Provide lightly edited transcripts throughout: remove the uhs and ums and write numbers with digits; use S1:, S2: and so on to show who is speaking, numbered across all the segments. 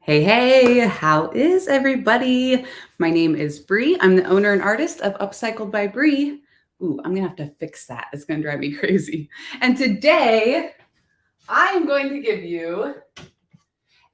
S1: Hey, how is everybody? My name is Bree. I'm the owner and artist of Upcycled by Bree. Ooh, I'm gonna have to fix that. It's gonna drive me crazy. And today, I am going to give you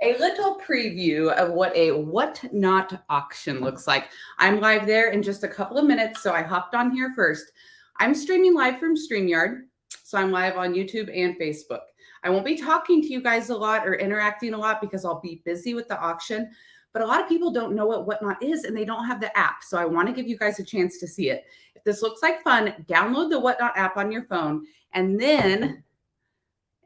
S1: a little preview of what a whatnot auction looks like. I'm live there in just a couple of minutes, so I hopped on here first. I'm streaming live from StreamYard, so I'm live on YouTube and Facebook. I won't be talking to you guys a lot or interacting a lot because I'll be busy with the auction, but a lot of people don't know what Whatnot is and they don't have the app, so I want to give you guys a chance to see it. If this looks like fun, download the Whatnot app on your phone and then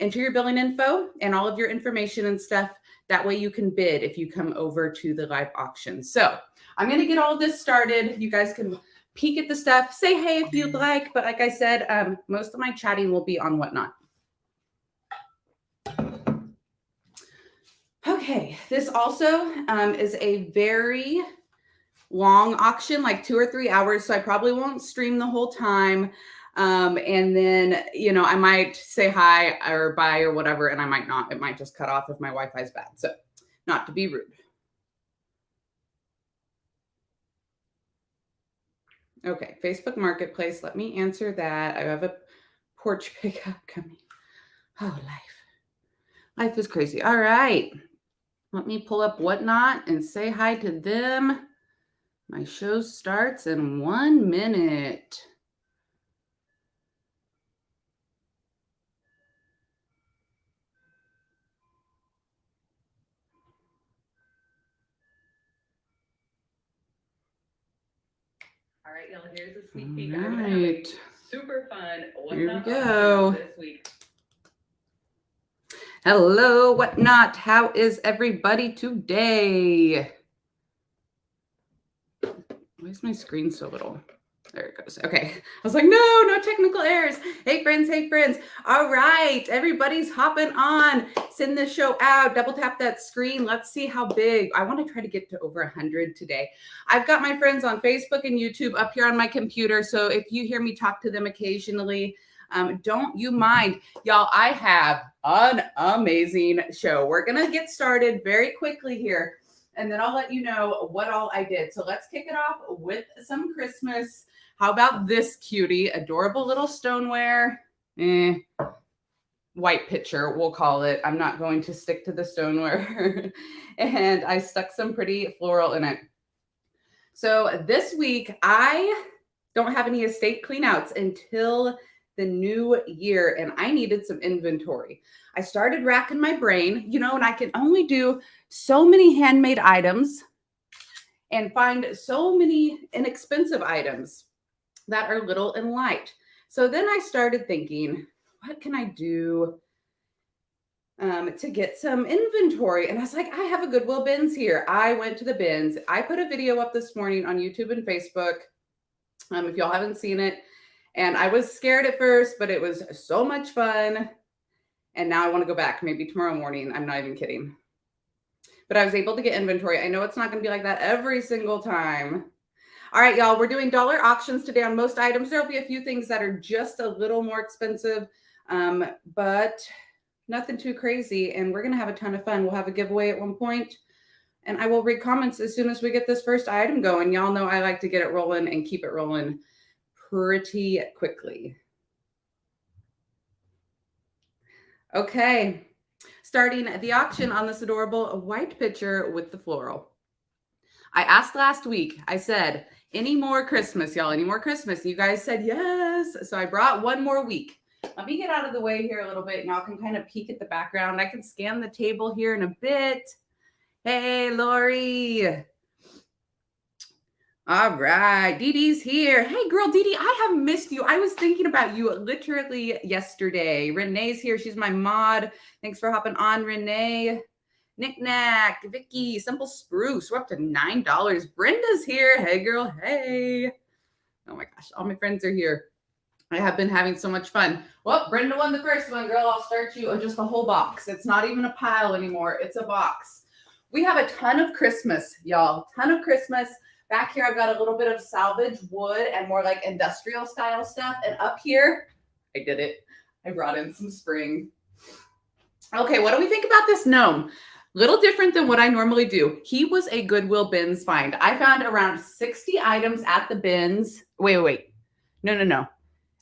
S1: enter your billing info and all of your information and stuff. That way you can bid if you come over to the live auction. So I'm going to get all of this started. You guys can peek at the stuff, say hey if you'd like, but like I said, most of my chatting will be on Whatnot. Okay, this also is a very long auction, like 2 or 3 hours, so I probably won't stream the whole time. And then, I might say hi or bye or whatever, and I might not. It might just cut off if my Wi-Fi is bad. So not to be rude. Okay, Facebook Marketplace. Let me answer that. I have a porch pickup coming. Oh, life is crazy. All right. Let me pull up Whatnot and say hi to them. My show starts in 1 minute. All right, y'all, here's a sneak peek. All right. Super fun. Here we go. This week. Hello, Whatnot. How is everybody today? Why is my screen so little? There it goes. Okay. I was like, no technical errors. Hey, friends. All right. Everybody's hopping on. Send this show out. Double tap that screen. Let's see how big. I want to try to get to over 100 today. I've got my friends on Facebook and YouTube up here on my computer. So if you hear me talk to them occasionally, don't you mind. Y'all, I have an amazing show. We're going to get started very quickly here. And then I'll let you know what all I did. So let's kick it off with some Christmas. How about this cutie? Adorable little stoneware. White pitcher, we'll call it. I'm not going to stick to the stoneware. And I stuck some pretty floral in it. So this week, I don't have any estate cleanouts until the new year, and I needed some inventory. I started racking my brain, and I can only do so many handmade items and find so many inexpensive items that are little and light. So then I started thinking, what can I do to get some inventory? And I was like, I have a Goodwill bins here. I went to the bins. I put a video up this morning on YouTube and Facebook. If y'all haven't seen it, and I was scared at first, but it was so much fun. And now I want to go back maybe tomorrow morning. I'm not even kidding. But I was able to get inventory. I know it's not going to be like that every single time. All right, y'all, we're doing dollar auctions today on most items. There'll be a few things that are just a little more expensive, but nothing too crazy. And we're going to have a ton of fun. We'll have a giveaway at one point. And I will read comments as soon as we get this first item going. Y'all know I like to get it rolling and keep it rolling pretty quickly. Okay, starting the auction on this adorable white pitcher with the floral. I asked last week, I said, any more Christmas, y'all? Any more Christmas? You guys said yes. So I brought one more week. Let me get out of the way here a little bit. Y'all can kind of peek at the background. I can scan the table here in a bit. Hey, Lori. All right, Dee Dee's here. Hey, girl, Dee Dee, I have missed you. I was thinking about you literally yesterday. Renee's here. She's my mod. Thanks for hopping on, Renee. Knick-knack, Vicky, Simple Spruce. We're up to $9. Brenda's here. Hey, girl. Hey. Oh, my gosh. All my friends are here. I have been having so much fun. Well, Brenda won the first one, girl. I'll start you on just a whole box. It's not even a pile anymore. It's a box. We have a ton of Christmas, y'all. Ton of Christmas. Back here, I've got a little bit of salvage wood and more like industrial style stuff. And up here, I did it. I brought in some spring. Okay, what do we think about this gnome? Little different than what I normally do. He was a Goodwill bins find. I found around 60 items at the bins. Wait. No.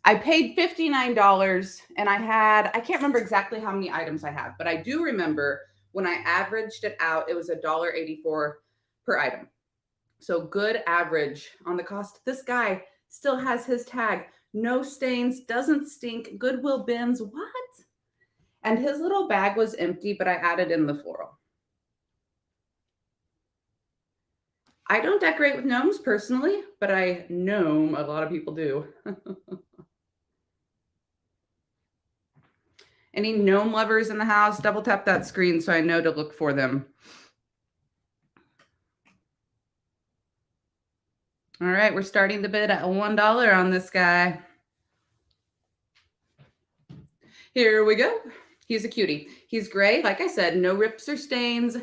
S1: I paid $59 and I can't remember exactly how many items I have, but I do remember when I averaged it out, it was $1.84 per item. So good average on the cost. This guy still has his tag. No stains, doesn't stink, Goodwill bins. What? And his little bag was empty, but I added in the floral. I don't decorate with gnomes personally, but I gnome a lot of people do. Any gnome lovers in the house? Double tap that screen so I know to look for them. All right, we're starting the bid at $1 on this guy. Here we go. He's a cutie. He's gray. Like I said, no rips or stains.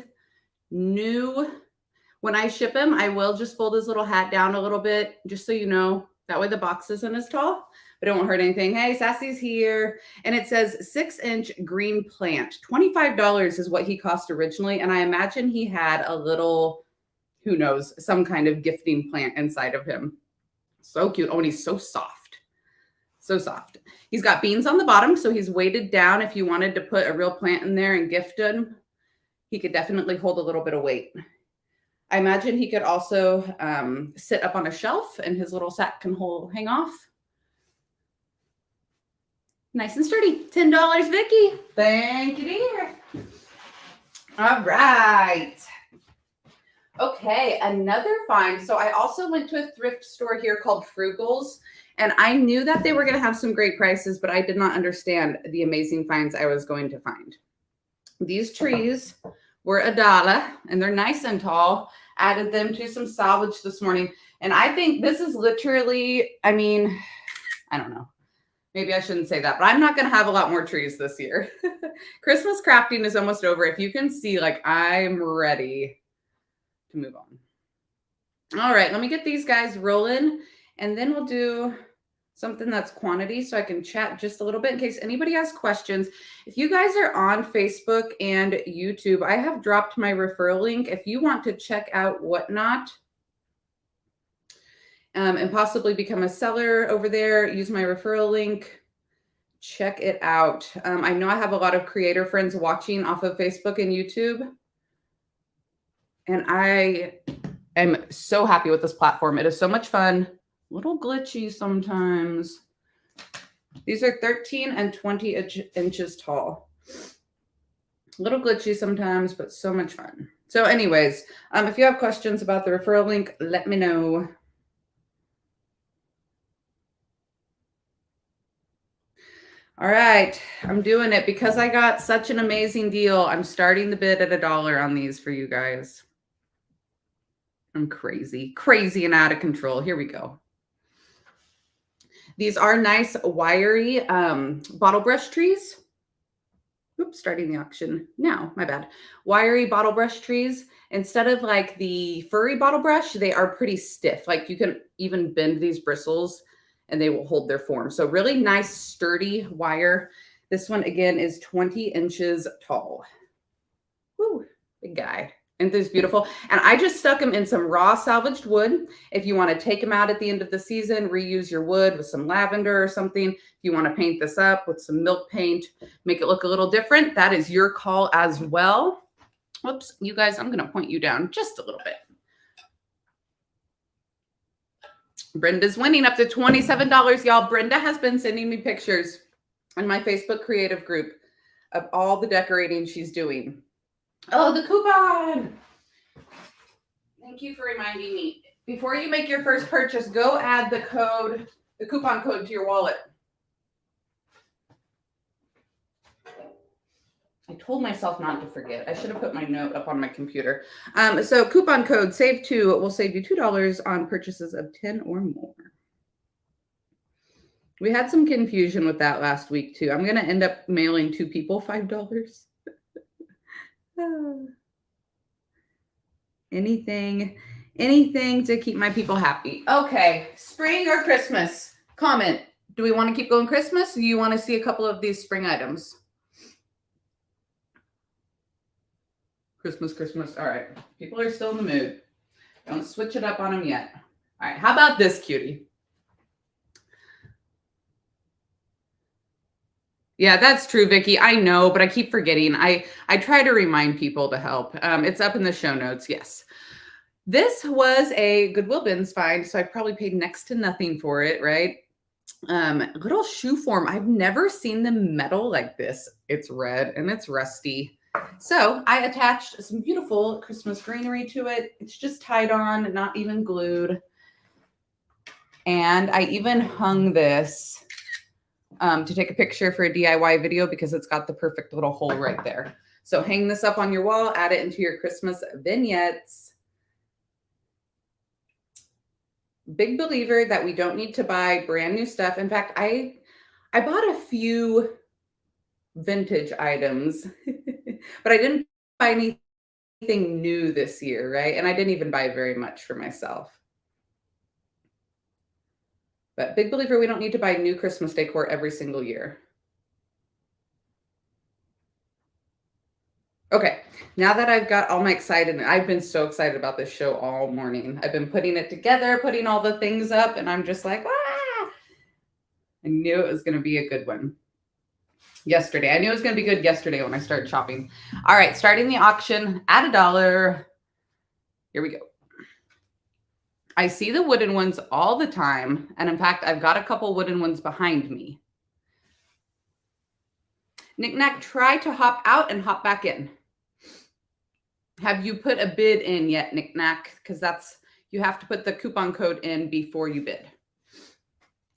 S1: New. When I ship him, I will just fold his little hat down a little bit, just so you know. That way the box isn't as tall, but it won't hurt anything. Hey, Sassy's here. And it says 6-inch green plant. $25 is what he cost originally. And I imagine he had a little, who knows, some kind of gifting plant inside of him. So cute. Oh, and he's so soft. So soft. He's got beans on the bottom, so he's weighted down. If you wanted to put a real plant in there and gift him, he could definitely hold a little bit of weight. I imagine he could also sit up on a shelf and his little sack can hang off. Nice and sturdy. $10, Vicki. Thank you, dear. All right. Okay, another find. So I also went to a thrift store here called Frugal's, and I knew that they were going to have some great prices, but I did not understand the amazing finds I was going to find. These trees were $1, and they're nice and tall. Added them to some Salvage this morning. And I think this is literally, I mean, I don't know. Maybe I shouldn't say that, but I'm not going to have a lot more trees this year. Christmas crafting is almost over. If you can see, like, I'm ready to move on. All right, let me get these guys rolling, and then we'll do something that's quantity so I can chat just a little bit in case anybody has questions. If you guys are on Facebook and YouTube, I have dropped my referral link. If you want to check out Whatnot and possibly become a seller over there, use my referral link. Check it out. I know I have a lot of creator friends watching off of Facebook and YouTube, and I am so happy with this platform. It is so much fun. A little glitchy sometimes. These are 13 and 20 inches tall. A little glitchy sometimes, but so much fun. So anyways, if you have questions about the referral link, let me know. All right, I'm doing it because I got such an amazing deal. I'm starting the bid at $1 on these for you guys. I'm crazy and out of control. Here we go. These are nice wiry bottle brush trees. Oops, starting the auction now, my bad. Wiry bottle brush trees. Instead of like the furry bottle brush, they are pretty stiff. Like you can even bend these bristles and they will hold their form. So really nice, sturdy wire. This one again is 20 inches tall. Woo, big guy. And this is beautiful. And I just stuck them in some raw salvaged wood. If you want to take them out at the end of the season, reuse your wood with some lavender or something. If you want to paint this up with some milk paint, make it look a little different, that is your call as well. Whoops, you guys, I'm going to point you down just a little bit. Brenda's winning up to $27, y'all. Brenda has been sending me pictures on my Facebook creative group of all the decorating she's doing. Oh, the coupon. Thank you for reminding me. Before you make your first purchase, go add the coupon code to your wallet. I told myself not to forget. I should have put my note up on my computer. So coupon code SAVE2 will save you $2 on purchases of 10 or more. We had some confusion with that last week too. I'm going to end up mailing 2 people $5. Anything to keep my people happy. Okay, spring or Christmas? Comment. Do we want to keep going Christmas? Or do you want to see a couple of these spring items? Christmas, Christmas. All right. People are still in the mood. Don't switch it up on them yet. All right. How about this cutie? Yeah, that's true, Vicky. I know, but I keep forgetting. I try to remind people to help. It's up in the show notes. Yes. This was a Goodwill Bins find, so I probably paid next to nothing for it, right? Little shoe form. I've never seen the metal like this. It's red and it's rusty. So I attached some beautiful Christmas greenery to it. It's just tied on, not even glued. And I even hung this to take a picture for a DIY video because it's got the perfect little hole right there. So hang this up on your wall, add it into your Christmas vignettes. Big believer that we don't need to buy brand new stuff. In fact, I bought a few vintage items, but I didn't buy anything new this year, right? And I didn't even buy very much for myself. But big believer, we don't need to buy new Christmas decor every single year. Okay, now that I've got all my excited, I've been so excited about this show all morning. I've been putting it together, putting all the things up, and I'm just like, ah! I knew it was going to be a good one yesterday. I knew it was going to be good yesterday when I started shopping. All right, starting the auction at $1. Here we go. I see the wooden ones all the time. And in fact, I've got a couple wooden ones behind me. Knick-knack, try to hop out and hop back in. Have you put a bid in yet, Knick-knack? Because you have to put the coupon code in before you bid.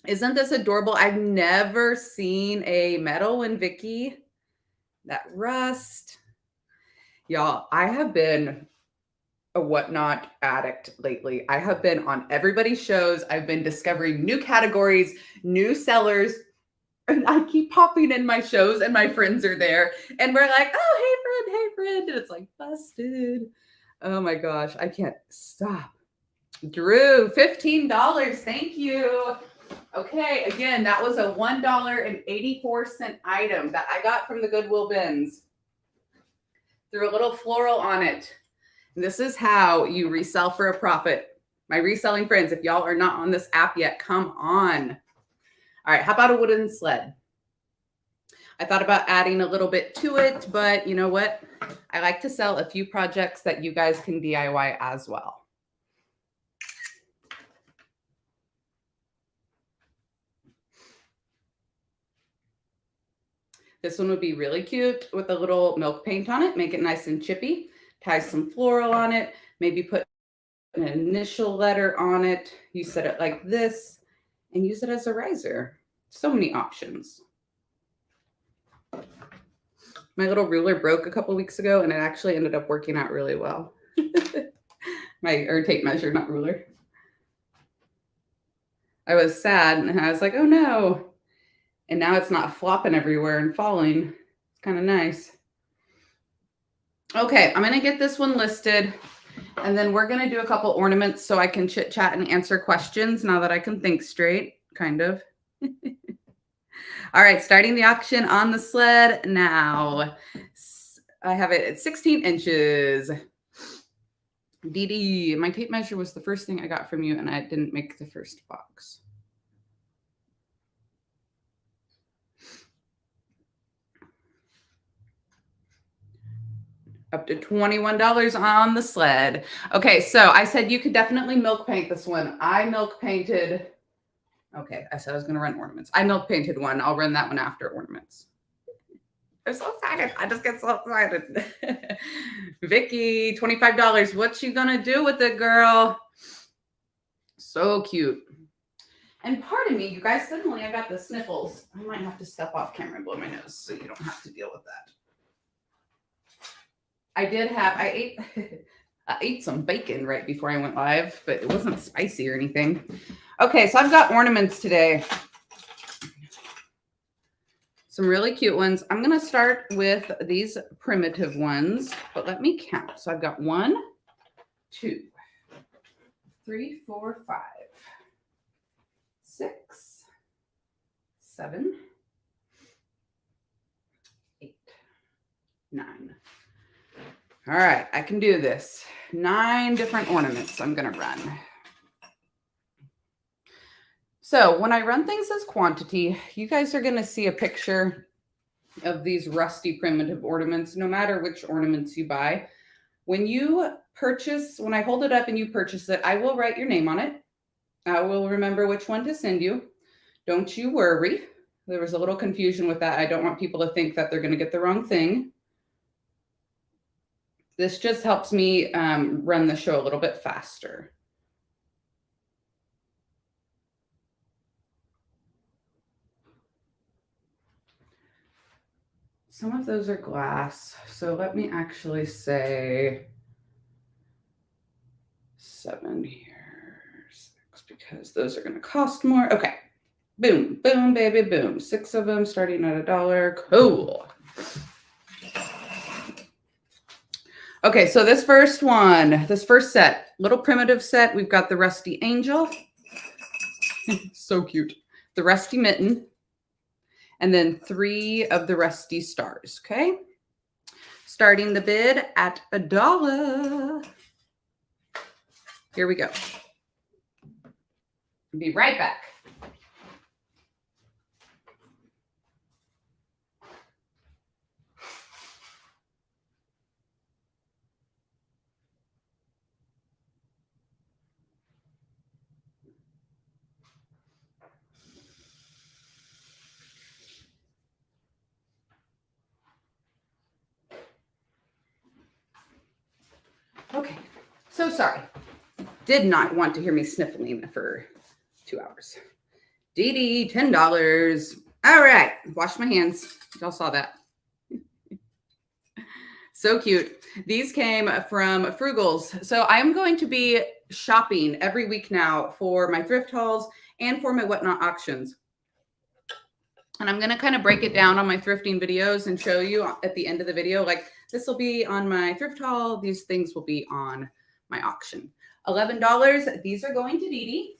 S1: Isn't this adorable? I've never seen a metal one, Vicky. That rust. Y'all, I have been a whatnot addict lately. I have been on everybody's shows. I've been discovering new categories, new sellers, and I keep popping in my shows and my friends are there. And we're like, oh, hey, friend. And it's like, busted. Oh my gosh, I can't stop. Drew, $15. Thank you. Okay, again, that was a $1.84 item that I got from the Goodwill Bins. Threw a little floral on it. This is how you resell for a profit. My reselling friends, if y'all are not on this app yet, come on. All right, how about a wooden sled? I thought about adding a little bit to it, but you know what? I like to sell a few projects that you guys can DIY as well. This one would be really cute with a little milk paint on it. Make it nice and chippy. Tie some floral on it. Maybe put an initial letter on it. You set it like this and use it as a riser. So many options. My little ruler broke a couple weeks ago and it actually ended up working out really well. Or tape measure, not ruler. I was sad and I was like, oh no. And now it's not flopping everywhere and falling. It's kind of nice. Okay, I'm going to get this one listed. And then we're going to do a couple ornaments so I can chit chat and answer questions now that I can think straight, kind of. All right, starting the auction on the sled now. I have it at 16 inches. Dee Dee, my tape measure was the first thing I got from you and I didn't make the first box. Up to $21 on the sled. Okay, so I said you could definitely milk paint this one. I milk painted. Okay, I said I was going to run ornaments. I milk painted one. I'll run that one after ornaments. I'm so excited. I just get so excited. Vicky, $25. What you going to do with it, girl? So cute. And pardon me, you guys, suddenly I got the sniffles. I might have to step off camera and blow my nose so you don't have to deal with that. I ate some bacon right before I went live, but it wasn't spicy or anything. Okay, so I've got ornaments today. Some really cute ones. I'm going to start with these primitive ones, but let me count. So I've got 1, 2, 3, 4, 5, 6, 7, 8, 9. All right, I can do this. 9 different ornaments I'm going to run. So when I run things as quantity, you guys are going to see a picture of these rusty primitive ornaments, no matter which ornaments you buy. When you purchase, when I hold it up and you purchase it, I will write your name on it. I will remember which one to send you. Don't you worry. There was a little confusion with that. I don't want people to think that they're going to get the wrong thing. This just helps me run the show a little bit faster. Some of those are glass. So let me actually say 7 here, 6, because those are going to cost more. Okay. Boom, boom, baby, boom. 6 of them starting at $1. Cool. Okay, so this first set, little primitive set, we've got the rusty angel. So cute. The rusty mitten. And then 3 of the rusty stars, okay? Starting the bid at $1. Here we go. Be right back. Okay, so sorry. Did not want to hear me sniffling for 2 hours. Dee Dee, $10. All right, wash my hands. Y'all saw that. So cute. These came from Frugals. So I'm going to be shopping every week now for my thrift hauls and for my whatnot auctions. And I'm going to kind of break it down on my thrifting videos and show you at the end of the video, like this will be on my thrift haul. These things will be on my auction. $11. These are going to Dee Dee.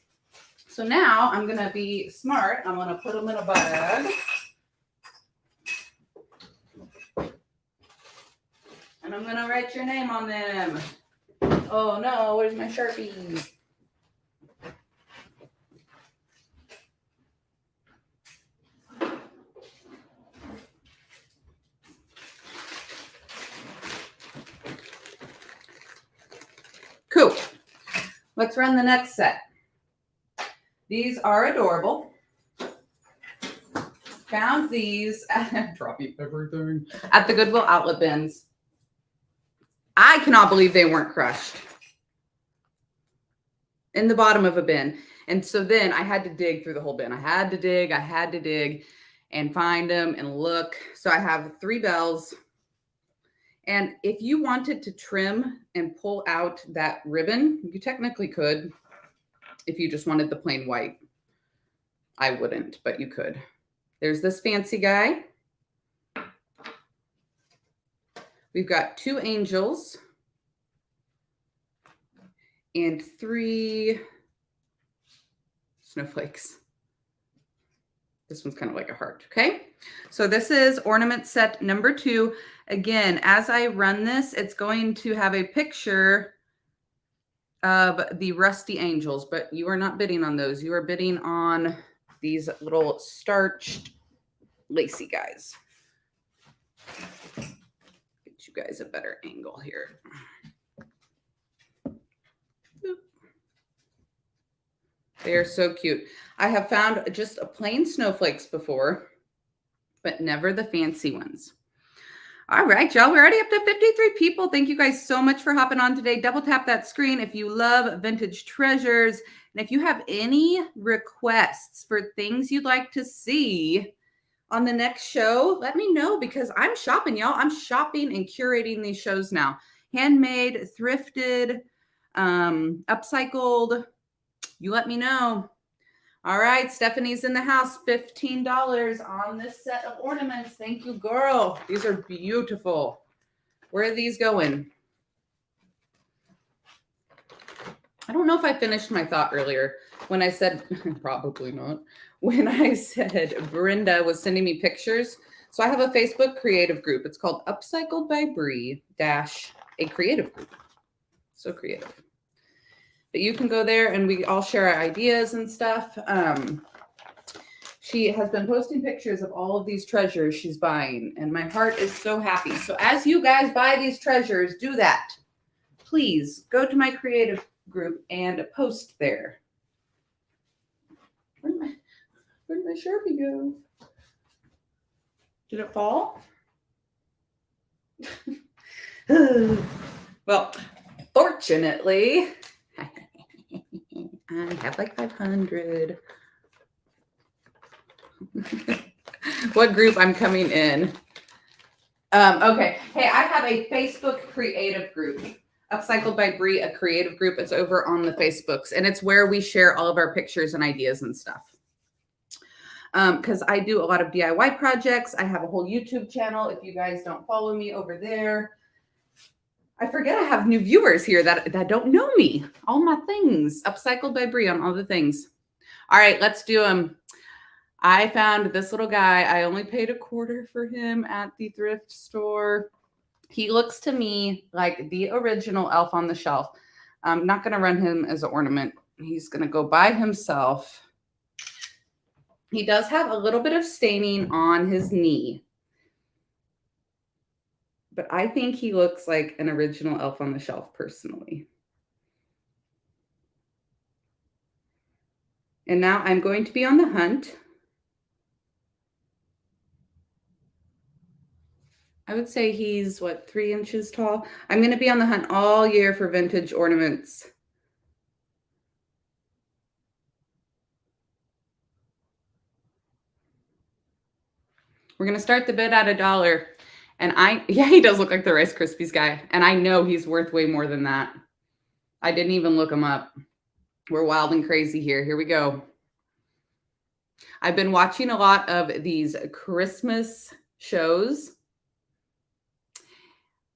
S1: So now I'm going to be smart. I'm going to put them in a bag. And I'm going to write your name on them. Oh no, where's my Sharpie? Cool. Let's run the next set. These are adorable. Found these dropping everything at the Goodwill outlet bins. I cannot believe they weren't crushed in the bottom of a bin. And so then I had to dig through the whole bin. I had to dig and find them and look. So I have 3 bells. And if you wanted to trim and pull out that ribbon, you technically could if you just wanted the plain white. I wouldn't, but you could. There's this fancy guy. We've got 2 angels and 3 snowflakes. This one's kind of like a heart, okay? So this is ornament set number 2. Again, as I run this, it's going to have a picture of the rusty angels, but you are not bidding on those. You are bidding on these little starched Lacy guys. Get you guys a better angle here. Boop. They are so cute. I have found just plain snowflakes before, but never the fancy ones. All right, y'all, we're already up to 53 people. Thank you guys so much for hopping on today. Double tap that screen if you love vintage treasures. And if you have any requests for things you'd like to see on the next show, let me know, because I'm shopping, y'all. I'm shopping and curating these shows now. Handmade, thrifted, upcycled. You let me know. All right, Stephanie's in the house. $15 on this set of ornaments. Thank you, girl. These are beautiful. Where are these going? I don't know if I finished my thought earlier when I said, probably not, when I said Brenda was sending me pictures. So I have a Facebook creative group. It's called Upcycled by Bree a creative group. So creative. But you can go there and we all share our ideas and stuff. She has been posting pictures of all of these treasures she's buying, and my heart is so happy. So as you guys buy these treasures, do that. Please go to my creative group and post there. Where'd my Sharpie go? Did it fall? Well, fortunately, I have like 500. What group I'm coming in? Okay. Hey, I have a Facebook creative group. Upcycled by Bree, a creative group. It's over on the Facebooks, and it's where we share all of our pictures and ideas and stuff. Because I do a lot of DIY projects. I have a whole YouTube channel. If you guys don't follow me over there, I forget I have new viewers here that don't know me. All my things. Upcycled by Bree on all the things. All right, let's do them. I found this little guy. I only paid $0.25 for him at the thrift store. He looks to me like the original Elf on the Shelf. I'm not going to run him as an ornament. He's going to go by himself. He does have a little bit of staining on his knee. But I think he looks like an original Elf on the Shelf personally. And now I'm going to be on the hunt. I would say he's, what, 3 inches tall? I'm going to be on the hunt all year for vintage ornaments. We're going to start the bid at $1. And yeah, he does look like the Rice Krispies guy. And I know he's worth way more than that. I didn't even look him up. We're wild and crazy here. Here we go. I've been watching a lot of these Christmas shows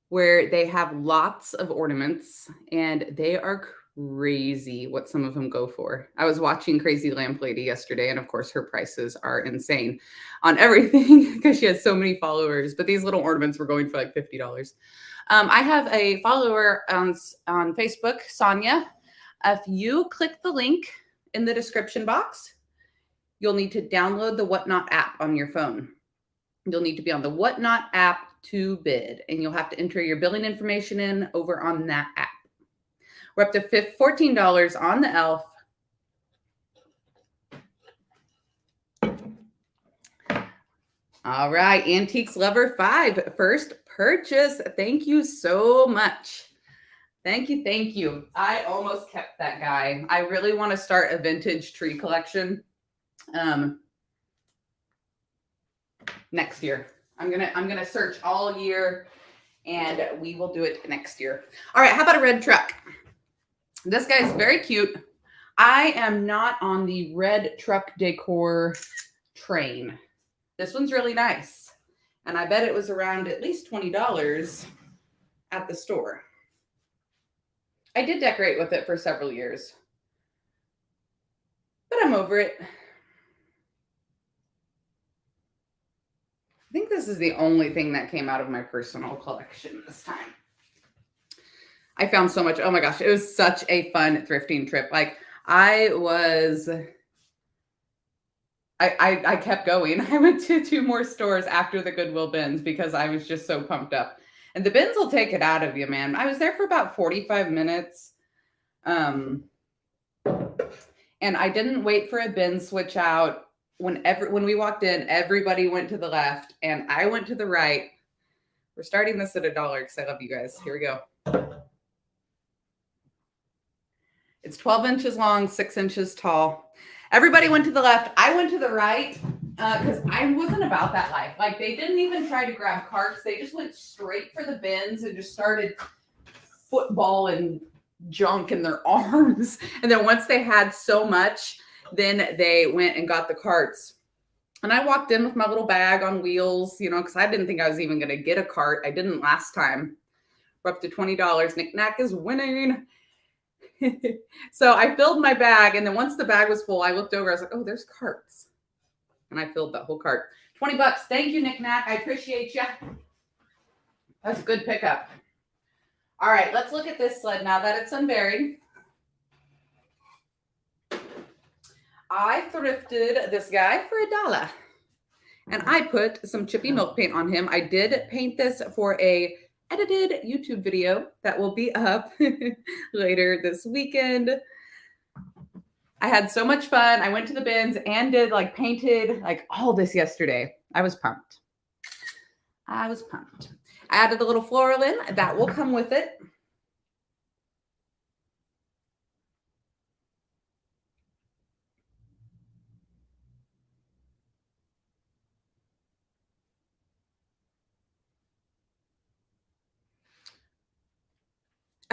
S1: where they have lots of ornaments, and they are crazy what some of them go for. I was watching Crazy Lamp Lady yesterday, and of course her prices are insane on everything because she has so many followers, but these little ornaments were going for like $50. I have a follower on Facebook, Sonia. If you click the link in the description box, you'll need to download the Whatnot app on your phone. You'll need to be on the Whatnot app to bid, and you'll have to enter your billing information in over on that app. We're up to $14 on the elf. All right, Antiques Lover 5, first purchase. Thank you so much. Thank you, thank you. I almost kept that guy. I really want to start a vintage tree collection next year. I'm gonna search all year, and we will do it next year. All right, how about a red truck? This guy's very cute. I am not on the red truck decor train. This one's really nice, and I bet it was around at least $20 at the store. I did decorate with it for several years, but I'm over it. I think this is the only thing that came out of my personal collection this time. I found so much. Oh my gosh, it was such a fun thrifting trip. Like I kept going. I went to 2 more stores after the Goodwill bins because I was just so pumped up. And the bins will take it out of you, man. I was there for about 45 minutes. And I didn't wait for a bin switch out. When we walked in, everybody went to the left and I went to the right. We're starting this at $1 because I love you guys. Here we go. It's 12 inches long, 6 inches tall. Everybody went to the left. I went to the right because I wasn't about that life. Like they didn't even try to grab carts. They just went straight for the bins and just started footballing junk in their arms. And then once they had so much, then they went and got the carts. And I walked in with my little bag on wheels, you know, because I didn't think I was even going to get a cart. I didn't last time. We're up to $20. Knick-Knack is winning. So I filled my bag. And then once the bag was full, I looked over. I was like, oh, there's carts. And I filled that whole cart. $20. Thank you, Knick-Knack. I appreciate you. That's a good pickup. All right, let's look at this sled now that it's unburied. I thrifted this guy for $1. And I put some chippy milk paint on him. I did paint this for a edited YouTube video that will be up later this weekend. I had so much fun. I went to the bins and did like painted like all this yesterday. I was pumped. I added a little floral in. That will come with it.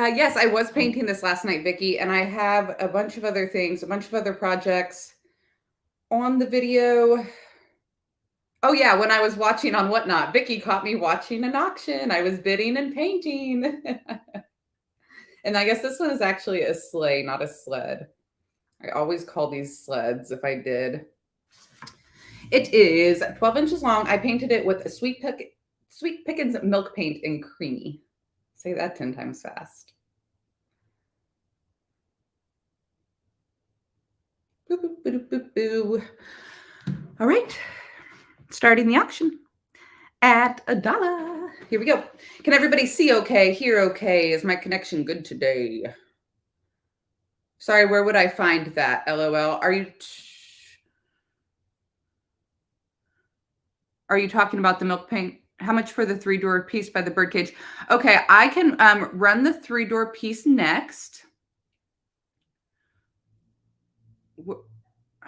S1: Yes, I was painting this last night, Vicki, and I have a bunch of other things, a bunch of other projects on the video. Oh yeah, when I was watching on Whatnot, Vicki caught me watching an auction. I was bidding and painting. And I guess this one is actually a sleigh, not a sled. I always call these sleds if I did. It is 12 inches long. I painted it with a Sweet Pickens milk paint in creamy. Say that 10 times fast. Boo, boo, boo, boo, boo. All right, starting the auction at $1. Here we go. Can everybody see okay, hear okay? Is my connection good today? Sorry, where would I find that? LOL. Are you talking about the milk paint? How much for the 3-door piece by the birdcage? Okay, I can run the 3-door piece next.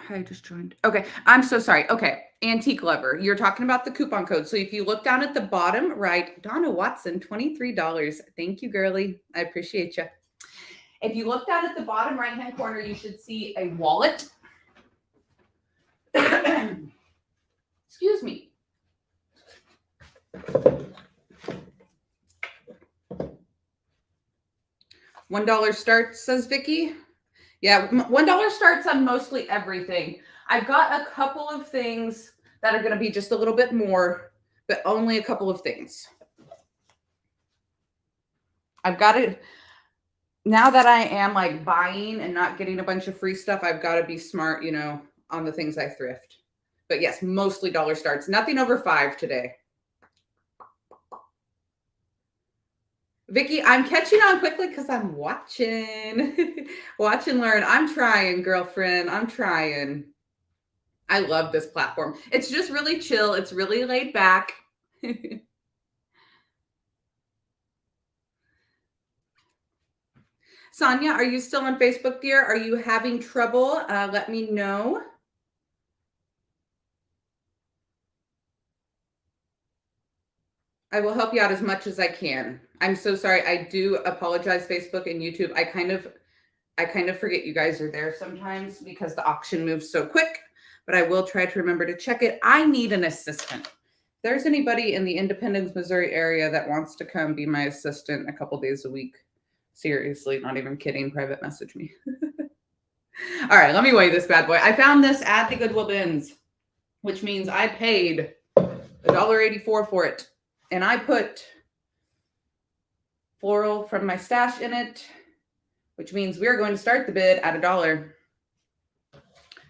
S1: I just joined. Okay, I'm so sorry. Okay, Antique Lover. You're talking about the coupon code. So if you look down at the bottom right, Donna Watson, $23. Thank you, girly. I appreciate you. If you look down at the bottom right-hand corner, you should see a wallet. Excuse me. $1 starts, says Vicki. Yeah, $1 starts on mostly everything. I've got a couple of things that are going to be just a little bit more, but only a couple of things. I've got it. Now that I am like buying and not getting a bunch of free stuff, I've got to be smart, you know, on the things I thrift. But yes, mostly dollar starts. Nothing over $5 today. Vicki, I'm catching on quickly because I'm watching. Watch and learn. I'm trying, girlfriend. I'm trying. I love this platform. It's just really chill. It's really laid back. Sonia, are you still on Facebook, dear? Are you having trouble? Let me know. I will help you out as much as I can. I'm so sorry. I do apologize, Facebook and YouTube. I kind of forget you guys are there sometimes because the auction moves so quick, but I will try to remember to check it. I need an assistant. If there's anybody in the Independence, Missouri area that wants to come be my assistant a couple days a week, seriously, not even kidding, private message me. All right, let me weigh this bad boy. I found this at the Goodwill bins, which means I paid $1.84 for it. And I put floral from my stash in it, which means we're going to start the bid at $1.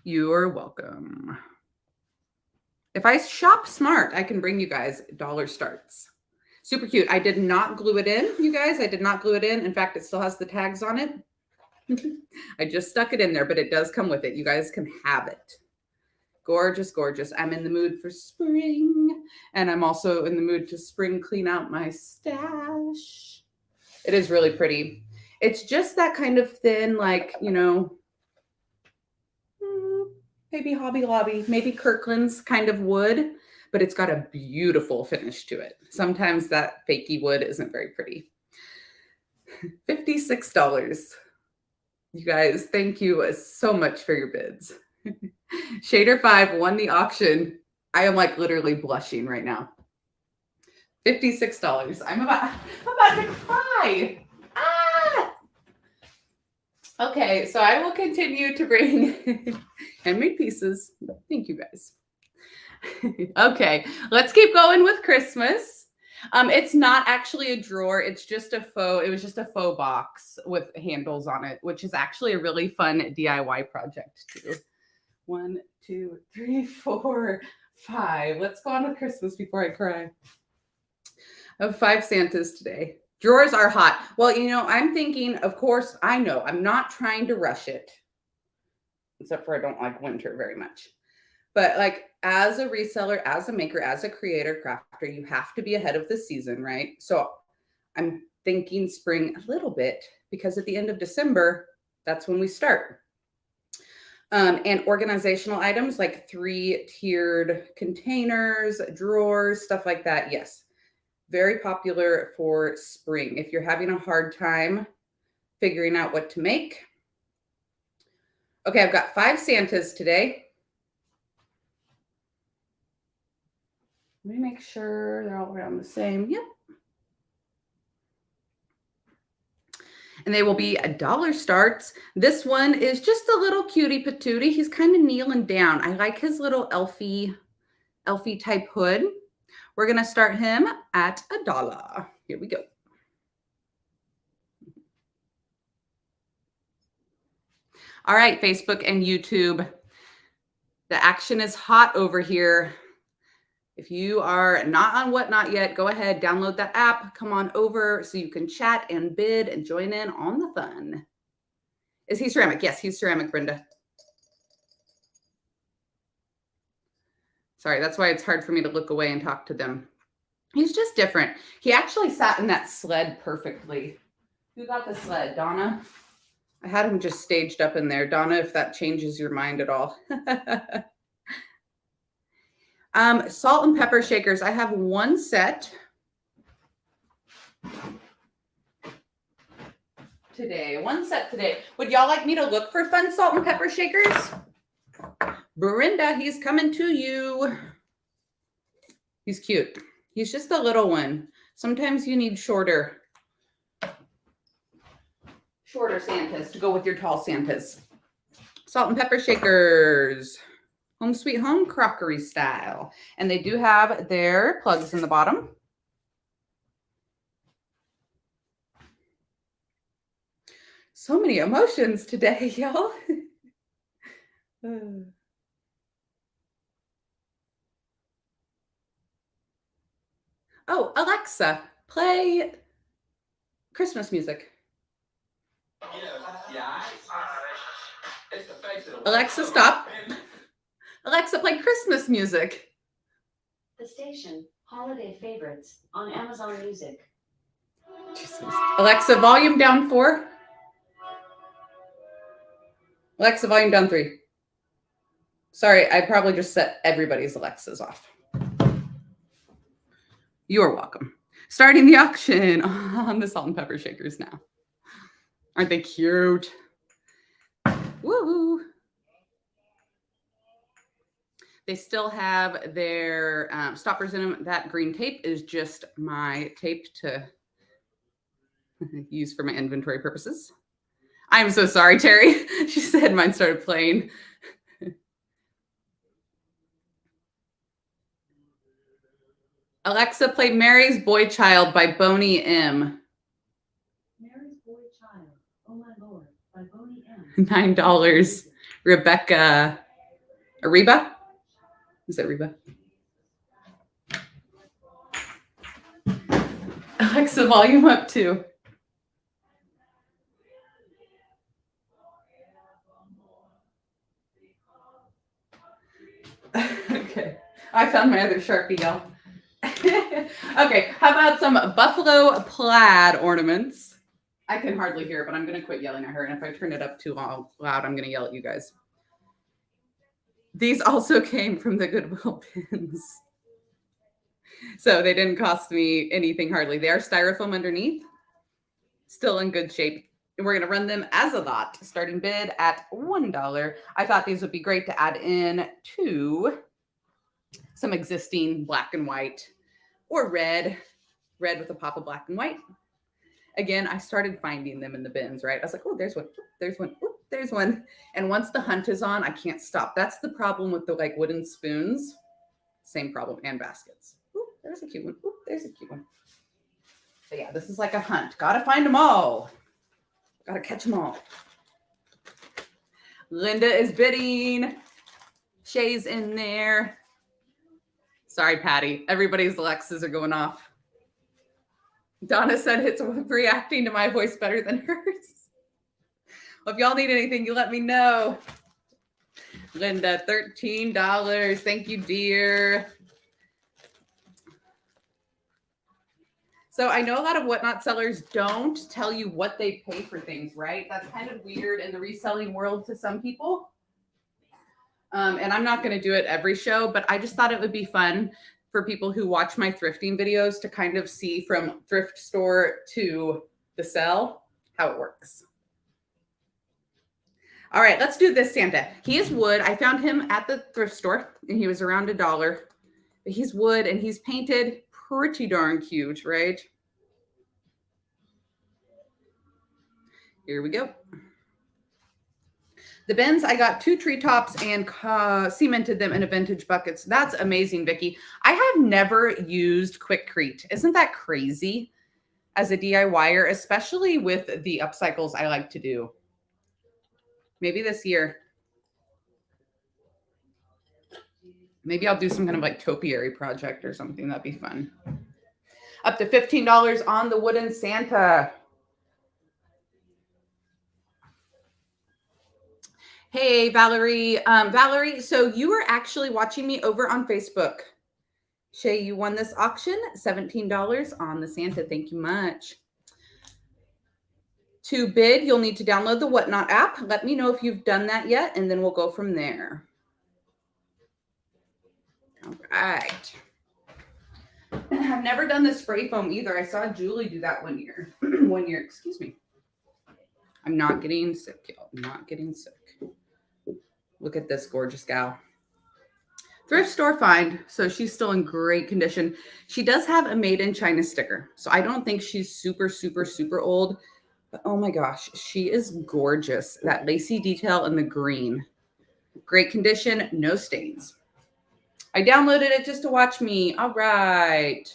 S1: You're welcome. If I shop smart, I can bring you guys dollar starts. Super cute. I did not glue it in, you guys. I did not glue it in. In fact, it still has the tags on it. I just stuck it in there, but it does come with it. You guys can have it. Gorgeous, gorgeous. I'm in the mood for spring, and I'm also in the mood to spring clean out my stash. It is really pretty. It's just that kind of thin, like, you know, maybe Hobby Lobby, maybe Kirkland's kind of wood, but it's got a beautiful finish to it. Sometimes that fakey wood isn't very pretty. $56. You guys, thank you so much for your bids. Shader 5 won the auction. I am like literally blushing right now. $56. I'm about to cry. Ah! Okay, so I will continue to bring handmade pieces. Thank you guys. Okay, let's keep going with Christmas. It's not actually a drawer. It's just it was just a faux box with handles on it, which is actually a really fun DIY project too. 1, 2, 3, 4, 5. Let's go on with Christmas before I cry. I have 5 Santas today. Drawers are hot. Well, I'm thinking, of course, I know I'm not trying to rush it, except for I don't like winter very much. But like as a reseller, as a maker, as a creator, crafter, you have to be ahead of the season, right? So I'm thinking spring a little bit because at the end of December, that's when we start. And organizational items like 3-tiered containers, drawers, stuff like that. Yes, very popular for spring. If you're having a hard time figuring out what to make. Okay, I've got 5 Santas today. Let me make sure they're all around the same. Yep. And they will be $1 starts. This one is just a little cutie patootie. He's kind of kneeling down. I like his little elfie type hood. We're going to start him at $1. Here we go. All right, Facebook and YouTube. The action is hot over here. If you are not on Whatnot yet, go ahead, download that app, come on over so you can chat and bid and join in on the fun. Is he ceramic? Yes, he's ceramic, Brenda. Sorry, that's why it's hard for me to look away and talk to them. He's just different. He actually sat in that sled perfectly. Who got the sled? Donna? I had him just staged up in there. Donna, if that changes your mind at all. Salt and pepper shakers. I have 1 set today. 1 set today. Would y'all like me to look for fun salt and pepper shakers? Brenda, he's coming to you. He's cute. He's just a little one. Sometimes you need shorter Santas to go with your tall Santas. Salt and pepper shakers. Home Sweet Home crockery style. And they do have their plugs in the bottom. So many emotions today, y'all. Oh, Alexa, play Christmas music. Alexa, stop. Alexa, play Christmas music.
S2: The station, Holiday Favorites, on Amazon Music.
S1: Jesus. Alexa, volume down 4. Alexa, volume down 3. Sorry, I probably just set everybody's Alexas off. You're welcome. Starting the auction on the salt and pepper shakers now. Aren't they cute? Woo! They still have their stoppers in them. That green tape is just my tape to use for my inventory purposes. I'm so sorry, Terry. She said mine started playing. Alexa, play Mary's Boy Child by Boney M.
S2: Mary's Boy Child, Oh My Lord, by Boney
S1: M. $9. Rebecca. Reba? Is that Reba? Alexa, volume up too. Okay. I found my other Sharpie, y'all. Okay, how about some buffalo plaid ornaments? I can hardly hear it, but I'm going to quit yelling at her. And if I turn it up too loud, I'm going to yell at you guys. These also came from the Goodwill bins. So they didn't cost me anything hardly. They are styrofoam underneath. Still in good shape. And we're going to run them as a lot. Starting bid at $1. I thought these would be great to add in to some existing black and white or red with a pop of black and white. Again, I started finding them in the bins, right? I was like, oh, there's one, there's one, oh, there's one. And once the hunt is on, I can't stop. That's the problem with the like wooden spoons. Same problem, and baskets. Oh, there's a cute one. Oh, there's a cute one. But yeah, this is like a hunt. Gotta find them all. Gotta catch them all. Linda is bidding. Shay's in there. Sorry, Patty. Everybody's Alexas are going off. Donna said it's reacting to my voice better than hers. Well, if y'all need anything, you let me know. Linda, $13. Thank you, dear. So I know a lot of Whatnot sellers don't tell you what they pay for things, right? That's kind of weird in the reselling world to some people. And I'm not going to do it every show, but I just thought it would be fun for people who watch my thrifting videos to kind of see from thrift store to the sell how it works. All right, let's do this Santa. He is wood. I found him at the thrift store and he was around $1. But he's wood and he's painted pretty darn cute, right? Here we go. The bins, I got 2 treetops and cemented them in a vintage buckets. That's amazing, Vicki. I have never used Quickcrete. Isn't that crazy as a DIYer, especially with the upcycles I like to do? Maybe this year. Maybe I'll do some kind of like topiary project or something. That'd be fun. Up to $15 on the wooden Santa. Hey, Valerie. Valerie, so you were actually watching me over on Facebook. Shay, you won this auction, $17 on the Santa. Thank you much. To bid, you'll need to download the Whatnot app. Let me know if you've done that yet, and then we'll go from there. All right. I've never done the spray foam either. I saw Julie do that one year. Excuse me. I'm not getting sick, y'all. I'm not getting sick. Look at this gorgeous gal. Thrift store find, so she's still in great condition. She does have a made in China sticker, so I don't think she's super, super, super old. But oh my gosh, she is gorgeous. That lacy detail in the green. Great condition, no stains. I downloaded it just to watch me. All right.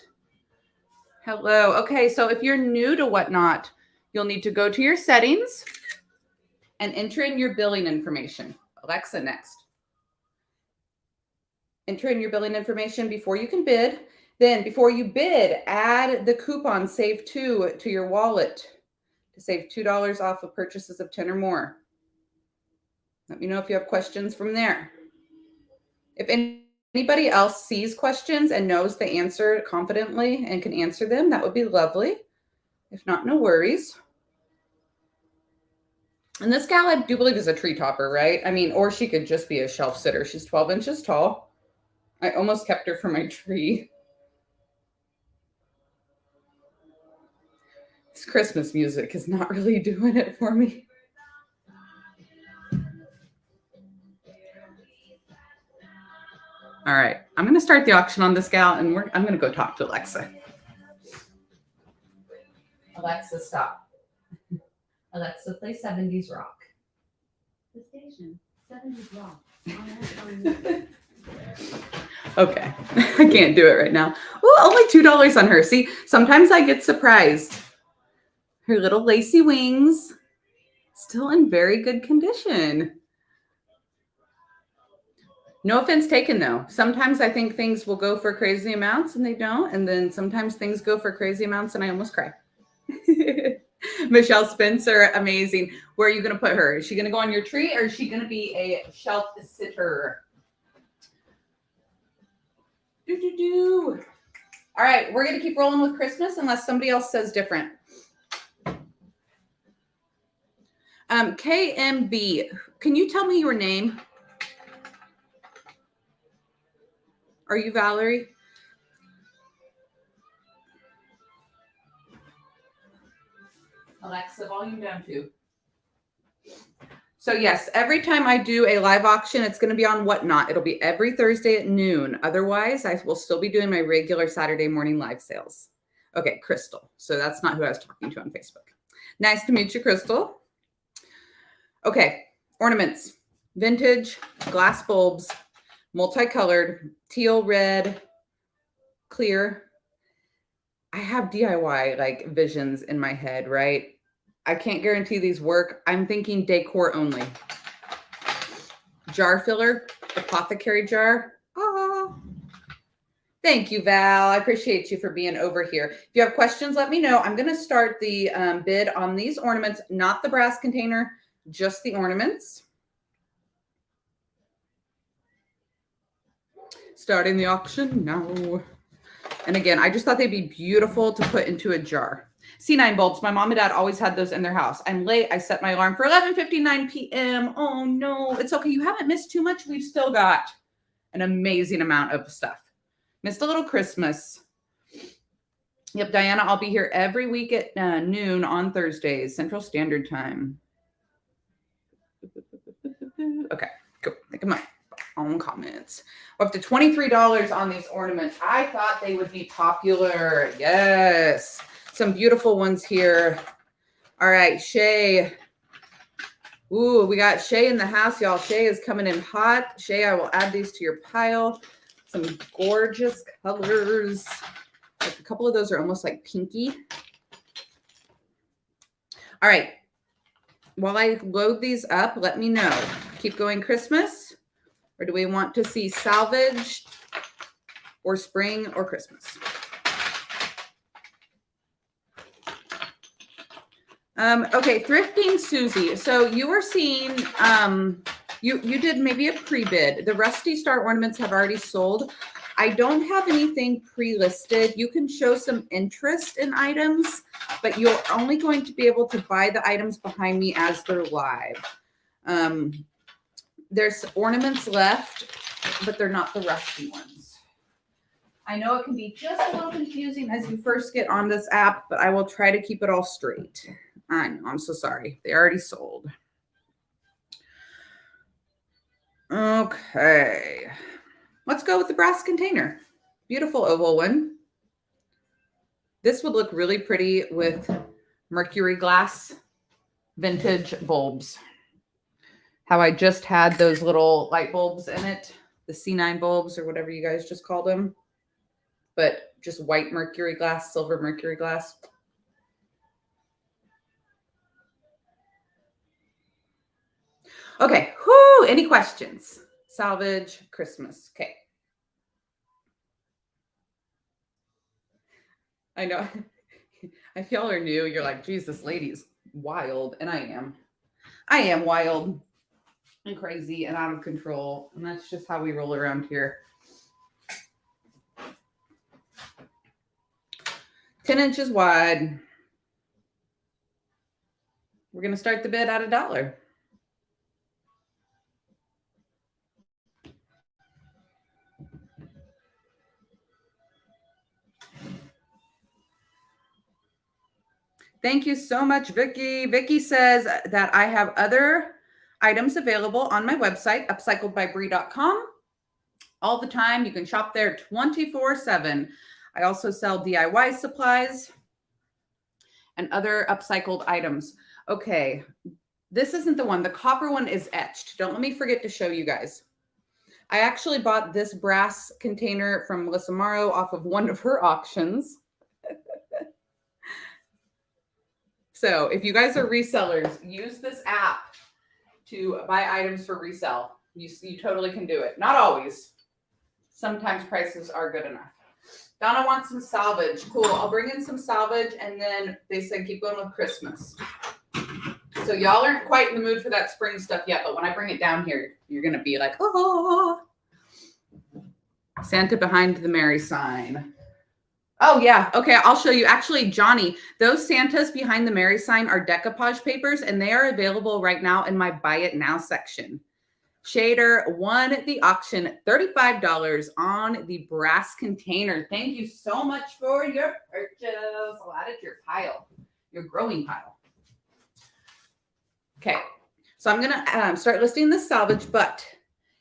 S1: Hello. Okay, so if you're new to Whatnot, you'll need to go to your settings and enter in your billing information. Alexa, next. Enter in your billing information before you can bid. Then before you bid, add the coupon Save 2 to your wallet to save $2 off of purchases of 10 or more. Let me know if you have questions from there. If anybody else sees questions and knows the answer confidently and can answer them, that would be lovely. If not, no worries. And this gal, I do believe, is a tree topper, right? I mean, or she could just be a shelf sitter. She's 12 inches tall. I almost kept her for my tree. This Christmas music is not really doing it for me. All right, I'm going to start the auction on this gal, and I'm going to go talk to Alexa. Alexa, stop. Alexa, play 70s rock.
S2: The station, 70s rock.
S1: Okay, I can't do it right now. Oh, only $2 on her. See, sometimes I get surprised. Her little lacy wings, still in very good condition. No offense taken, though. Sometimes I think things will go for crazy amounts and they don't. And then sometimes things go for crazy amounts and I almost cry. Michelle Spencer, amazing. Where are you going to put her? Is she going to go on your tree or is she going to be a shelf sitter? All right, we're going to keep rolling with Christmas unless somebody else says different. KMB, can you tell me your name? Are you Valerie? Alexa, volume down too. So yes, every time I do a live auction, it's going to be on Whatnot. It'll be every Thursday at noon. Otherwise, I will still be doing my regular Saturday morning live sales. Okay, Crystal. So that's not who I was talking to on Facebook. Nice to meet you, Crystal. Okay, ornaments, vintage, glass bulbs, multicolored, teal, red, clear. I have DIY like visions in my head, right? I can't guarantee these work. I'm thinking decor only. Jar filler, apothecary jar. Ah. Thank you, Val. I appreciate you for being over here. If you have questions, let me know. I'm going to start the bid on these ornaments, not the brass container, just the ornaments. Starting the auction now. And again, I just thought they'd be beautiful to put into a jar. C9 bulbs. My mom and dad always had those in their house. I'm late. I set my alarm for 11:59 p.m. Oh, no. It's okay. You haven't missed too much. We've still got an amazing amount of stuff. Missed a little Christmas. Yep, Diana, I'll be here every week at noon on Thursdays, Central Standard Time. Okay, cool. Think of my own comments. We're up to $23 on these ornaments. I thought they would be popular. Yes. Some beautiful ones here. All right, Shay. Ooh, we got Shay in the house, y'all. Shay is coming in hot. Shay, I will add these to your pile. Some gorgeous colors. Like a couple of those are almost like pinky. All right. While I load these up, let me know. Keep going Christmas, or do we want to see salvage or spring or Christmas? Okay, Thrifting Susie. So you were seeing, you did maybe a pre-bid. The Rusty Star ornaments have already sold. I don't have anything pre-listed. You can show some interest in items, but you're only going to be able to buy the items behind me as they're live. There's ornaments left, but they're not the Rusty ones. I know it can be just a little confusing as you first get on this app, but I will try to keep it all straight. I know, I'm so sorry. They already sold. Okay. Let's go with the brass container. Beautiful oval one. This would look really pretty with mercury glass vintage bulbs. How I just had those little light bulbs in it, the C9 bulbs or whatever you guys just called them, but just white mercury glass, silver mercury glass. Okay, whoo, any questions? Salvage, Christmas, okay. I know, if y'all are new, you're like, geez, this lady's wild, and I am. I am wild and crazy and out of control, and that's just how we roll around here. 10 inches wide. We're going to start the bid at $1. Thank you so much, Vicky. Vicky says that I have other items available on my website, upcycledbybrie.com. All the time. You can shop there 24/7. I also sell DIY supplies and other upcycled items. Okay, this isn't the one. The copper one is etched. Don't let me forget to show you guys. I actually bought this brass container from Melissa Morrow off of one of her auctions. So if you guys are resellers, use this app to buy items for resale. You totally can do it. Not always. Sometimes prices are good enough. Donna wants some salvage. Cool. I'll bring in some salvage, and then they said keep going with Christmas. So y'all aren't quite in the mood for that spring stuff yet, but when I bring it down here, you're going to be like, oh. Santa behind the Mary sign. Oh, yeah. Okay, I'll show you. Actually, Johnny, those Santas behind the Mary sign are decoupage papers, and they are available right now in my Buy It Now section. Shader won the auction, $35 on the brass container. Thank you so much for your purchase. I'll add it to your pile, your growing pile. Okay, so I'm going to start listing the salvage, but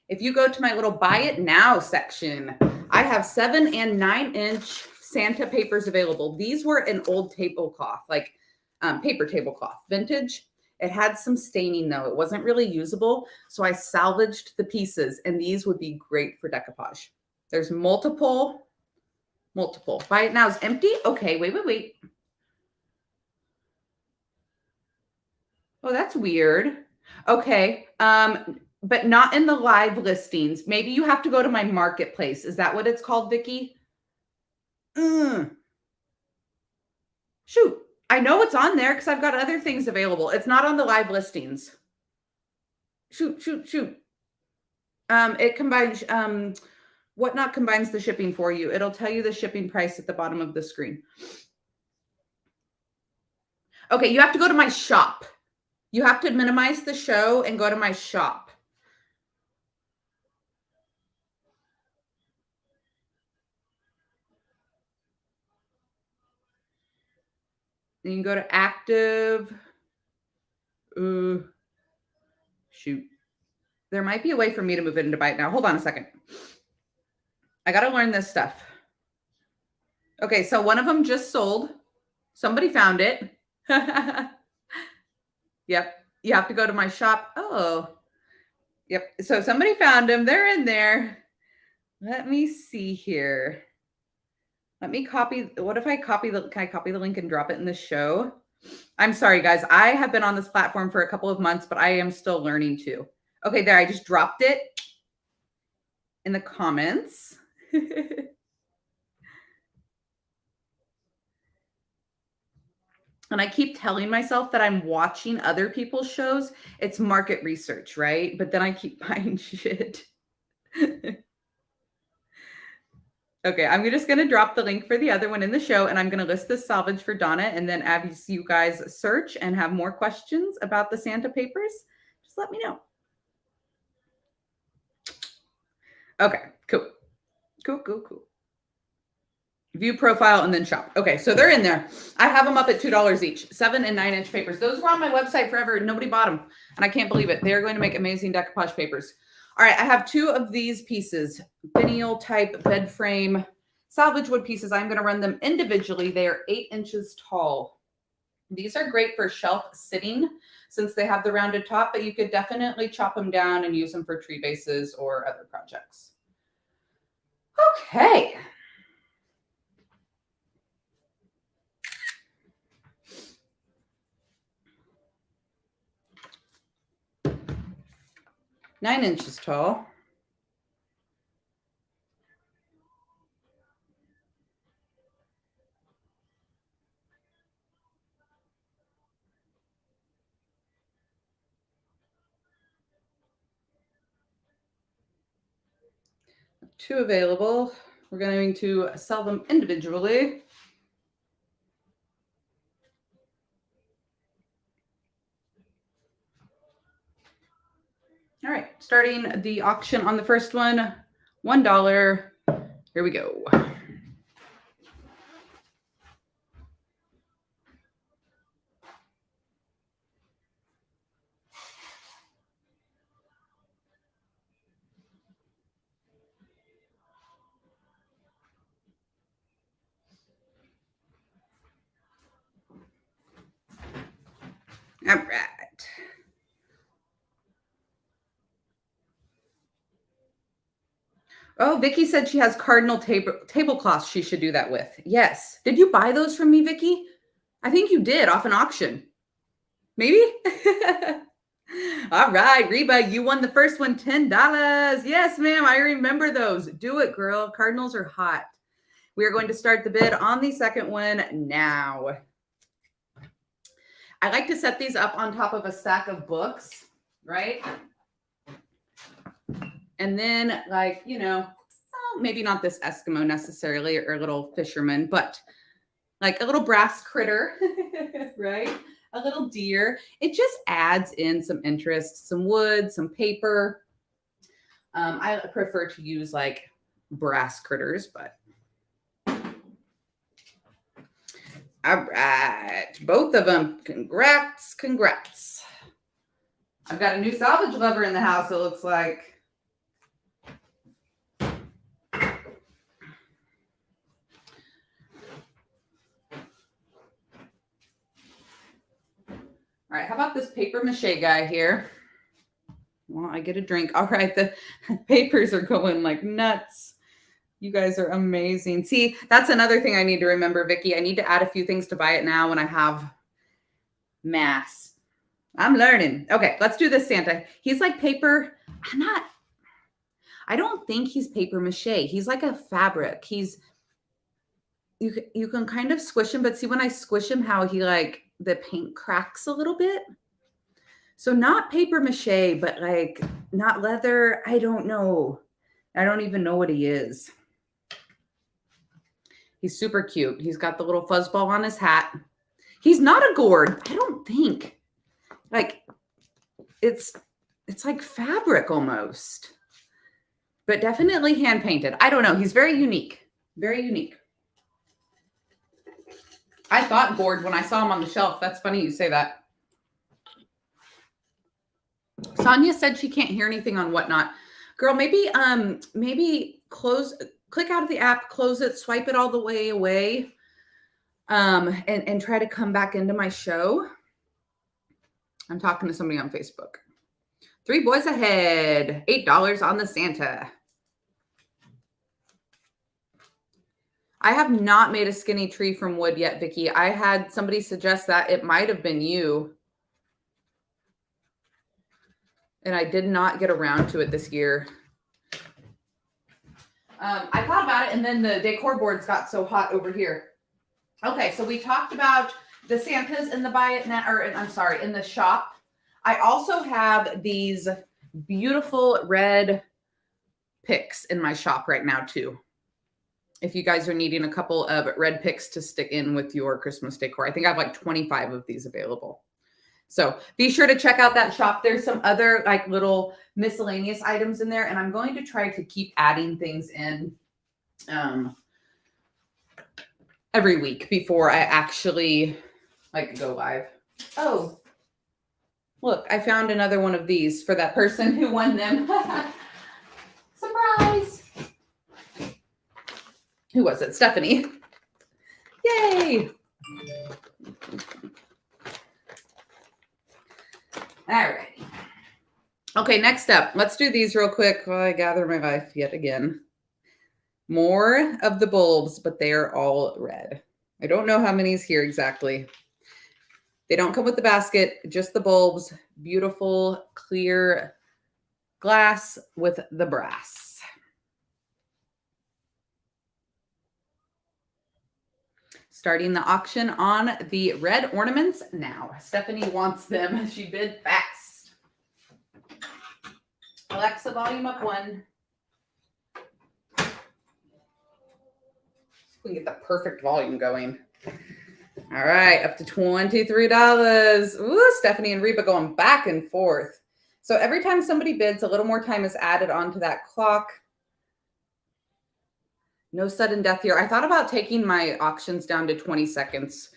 S1: if you go to my little Buy It Now section, I have 7 and 9-inch Santa papers available. These were an old tablecloth, like paper tablecloth, vintage. It had some staining though. It wasn't really usable. So I salvaged the pieces, and these would be great for decoupage. There's multiple Multiple. Buy it now is empty? Okay, wait. Oh, that's weird. Okay. But not in the live listings. Maybe you have to go to my marketplace. Is that what it's called, Vicky? Shoot. I know it's on there because I've got other things available. It's not on the live listings. Shoot. It combines, Whatnot combines the shipping for you. It'll tell you the shipping price at the bottom of the screen. Okay, you have to go to my shop. You have to minimize the show and go to my shop. Then you can go to active. Shoot. There might be a way for me to move it into Byte now. Hold on a second. I got to learn this stuff. Okay, so one of them just sold. Somebody found it. Yep. You have to go to my shop. Oh, yep. So somebody found them. They're in there. Let me see here. Let me copy. What if I copy can I copy the link and drop it in the show? I'm sorry, guys. I have been on this platform for a couple of months, but I am still learning too. Okay, there. I just dropped it in the comments. And I keep telling myself that I'm watching other people's shows. It's market research, right? But then I keep buying shit. Okay, I'm just going to drop the link for the other one in the show, and I'm going to list the salvage for Donna, and then as you guys search and have more questions about the Santa papers, just let me know. Okay, cool. View profile and then shop. Okay, so they're in there. I have them up at $2 each, 7 and 9 inch papers. Those were on my website forever. Nobody bought them, and I can't believe it. They're going to make amazing decoupage papers. All right, I have 2 of these pieces, finial type bed frame salvage wood pieces. I'm going to run them individually. They are 8 inches tall. These are great for shelf sitting since they have the rounded top, but you could definitely chop them down and use them for tree bases or other projects. Okay. Nine inches tall. Two available. We're going to sell them individually. All right, starting the auction on the first one, $1. Here we go. All right. Oh, Vicky said she has cardinal tablecloths she should do that with. Yes. Did you buy those from me, Vicky? I think you did off an auction. Maybe? All right, Reba, you won the first one, $10. Yes, ma'am. I remember those. Do it, girl. Cardinals are hot. We are going to start the bid on the second one now. I like to set these up on top of a stack of books, right? And then, like, you know, maybe not this Eskimo necessarily or a little fisherman, but like a little brass critter, right? A little deer. It just adds in some interest, some wood, some paper. I prefer to use like brass critters, but. All right, both of them. Congrats. I've got a new salvage lover in the house, it looks like. All right, how about this papier-mache guy here? Well, I get a drink. All right, the papers are going like nuts. You guys are amazing. See, that's another thing I need to remember, Vicki. I need to add a few things to buy it now when I have mass. I'm learning. Okay, let's do this Santa. He's like paper. I don't think he's paper mache. He's like a fabric. You can kind of squish him, but see when I squish him, how he like the paint cracks a little bit. So not paper mache, but like not leather. I don't know. I don't even know what he is. He's super cute. He's got the little fuzzball on his hat. He's not a gourd. I don't think. Like it's like fabric almost. But definitely hand painted. I don't know. He's very unique. Very unique. I thought gourd when I saw him on the shelf. That's funny you say that. Sonia said she can't hear anything on Whatnot. Girl, maybe click out of the app, close it, swipe it all the way away, and try to come back into my show. I'm talking to somebody on Facebook. 3 boys ahead. $8 on the Santa. I have not made a skinny tree from wood yet, Vicki. I had somebody suggest that. It might have been you. And I did not get around to it this year. I thought about it, and then the decor boards got so hot over here. Okay, so we talked about the Santas in the buy it now, or I'm sorry, in the shop. I also have these beautiful red picks in my shop right now too. If you guys are needing a couple of red picks to stick in with your Christmas decor, I think I have like 25 of these available. So be sure to check out that shop. There's some other like little miscellaneous items in there, and I'm going to try to keep adding things in every week before I actually like go live. Oh, look, I found another one of these for that person who won them. Surprise! Who was it? Stephanie. Yay! All right. Okay, next up. Let's do these real quick while I gather my life yet again. More of the bulbs, but they are all red. I don't know how many is here exactly. They don't come with the basket, just the bulbs. Beautiful, clear glass with the brass. Starting the auction on the red ornaments now. Stephanie wants them. She bid fast. Alexa, volume up 1. See if we can get the perfect volume going. All right, up to $23. Ooh, Stephanie and Reba going back and forth. So every time somebody bids, a little more time is added onto that clock. No sudden death here. I thought about taking my auctions down to 20 seconds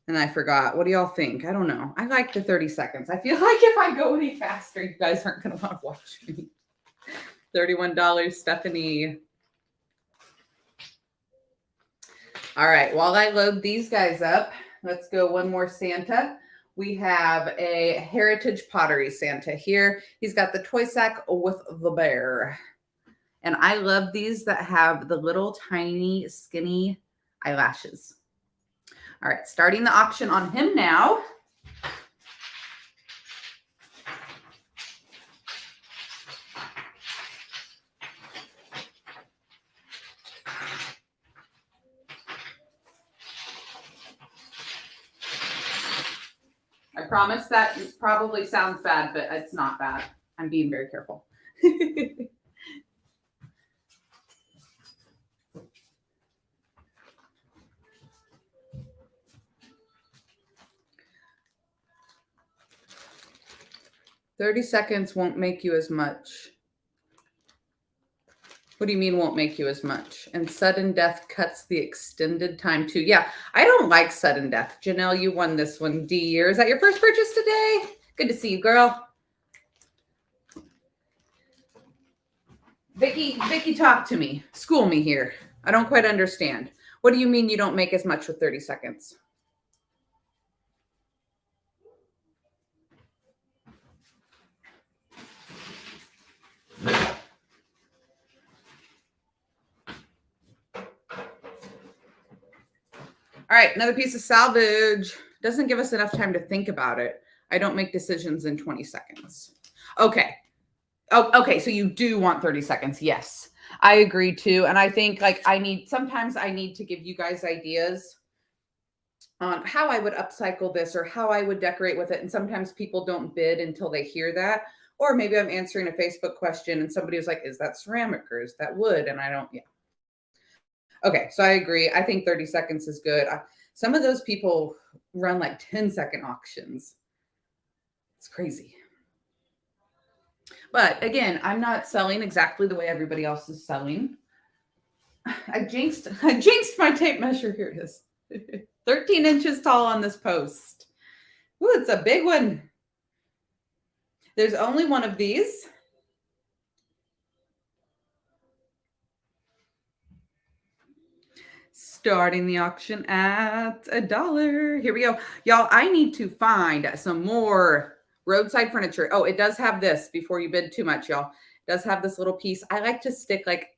S1: and I forgot. What do y'all think? I don't know. I like the 30 seconds. I feel like if I go any faster, you guys aren't going to want to watch me. $31, Stephanie. All right. While I load these guys up, let's go one more Santa. We have a Heritage Pottery Santa here. He's got the toy sack with the bear. And I love these that have the little tiny skinny eyelashes. All right, starting the auction on him now. I promise that probably sounds bad, but it's not bad. I'm being very careful. 30 seconds won't make you as much. What do you mean won't make you as much? And sudden death cuts the extended time too. Yeah, I don't like sudden death. Janelle, you won this one. D, is that your first purchase today? Good to see you, girl. Vicki, talk to me. School me here. I don't quite understand. What do you mean you don't make as much with 30 seconds? All right, another piece of salvage. Doesn't give us enough time to think about it. I don't make decisions in 20 seconds. Okay. Oh, okay. So you do want 30 seconds. Yes, I agree too. And I think like sometimes I need to give you guys ideas on how I would upcycle this or how I would decorate with it. And sometimes people don't bid until they hear that. Or maybe I'm answering a Facebook question and somebody was like, is that ceramic or is that wood? And I don't, yeah. Okay, so I agree. I think 30 seconds is good. Some of those people run like 10-second auctions. It's crazy. But again, I'm not selling exactly the way everybody else is selling. I jinxed my tape measure. Here it is. 13 inches tall on this post. Ooh, it's a big one. There's only one of these. Starting the auction at $1. Here we go. Y'all, I need to find some more roadside furniture. Oh, it does have this before you bid too much, y'all. It does have this little piece. I like to stick like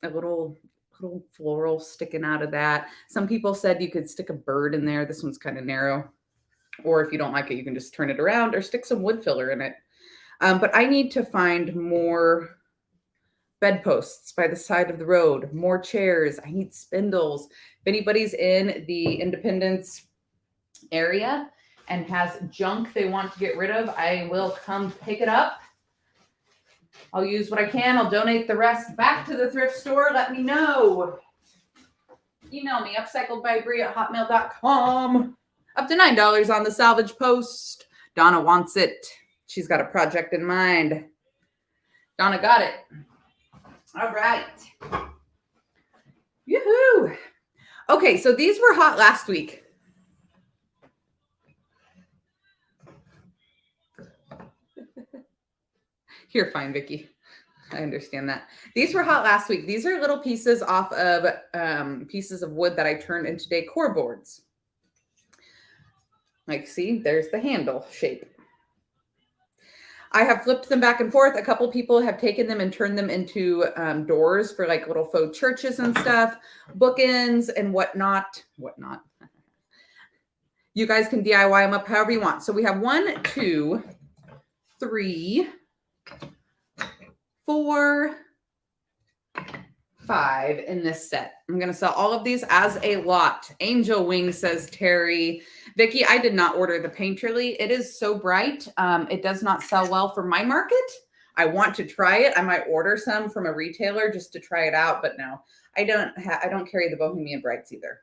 S1: a little floral sticking out of that. Some people said you could stick a bird in there. This one's kind of narrow. Or if you don't like it, you can just turn it around or stick some wood filler in it. But I need to find more bedposts by the side of the road, more chairs. I need spindles. If anybody's in the Independence area and has junk they want to get rid of, I will come pick it up. I'll use what I can. I'll donate the rest back to the thrift store. Let me know. Email me, upcycledbybrie@hotmail.com. Up to $9 on the salvage post. Donna wants it. She's got a project in mind. Donna got it. All right. Yoo-hoo. Okay, so these were hot last week. You're fine, Vicki. I understand that. These were hot last week. These are little pieces off of pieces of wood that I turned into decor boards. Like, see, there's the handle shape. I have flipped them back and forth. A couple people have taken them and turned them into doors for like little faux churches and stuff, bookends and whatnot. You guys can DIY them up however you want. So we have 1, 2, 3, 4, 5 in this set. I'm going to sell all of these as a lot. Angel Wing, says Terry. Vicki, I did not order the Painterly. It is so bright. It does not sell well for my market. I want to try it. I might order some from a retailer just to try it out, but no, I don't carry the Bohemian Brights either.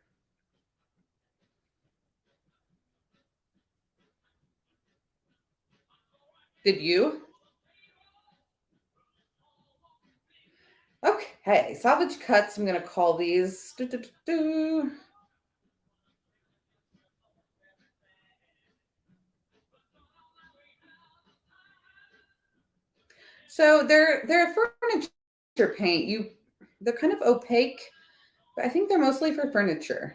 S1: Did you? Okay, salvage cuts. I'm going to call these. So they're furniture paint. They're kind of opaque, but I think they're mostly for furniture.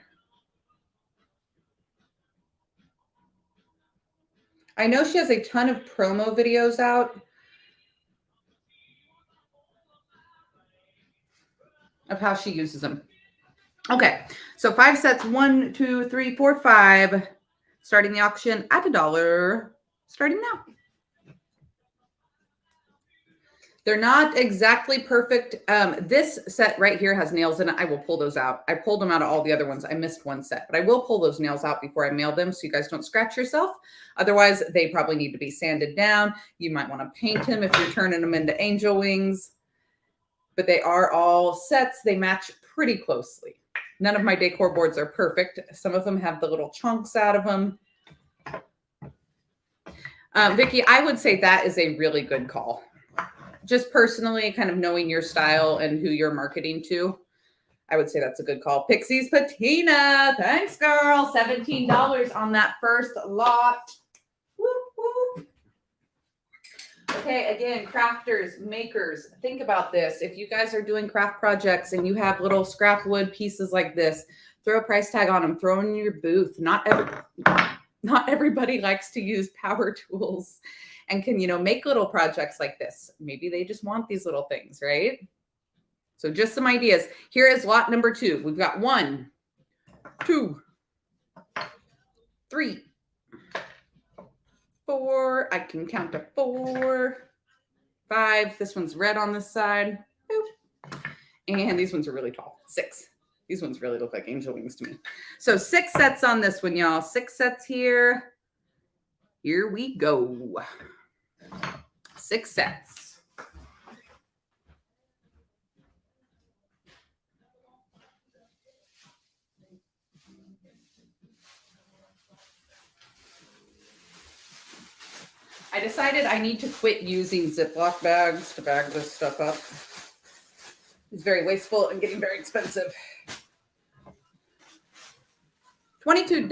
S1: I know she has a ton of promo videos out of how she uses them. Okay, so 5 sets, 1, 2, 3, 4, 5. Starting the auction at $1. Starting now. They're not exactly perfect. This set right here has nails in it. I will pull those out. I pulled them out of all the other ones. I missed one set, but I will pull those nails out before I mail them so you guys don't scratch yourself. Otherwise, they probably need to be sanded down. You might want to paint them if you're turning them into angel wings. But they are all sets. They match pretty closely. None of my decor boards are perfect. Some of them have the little chunks out of them. Vicki, I would say that is a really good call. Just personally, kind of knowing your style and who you're marketing to, I would say that's a good call. Pixie's Patina. Thanks, girl. $17 on that first lot. Whoop, whoop. Okay, again, crafters, makers, think about this. If you guys are doing craft projects and you have little scrap wood pieces like this, throw a price tag on them. Throw them in your booth. Not everybody likes to use power tools and can, make little projects like this. Maybe they just want these little things, right? So just some ideas. Here is lot number 2. We've got 1, 2, 3, 4. I can count to 4, 5. This one's red on this side. Boop. And these ones are really tall. 6. These ones really look like angel wings to me. So 6 sets on this one, y'all. 6 sets here. Here we go. 6 sets. I decided I need to quit using Ziploc bags to bag this stuff up. It's very wasteful and getting very expensive. $22.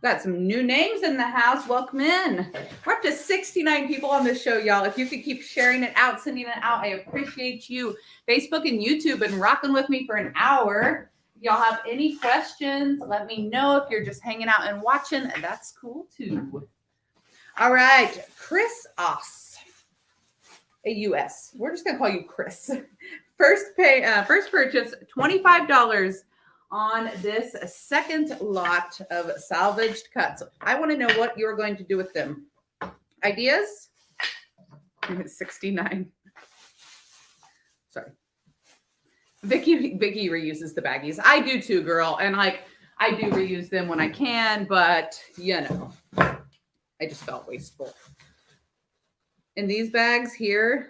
S1: Got some new names in the house. Welcome in. We're up to 69 people on this show, y'all. If you could keep sharing it out, sending it out, I appreciate you. Facebook and YouTube been rocking with me for an hour. If y'all have any questions, let me know. If you're just hanging out and watching, that's cool too. All right, Chris Oss, AUS. We're just gonna call you Chris. First purchase, $25 on this second lot of salvaged cuts. I want to know what you're going to do with them. Ideas? 69. Sorry. Vicky reuses the baggies. I do too, girl. And like, I do reuse them when I can, but you know, I just felt wasteful. And these bags here,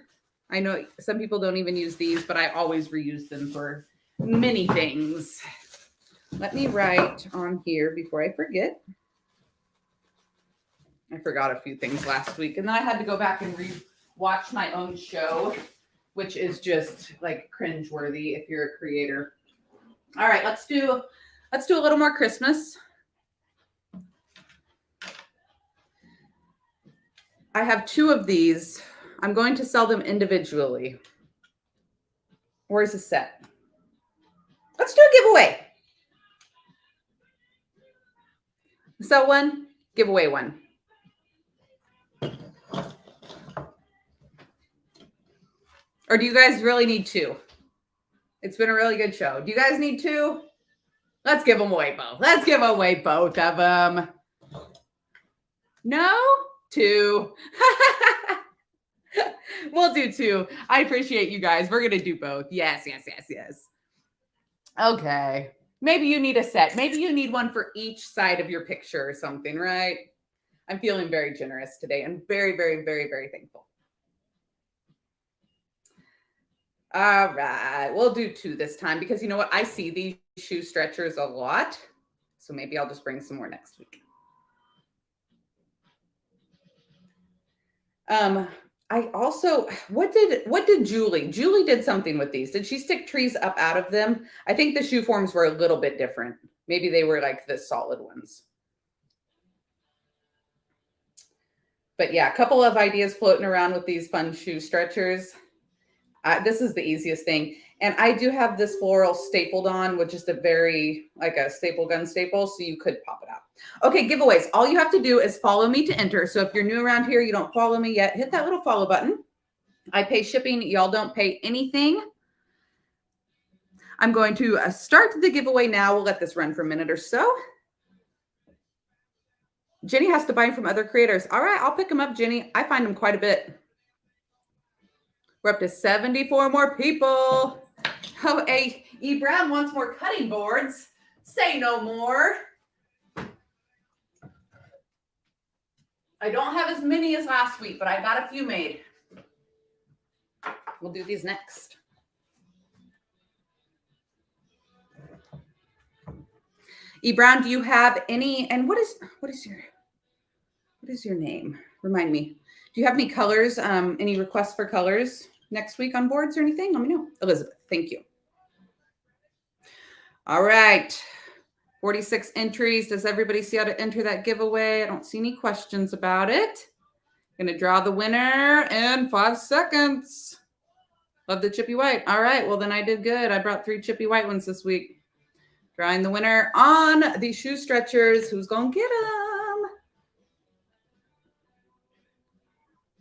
S1: I know some people don't even use these, but I always reuse them for many things. Let me write on here before I forget. I forgot a few things last week, and then I had to go back and watch my own show, which is just like cringeworthy if you're a creator. All right, let's do a little more Christmas. I have 2 of these. I'm going to sell them individually. Where's the set? Let's do a giveaway. Sell one, give away one. Or do you guys really need 2? It's been a really good show. Do you guys need 2? Let's give them away both. Let's give away both of them. No? 2. We'll do 2. I appreciate you guys. We're going to do both. Yes. Okay. Maybe you need a set. Maybe you need one for each side of your picture or something, right? I'm feeling very generous today and very, very, very, very thankful. All right. We'll do 2 this time because you know what? I see these shoe stretchers a lot. So maybe I'll just bring some more next week. I also, what did Julie did something with these. Did she stick trees up out of them? I think the shoe forms were a little bit different. Maybe they were like the solid ones. But yeah, a couple of ideas floating around with these fun shoe stretchers. This is the easiest thing. And I do have this floral stapled on with just like a staple gun staple. So you could pop it out. Okay, giveaways. All you have to do is follow me to enter. So if you're new around here, you don't follow me yet, hit that little follow button. I pay shipping. Y'all don't pay anything. I'm going to start the giveaway now. We'll let this run for a minute or so. Jenny has to buy them from other creators. All right, I'll pick them up, Jenny. I find them quite a bit. We're up to 74 more people. Oh, E. Brown wants more cutting boards. Say no more. I don't have as many as last week, but I got a few made. We'll do these next. E. Brown, do you have any? And what is your name? Remind me. Do you have any colors? Any requests for colors next week on boards or anything? Let me know. Elizabeth, thank you. All right. 46 entries. Does everybody see how to enter that giveaway? I don't see any questions about it. Going to draw the winner in 5 seconds. Love the chippy white. All right. Well, then I did good. I brought 3 chippy white ones this week. Drawing the winner on the shoe stretchers. Who's going to get them?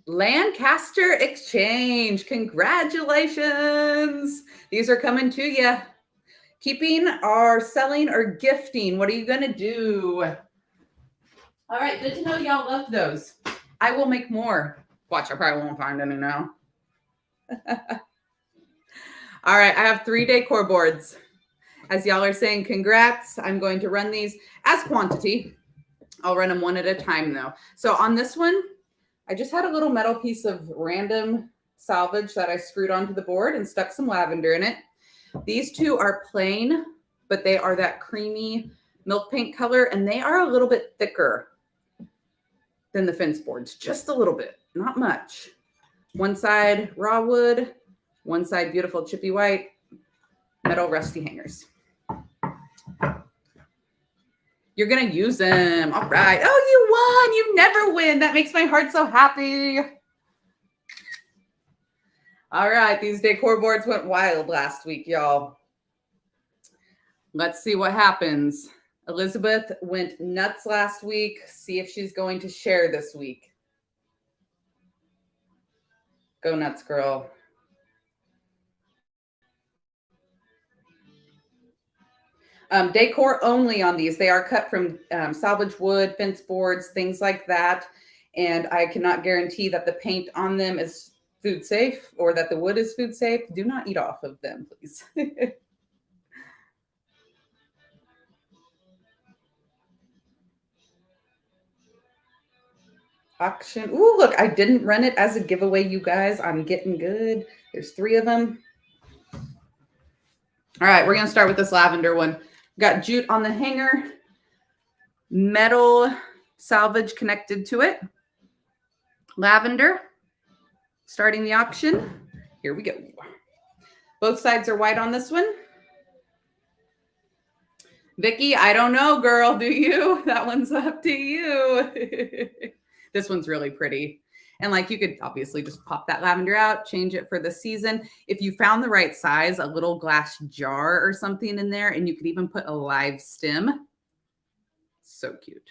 S1: Lancaster Exchange. Congratulations. These are coming to you. Keeping or selling or gifting? What are you going to do? All right, good to know y'all love those. I will make more. Watch, I probably won't find any now. All right, I have 3 decor boards. As y'all are saying, congrats. I'm going to run these as quantity. I'll run them one at a time though. So on this one, I just had a little metal piece of random salvage that I screwed onto the board and stuck some lavender in it. These 2 are plain, but they are that creamy milk paint color, and they are a little bit thicker than the fence boards, just a little bit, not much. One side raw wood, one side beautiful chippy white, metal rusty hangers. You're going to use them. All right. Oh, you won. You never win. That makes my heart so happy. All right. These decor boards went wild last week, y'all. Let's see what happens. Elizabeth went nuts last week. See if she's going to share this week. Go nuts, girl. Decor only on these. They are cut from salvage wood, fence boards, things like that. And I cannot guarantee that the paint on them is food safe or that the wood is food safe. Do not eat off of them, please. Auction. Ooh, look, I didn't run it as a giveaway, you guys. I'm getting good. There's 3 of them. All right, we're going to start with this lavender one. Got jute on the hanger, metal salvage connected to it. Lavender, starting the auction. Here we go. Both sides are white on this one. Vicky, I don't know, girl. Do you? That one's up to you. This one's really pretty. And like you could obviously just pop that lavender out, change it for the season. If you found the right size, a little glass jar or something in there, and you could even put a live stem. So cute.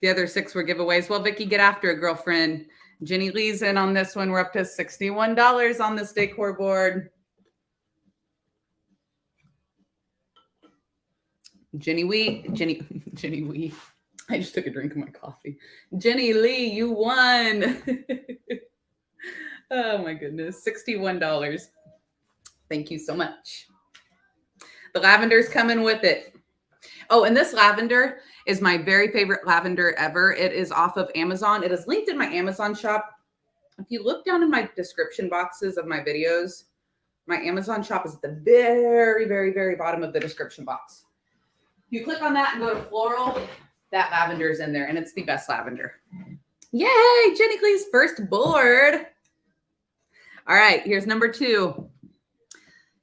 S1: The other 6 were giveaways. Well, Vicky, get after it, girlfriend. Jenny Lee's in on this one. We're up to $61 on this decor board. Jenny Wee. I just took a drink of my coffee. Jenny Lee, you won. Oh my goodness. $61. Thank you so much. The lavender's coming with it. Oh, and this lavender is my very favorite lavender ever. It is off of Amazon. It is linked in my Amazon shop. If you look down in my description boxes of my videos, my Amazon shop is at the very, very, very bottom of the description box. You click on that and go to floral, that lavender is in there, and it's the best lavender. Yay, Jenny Lee's first board. All right, here's number 2.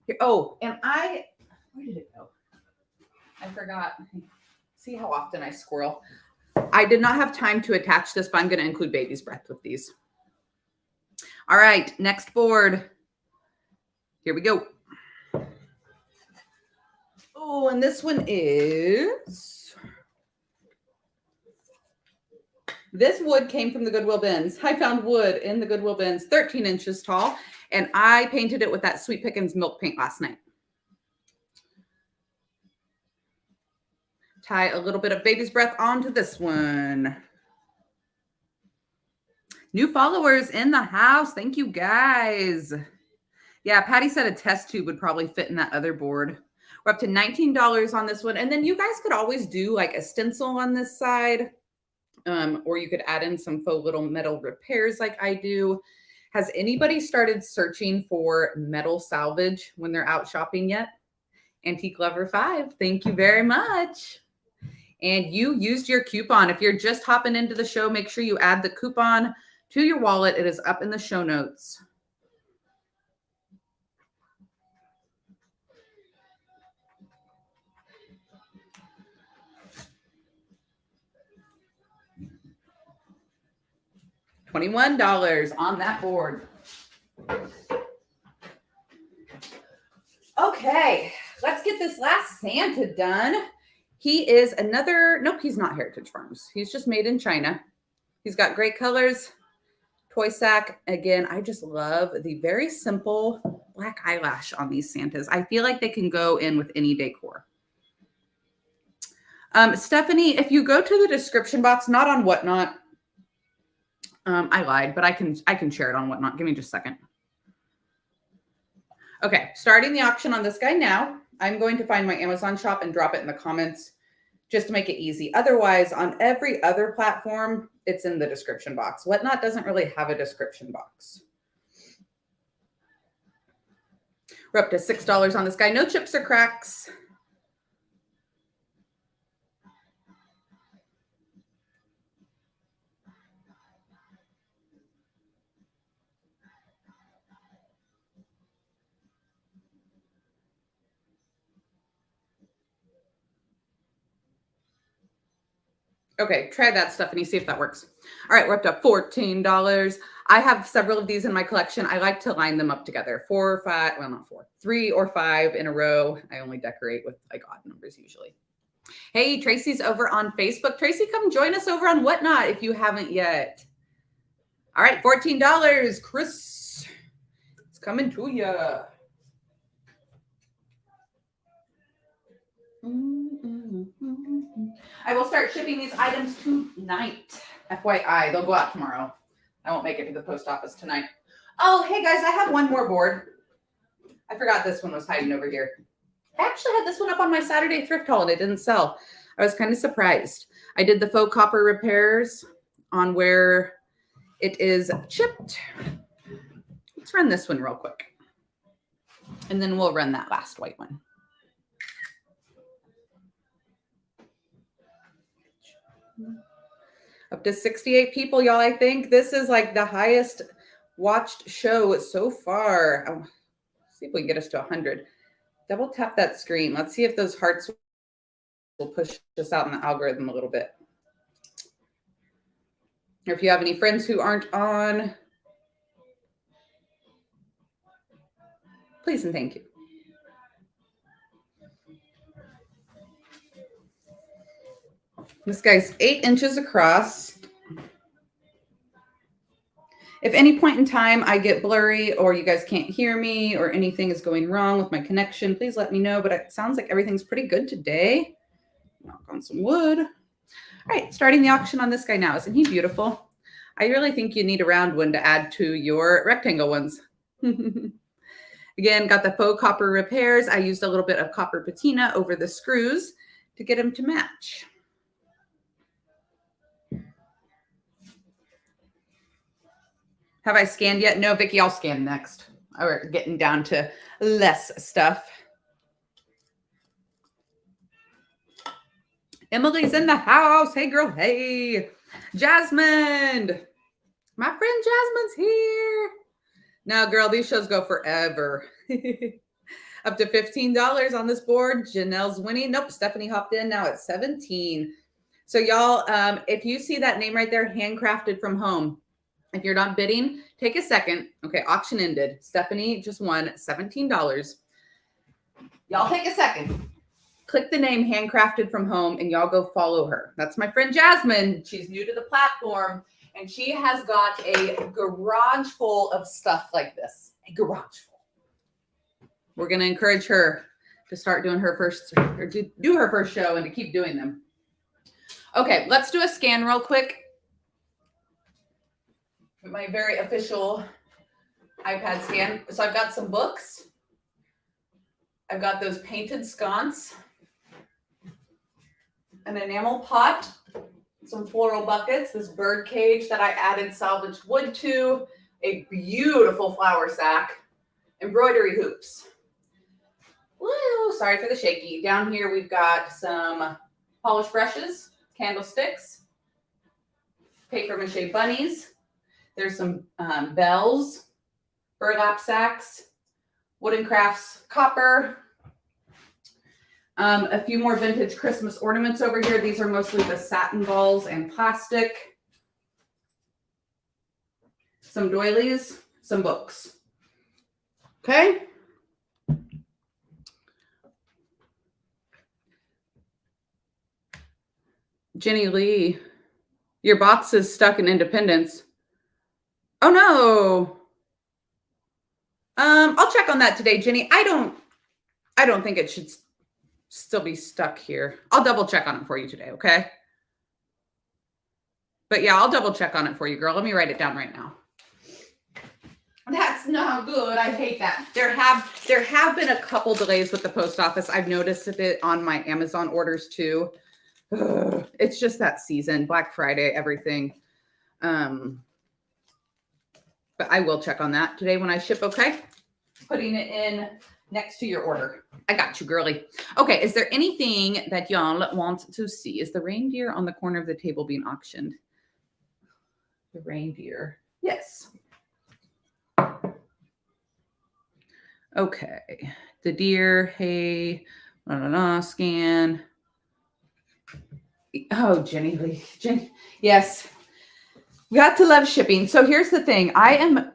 S1: Here, oh, and where did it go? I forgot. See how often I squirrel. I did not have time to attach this, but I'm going to include baby's breath with these. All right, next board. Here we go. Oh, and this one is, this wood came from the Goodwill bins. I found wood in the Goodwill bins, 13 inches tall, and I painted it with that Sweet Pickins milk paint last night. Tie a little bit of baby's breath onto this one. New followers in the house. Thank you, guys. Yeah, Patty said a test tube would probably fit in that other board. We're up to $19 on this one. And then you guys could always do like a stencil on this side, or you could add in some faux little metal repairs like I do. Has anybody started searching for metal salvage when they're out shopping yet? Antique Lover 5, thank you very much. And you used your coupon. If you're just hopping into the show, make sure you add the coupon to your wallet. It is up in the show notes. $21 on that board. Okay, let's get this last Santa done. He is another, nope, he's not Heritage Farms. He's just made in China. He's got great colors. Toy sack. Again, I just love the very simple black eyelash on these Santas. I feel like they can go in with any decor. Stephanie, if you go to the description box, not on Whatnot, I lied, but I can share it on Whatnot. Give me just a second. Okay, starting the auction on this guy now. I'm going to find my Amazon shop and drop it in the comments just to make it easy. Otherwise, on every other platform, it's in the description box. Whatnot doesn't really have a description box. We're up to $6 on this guy. No chips or cracks. Okay, try that, Stephanie. See if that works. All right, we're up to $14. I have several of these in my collection. I like to line them up together. 4 or 5, well, not 4, 3 or 5 in a row. I only decorate with like odd numbers usually. Hey, Tracy's over on Facebook. Tracy, come join us over on Whatnot if you haven't yet. All right, $14. Chris, it's coming to you. I will start shipping these items tonight. FYI, they'll go out tomorrow. I won't make it to the post office tonight. Oh, hey guys, I have one more board. I forgot this one was hiding over here. I actually had this one up on my Saturday thrift haul and it didn't sell. I was kind of surprised. I did the faux copper repairs on where it is chipped. Let's run this one real quick. And then we'll run that last white one. Up to 68 people, y'all. I think this is like the highest watched show so far. Let's see if we can get us to 100. Double tap that screen. Let's see if those hearts will push us out in the algorithm a little bit. Or if you have any friends who aren't on, please and thank you. This guy's 8 inches across. If any point in time I get blurry or you guys can't hear me or anything is going wrong with my connection, please let me know. But it sounds like everything's pretty good today. Knock on some wood. All right, starting the auction on this guy now. Isn't he beautiful? I really think you need a round one to add to your rectangle ones. Again, got the faux copper repairs. I used a little bit of copper patina over the screws to get them to match. Have I scanned yet? No, Vicki, I'll scan next. We're getting down to less stuff. Emily's in the house. Hey, girl. Hey. Jasmine. My friend Jasmine's here. Now, girl, these shows go forever. Up to $15 on this board. Janelle's winning. Nope, Stephanie hopped in. Now it's 17. So, y'all, if you see that name right there, handcrafted from home, if you're not bidding, take a second. Okay, auction ended. Stephanie just won $17. Y'all take a second. Click the name Handcrafted from Home and y'all go follow her. That's my friend Jasmine. She's new to the platform and she has got a garage full of stuff like this. A garage full. We're going to encourage her to start doing her first, or to do her first show and to keep doing them. Okay, let's do a scan real quick. My very official iPad scan. So I've got some books. I've got those painted sconces, an enamel pot, some floral buckets, this bird cage that I added salvage wood to, a beautiful flour sack, embroidery hoops. Woo, sorry for the shaky. Down here we've got some polished brushes, candlesticks, paper mache bunnies. There's some bells, burlap sacks, wooden crafts, copper. A few more vintage Christmas ornaments over here. These are mostly the satin balls and plastic. Some doilies, some books. Okay. Jenny Lee, your box is stuck in Independence. Oh no. I'll check on that today, Jenny. I don't think it should still be stuck here. I'll double check on it for you today, okay? But yeah, I'll double check on it for you, girl. Let me write it down right now. That's not good. I hate that. There have been a couple delays with the post office. I've noticed it on my Amazon orders too. Ugh, it's just that season, Black Friday, everything. But I will check on that today when I ship, okay? Putting it in next to your order. I got you, girly. Okay, is there anything that y'all want to see? Is the reindeer on the corner of the table being auctioned? The reindeer. Yes. Okay. The deer, hey, scan. Oh, Jenny Lee. Yes. We got to love shipping. So here's the thing. I am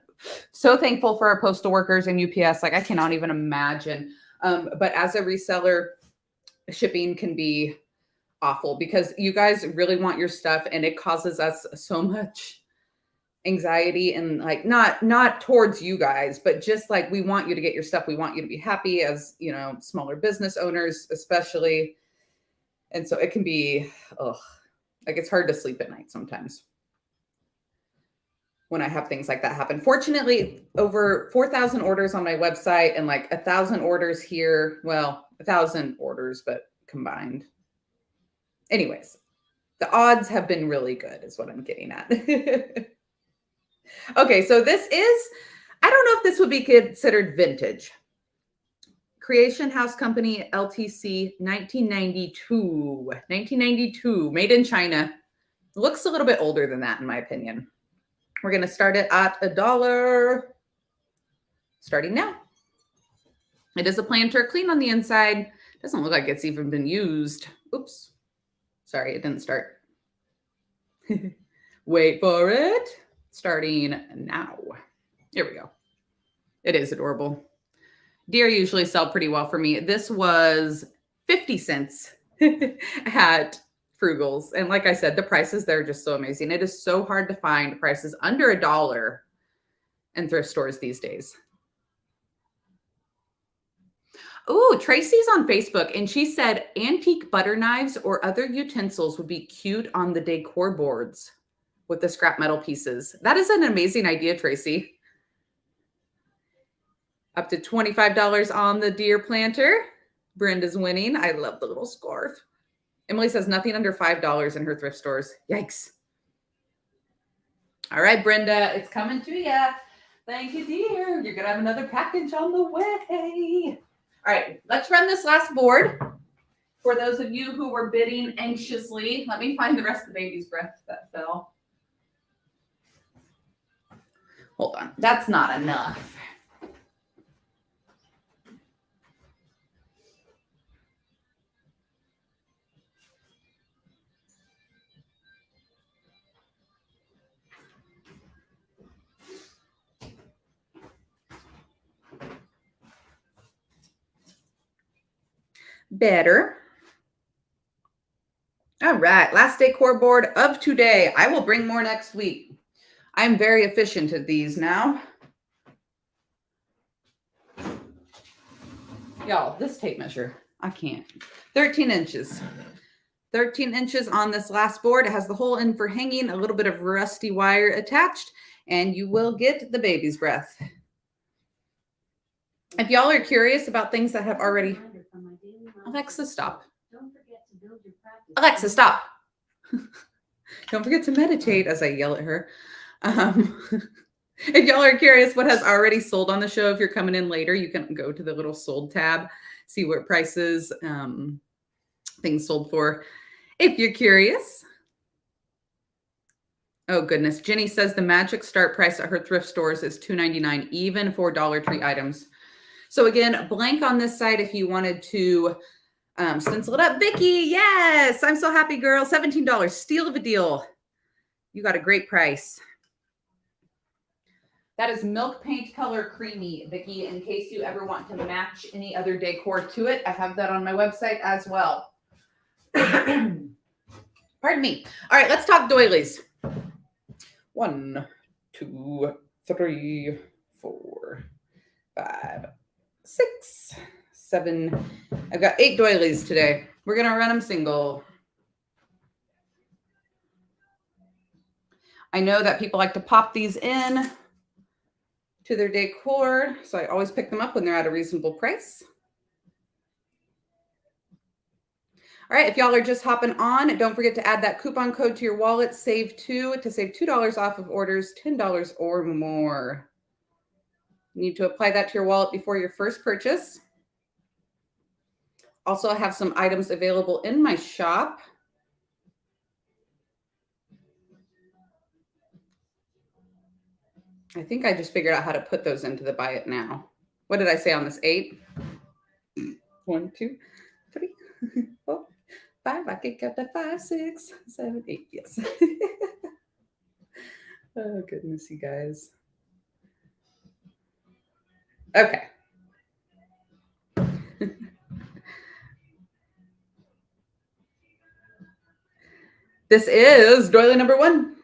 S1: so thankful for our postal workers and UPS. Like I cannot even imagine. But as a reseller, shipping can be awful because you guys really want your stuff and it causes us so much anxiety and like not towards you guys, but just like we want you to get your stuff. We want you to be happy as, you know, smaller business owners, especially. And so it can be, like it's hard to sleep at night sometimes when I have things like that happen. Fortunately, over 4,000 orders on my website and like 1,000 orders here. Well, 1,000 orders, but combined. Anyways, the odds have been really good is what I'm getting at. Okay, so this is, I don't know if this would be considered vintage. Creation House Company, LTC, 1992. 1992, made in China. Looks a little bit older than that, in my opinion. We're going to start it at $1. Starting now. It is a planter, clean on the inside. Doesn't look like it's even been used. Oops. Sorry, it didn't start. Wait for it. Starting now. Here we go. It is adorable. Deer usually sell pretty well for me. This was 50 cents at Frugals. And like I said, the prices there are just so amazing. It is so hard to find prices under $1 in thrift stores these days. Ooh, Tracy's on Facebook and she said antique butter knives or other utensils would be cute on the decor boards with the scrap metal pieces. That is an amazing idea, Tracy. Up to $25 on the deer planter. Brenda's winning. I love the little scarf. Emily says nothing under $5 in her thrift stores. Yikes. All right, Brenda, it's coming to you. Thank you, dear. You're going to have another package on the way. All right, let's run this last board. For those of you who were bidding anxiously, let me find the rest of the baby's breath that fell. Hold on. That's not enough. Better. All right, last decor board of today. I will bring more next week. I'm very efficient at these now. Y'all, this tape measure, I can't. 13 inches. 13 inches on this last board. It has the hole in for hanging, a little bit of rusty wire attached, and you will get the baby's breath. If y'all are curious about things that have already... Alexa, stop. Alexa, stop. Don't forget to meditate as I yell at her. If y'all are curious what has already sold on the show, if you're coming in later, you can go to the little sold tab, see what prices things sold for. If you're curious. Oh, goodness. Jenny says the magic start price at her thrift stores is $2.99, even for Dollar Tree items. So again, blank on this side if you wanted to stencil it up. Vicky, yes. I'm so happy, girl. $17. Steal of a deal. You got a great price. That is milk paint color creamy, Vicky, in case you ever want to match any other decor to it. I have that on my website as well. Pardon me. All right, let's talk doilies. 1, 2, 3, 4. 5, 6, 7. I've got 8 doilies today. We're going to run them single. I know that people like to pop these in to their decor, so I always pick them up when they're at a reasonable price. All right, if y'all are just hopping on, don't forget to add that coupon code to your wallet, SAVE2, to save $2 off of orders $10 or more. You need to apply that to your wallet before your first purchase. Also, I have some items available in my shop. I think I just figured out how to put those into the buy it now. What did I say on this? 8? 1, 2, 3, 4, 5. I can count that 5, 6, 7, 8. Yes. Oh, goodness, you guys. Okay. This is doily number 1.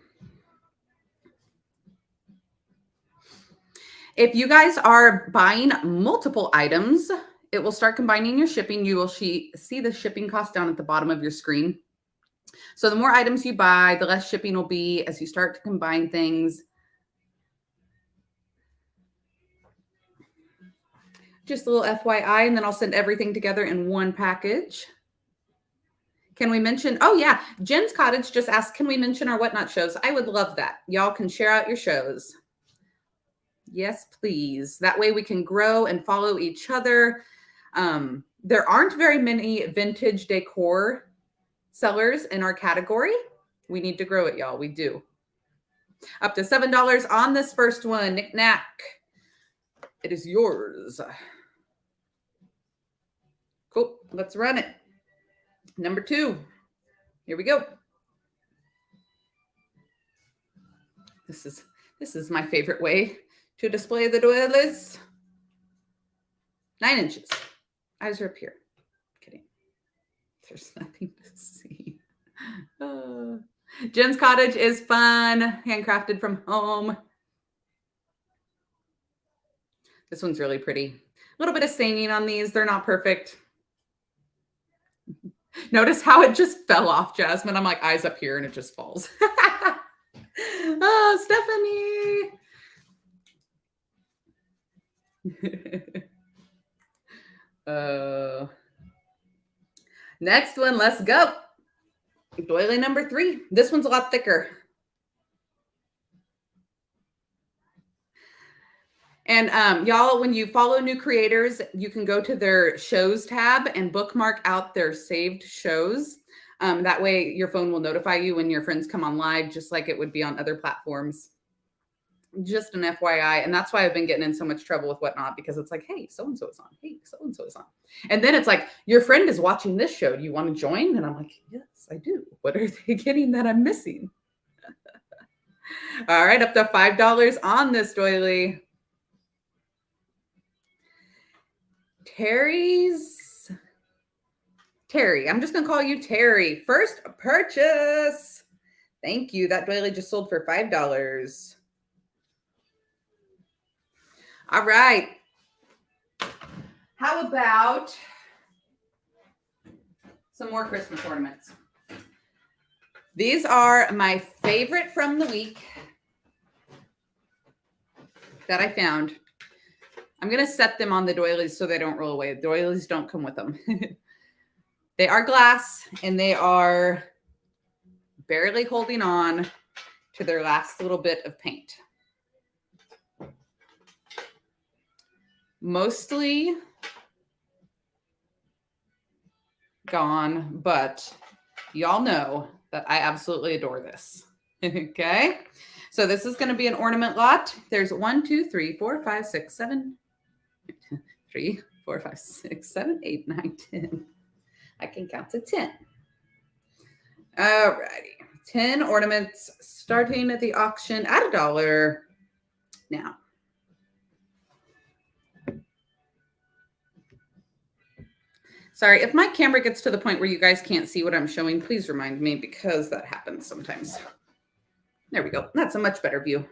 S1: If you guys are buying multiple items, it will start combining your shipping. You will see the shipping cost down at the bottom of your screen. So the more items you buy, the less shipping will be as you start to combine things. Just a little FYI, and then I'll send everything together in one package. Can we mention, oh yeah, Jen's Cottage just asked, can we mention our Whatnot shows? I would love that. Y'all can share out your shows. Yes, please. That way we can grow and follow each other. There aren't very many vintage decor sellers in our category. We need to grow it, y'all. We do. Up to $7 on this first one. Knick knack. It is yours. Cool. Let's run it. Number 2. Here we go. This is my favorite way to display the doilies. 9 inches. Eyes are up here. Kidding. There's nothing to see. Jen's Cottage is fun. Handcrafted from home. This one's really pretty. A little bit of staining on these. They're not perfect. Notice how it just fell off, Jasmine. I'm like, eyes up here, and it just falls. Oh, Stephanie. Next one, let's go. Doily number 3. This one's a lot thicker. And y'all, when you follow new creators, you can go to their shows tab and bookmark out their saved shows. That way your phone will notify you when your friends come on live, just like it would be on other platforms. Just an FYI. And that's why I've been getting in so much trouble with Whatnot, because it's like, hey, so-and-so is on. Hey, so-and-so is on. And then it's like, your friend is watching this show. Do you want to join? And I'm like, yes, I do. What are they getting that I'm missing? All right, up to $5 on this doily. Terry, I'm just going to call you Terry. First purchase. Thank you. That doily just sold for $5. All right. How about some more Christmas ornaments? These are my favorite from the week that I found. I'm going to set them on the doilies so they don't roll away. The doilies don't come with them. They are glass, and they are barely holding on to their last little bit of paint. Mostly gone, but y'all know that I absolutely adore this. Okay, so this is going to be an ornament lot. There's 1, 2, 3, 4, 5, 6, 7, 3, 4, 5, 6, 7, 8, 9, 10. I can count to 10. All righty. 10 ornaments starting at the auction at $1 now. Sorry, if my camera gets to the point where you guys can't see what I'm showing, please remind me, because that happens sometimes. There we go. That's a much better view.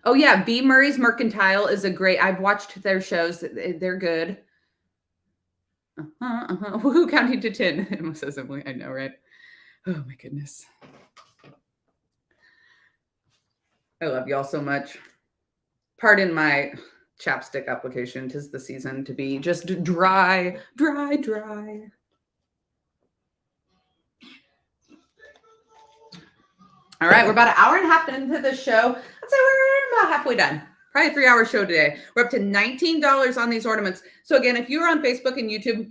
S1: Oh yeah, V. Murray's Mercantile is a great. I've watched their shows. They're good. Woohoo, counting to 10. Emma says, Emily, I know, right? Oh my goodness. I love y'all so much. Pardon my chapstick application. 'Tis the season to be just dry, dry, dry. All right, we're about an hour and a half into the show. I'd say we're about halfway done. Probably a 3-hour show today. We're up to $19 on these ornaments. So again, if you're on Facebook and YouTube,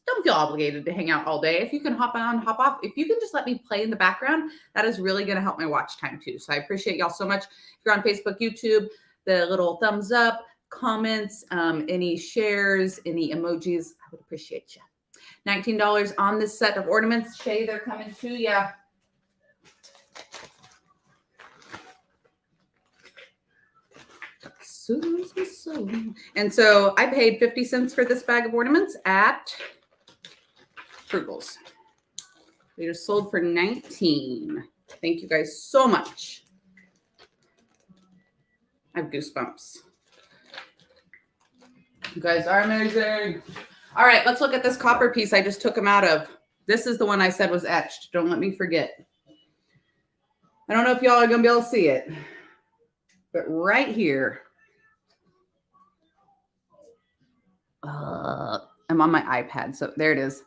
S1: don't feel obligated to hang out all day. If you can hop on, hop off. If you can just let me play in the background, that is really going to help my watch time too. So I appreciate y'all so much. If you're on Facebook, YouTube, the little thumbs up, comments, any shares, any emojis, I would appreciate you. $19 on this set of ornaments. Shay, they're coming to you. And so I paid 50 cents for this bag of ornaments at Frugal's. They just sold for 19. Thank you guys so much. I have goosebumps. You guys are amazing. All right, let's look at this copper piece I just took them out of. This is the one I said was etched. Don't let me forget. I don't know if y'all are going to be able to see it, but right here, I'm on my iPad, so there it is.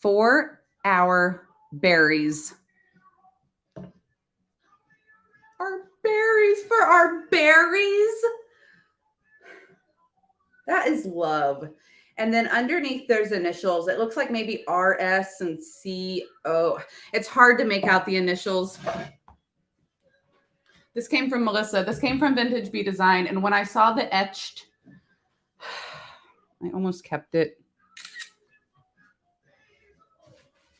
S1: 4-hour berries. Our berries for our berries. That is love. And then underneath there's initials. It looks like maybe RS and CO. It's hard to make out the initials. This came from Melissa. This came from Vintage Bee Design. And when I saw the etched, I almost kept it.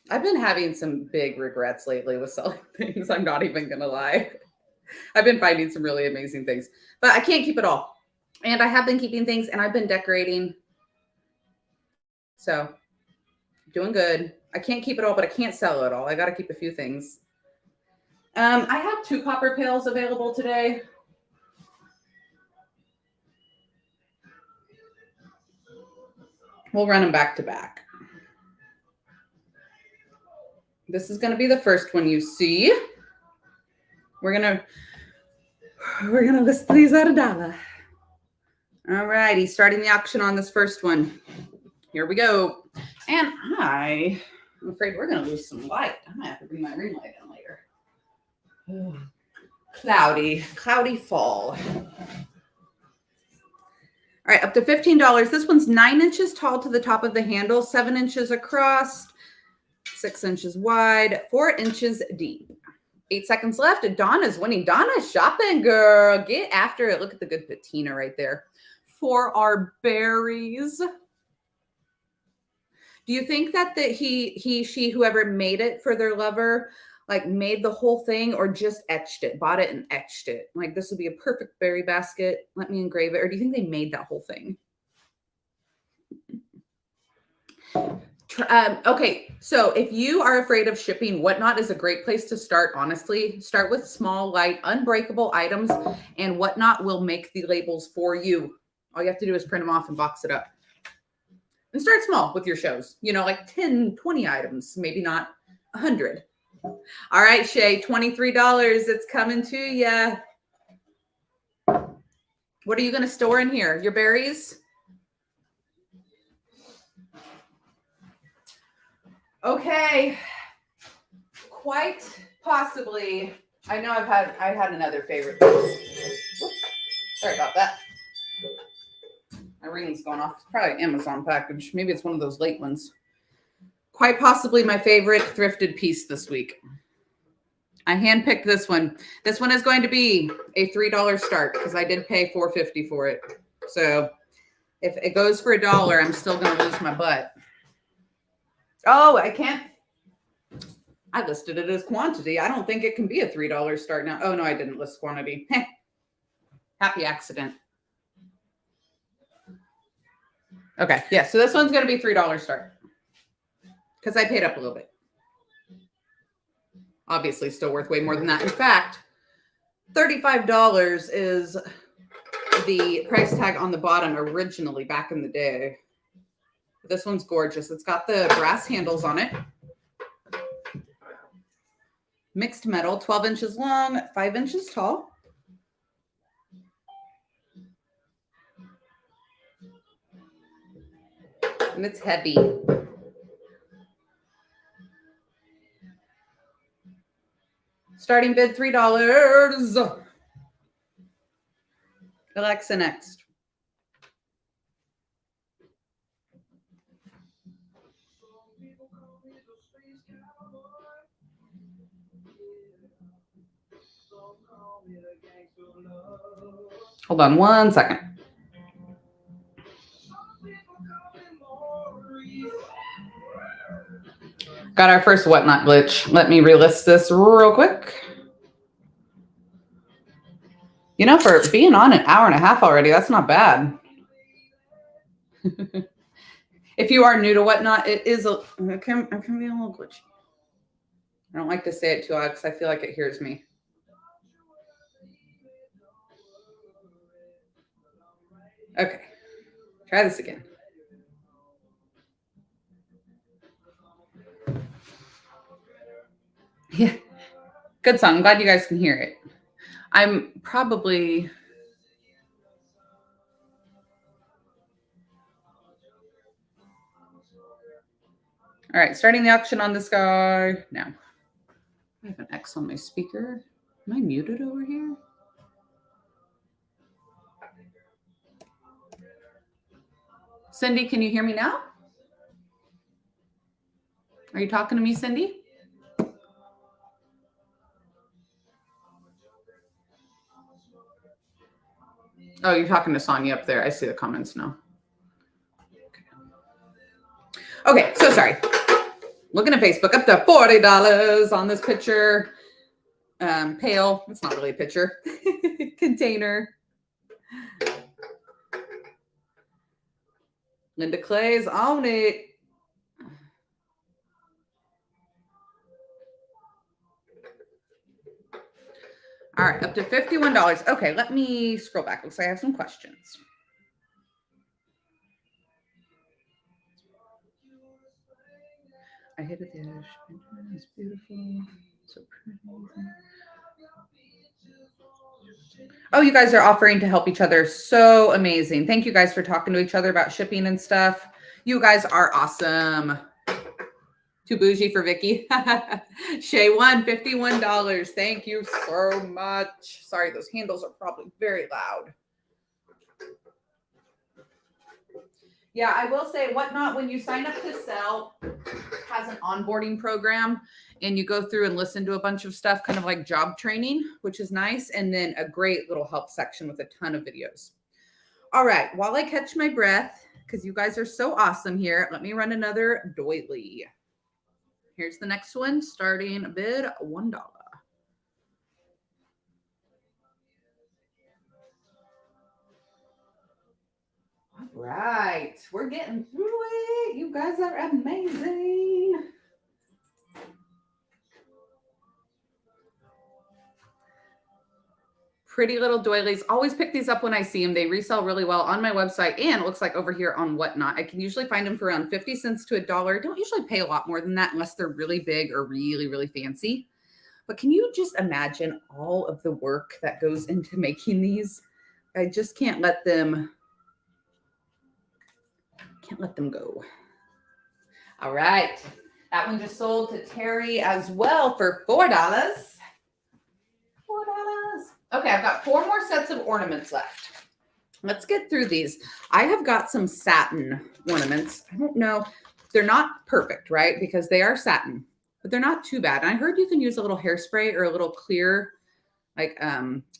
S1: I've been having some big regrets lately with selling things. I'm not even going to lie. I've been finding some really amazing things, but I can't keep it all. And I have been keeping things and I've been decorating. So doing good. I can't keep it all, but I can't sell it all. I got to keep a few things. I have 2 copper pails available today. We'll run them back to back. This is going to be the first one you see. We're going to list these at $1. All righty, starting the auction on this first one. Here we go. And I'm afraid we're going to lose some light. I might have to bring my ring light in later. Oh, cloudy fall. All right, up to $15. This one's 9 inches tall to the top of the handle, 7 inches across, 6 inches wide, 4 inches deep. 8 seconds left. Donna's winning. Donna's shopping, girl. Get after it. Look at the good patina right there. For our berries. Do you think that she, whoever made it for their lover, like made the whole thing or just etched it, bought it and etched it? Like this would be a perfect berry basket. Let me engrave it. Or do you think they made that whole thing? Okay, so if you are afraid of shipping, Whatnot is a great place to start, honestly. Start with small, light, unbreakable items, and Whatnot will make the labels for you. All you have to do is print them off and box it up. And start small with your shows. You know, like 10, 20 items, maybe not 100. All right, Shay, $23. It's coming to you. What are you going to store in here? Your berries? Okay. Quite possibly. I know I had another favorite. Sorry about that. My ring's going off. It's probably an Amazon package. Maybe it's one of those late ones. Quite possibly my favorite thrifted piece this week. I handpicked this one. This one is going to be a $3 start because I did pay $4.50 for it. So if it goes for $1, I'm still going to lose my butt. Oh, I can't. I listed it as quantity. I don't think it can be a $3 start now. Oh, no, I didn't list quantity. Happy accident. Okay, yeah, so this one's going to be $3 start because I paid up a little bit. Obviously, still worth way more than that. In fact, $35 is the price tag on the bottom originally back in the day. This one's gorgeous. It's got the brass handles on it. Mixed metal, 12 inches long, 5 inches tall. And it's heavy. Starting bid $3. Alexa next. Hold on one second. Got our first whatnot glitch. Let me relist this real quick. You know, for being on an hour and a half already, that's not bad. If you are new to whatnot, it can be a little glitchy. I don't like to say it too loud because I feel like it hears me. Okay, try this again. Yeah, good song. I'm glad you guys can hear it. I'm probably... All right, starting the auction on this guy now. I have an X on my speaker. Am I muted over here? Cindy, can you hear me now? Are you talking to me, Cindy? Oh, you're talking to Sonia up there. I see the comments now. Okay, so sorry. Looking at Facebook, up to $40 on this picture. Pail. It's not really a picture. Container. Linda Clay's on it. All right, up to $51. Okay, let me scroll back. Looks like I have some questions. I hated the edge. It's beautiful. So pretty. Oh, you guys are offering to help each other. So amazing. Thank you guys for talking to each other about shipping and stuff. You guys are awesome. Too bougie for Vicky. Shay won $51. Thank you so much. Sorry, those handles are probably very loud. Yeah, I will say whatnot, when you sign up to sell, has an onboarding program and you go through and listen to a bunch of stuff, kind of like job training, which is nice. And then a great little help section with a ton of videos. All right, while I catch my breath, because you guys are so awesome here, let me run another doily. Here's the next one, starting bid $1. All right, we're getting through it. You guys are amazing. Pretty little doilies. Always pick these up when I see them. They resell really well on my website, and it looks like over here on Whatnot. I can usually find them for around 50 cents to $1. Don't usually pay a lot more than that unless they're really big or really, really fancy. But can you just imagine all of the work that goes into making these? I just can't let them go. All right. That one just sold to Terry as well for $4. $4. Okay, I've got 4 more sets of ornaments left. Let's get through these. I have got some satin ornaments. I don't know. They're not perfect, right? Because they are satin, but they're not too bad. And I heard you can use a little hairspray or a little clear, like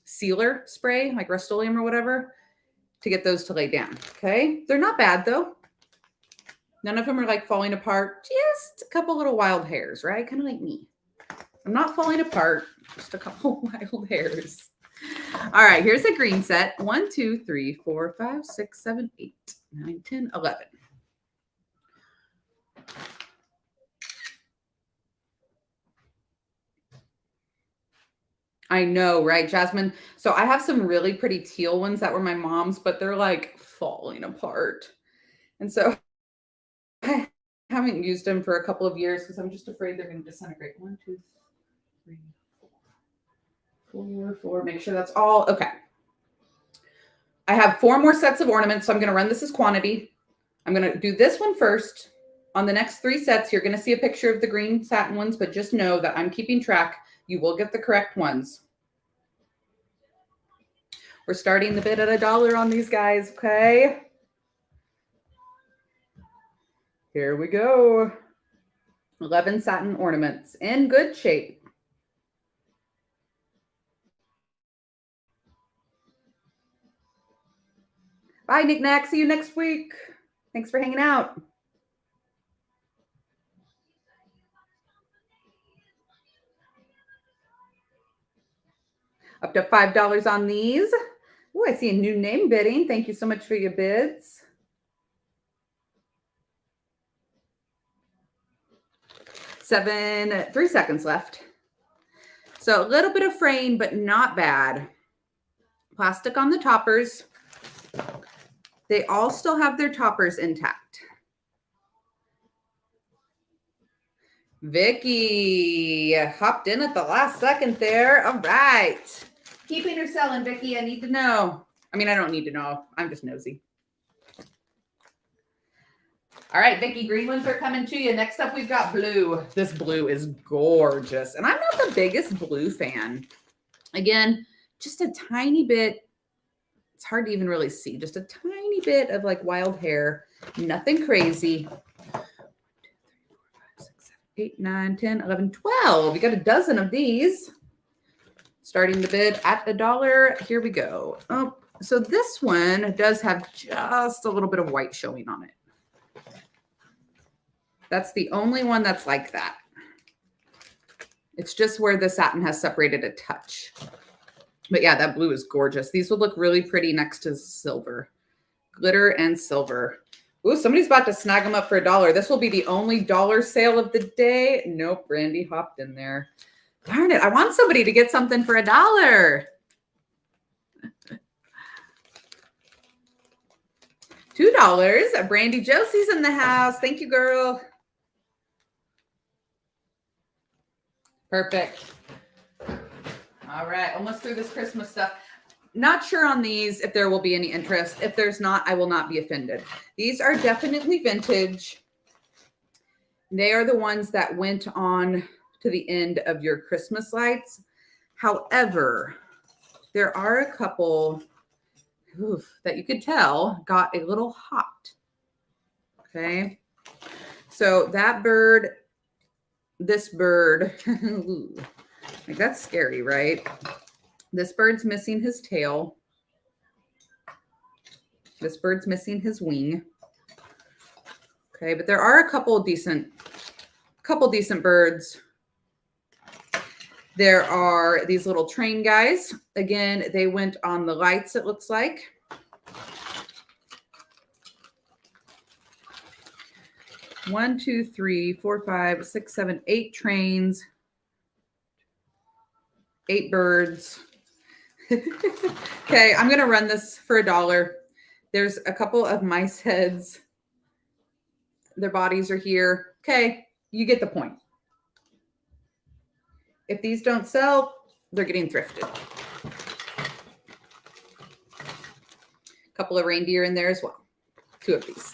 S1: sealer spray, like Rust-Oleum or whatever, to get those to lay down. Okay. They're not bad though. None of them are like falling apart. Just a couple little wild hairs, right? Kind of like me. I'm not falling apart. Just a couple wild hairs. All right, here's a green set. 1, 2, 3, 4, 5, 6, 7, 8, 9, 10, 11. I know, right, Jasmine? So I have some really pretty teal ones that were my mom's, but they're like falling apart. And so I haven't used them for a couple of years because I'm just afraid they're going to disintegrate. 1, 2, 3, 4, 4. Make sure that's all. Okay. I have 4 more sets of ornaments, so I'm going to run this as quantity. I'm going to do this one first. On the next 3 sets, you're going to see a picture of the green satin ones, but just know that I'm keeping track. You will get the correct ones. We're starting the bid at $1 on these guys, okay? Here we go. 11 satin ornaments in good shape. Bye, Nick Nack. See you next week. Thanks for hanging out. Up to $5 on these. Oh, I see a new name bidding. Thank you so much for your bids. 3 seconds left. So a little bit of fraying, but not bad. Plastic on the toppers. They all still have their toppers intact. Vicky hopped in at the last second there. All right. Keeping or selling, Vicky? I need to know. I mean, I don't need to know. I'm just nosy. All right, Vicky, green ones are coming to you. Next up, we've got blue. This blue is gorgeous. And I'm not the biggest blue fan. Again, just a tiny bit. It's hard to even really see. Just a tiny bit of like wild hair. Nothing crazy. 8, 9, 10, 11, 12. We got a dozen of these. Starting the bid at $1. Here we go. Oh, so this one does have just a little bit of white showing on it. That's the only one that's like that. It's just where the satin has separated a touch. But yeah, that blue is gorgeous. These would look really pretty next to silver. Glitter and silver. Ooh, somebody's about to snag them up for $1. This will be the only dollar sale of the day. Nope, Brandy hopped in there. Darn it, I want somebody to get something for $1. $2. Brandy Josie's in the house. Thank you, girl. Perfect. All right, almost through this Christmas stuff. Not sure on these if there will be any interest. If there's not, I will not be offended. These are definitely vintage. They are the ones that went on to the end of your Christmas lights. However, there are a couple that you could tell got a little hot. Okay. So that bird, this bird, like that's scary, right? This bird's missing his tail. This bird's missing his wing. Okay, but there are a couple decent birds. There are these little train guys. Again, they went on the lights, it looks like. One, two, three, 4, 5, 6, 7, 8 trains. 8 birds. Okay, I'm going to run this for $1. There's a couple of mice heads. Their bodies are here. Okay, you get the point. If these don't sell, they're getting thrifted. A couple of reindeer in there as well. 2 of these.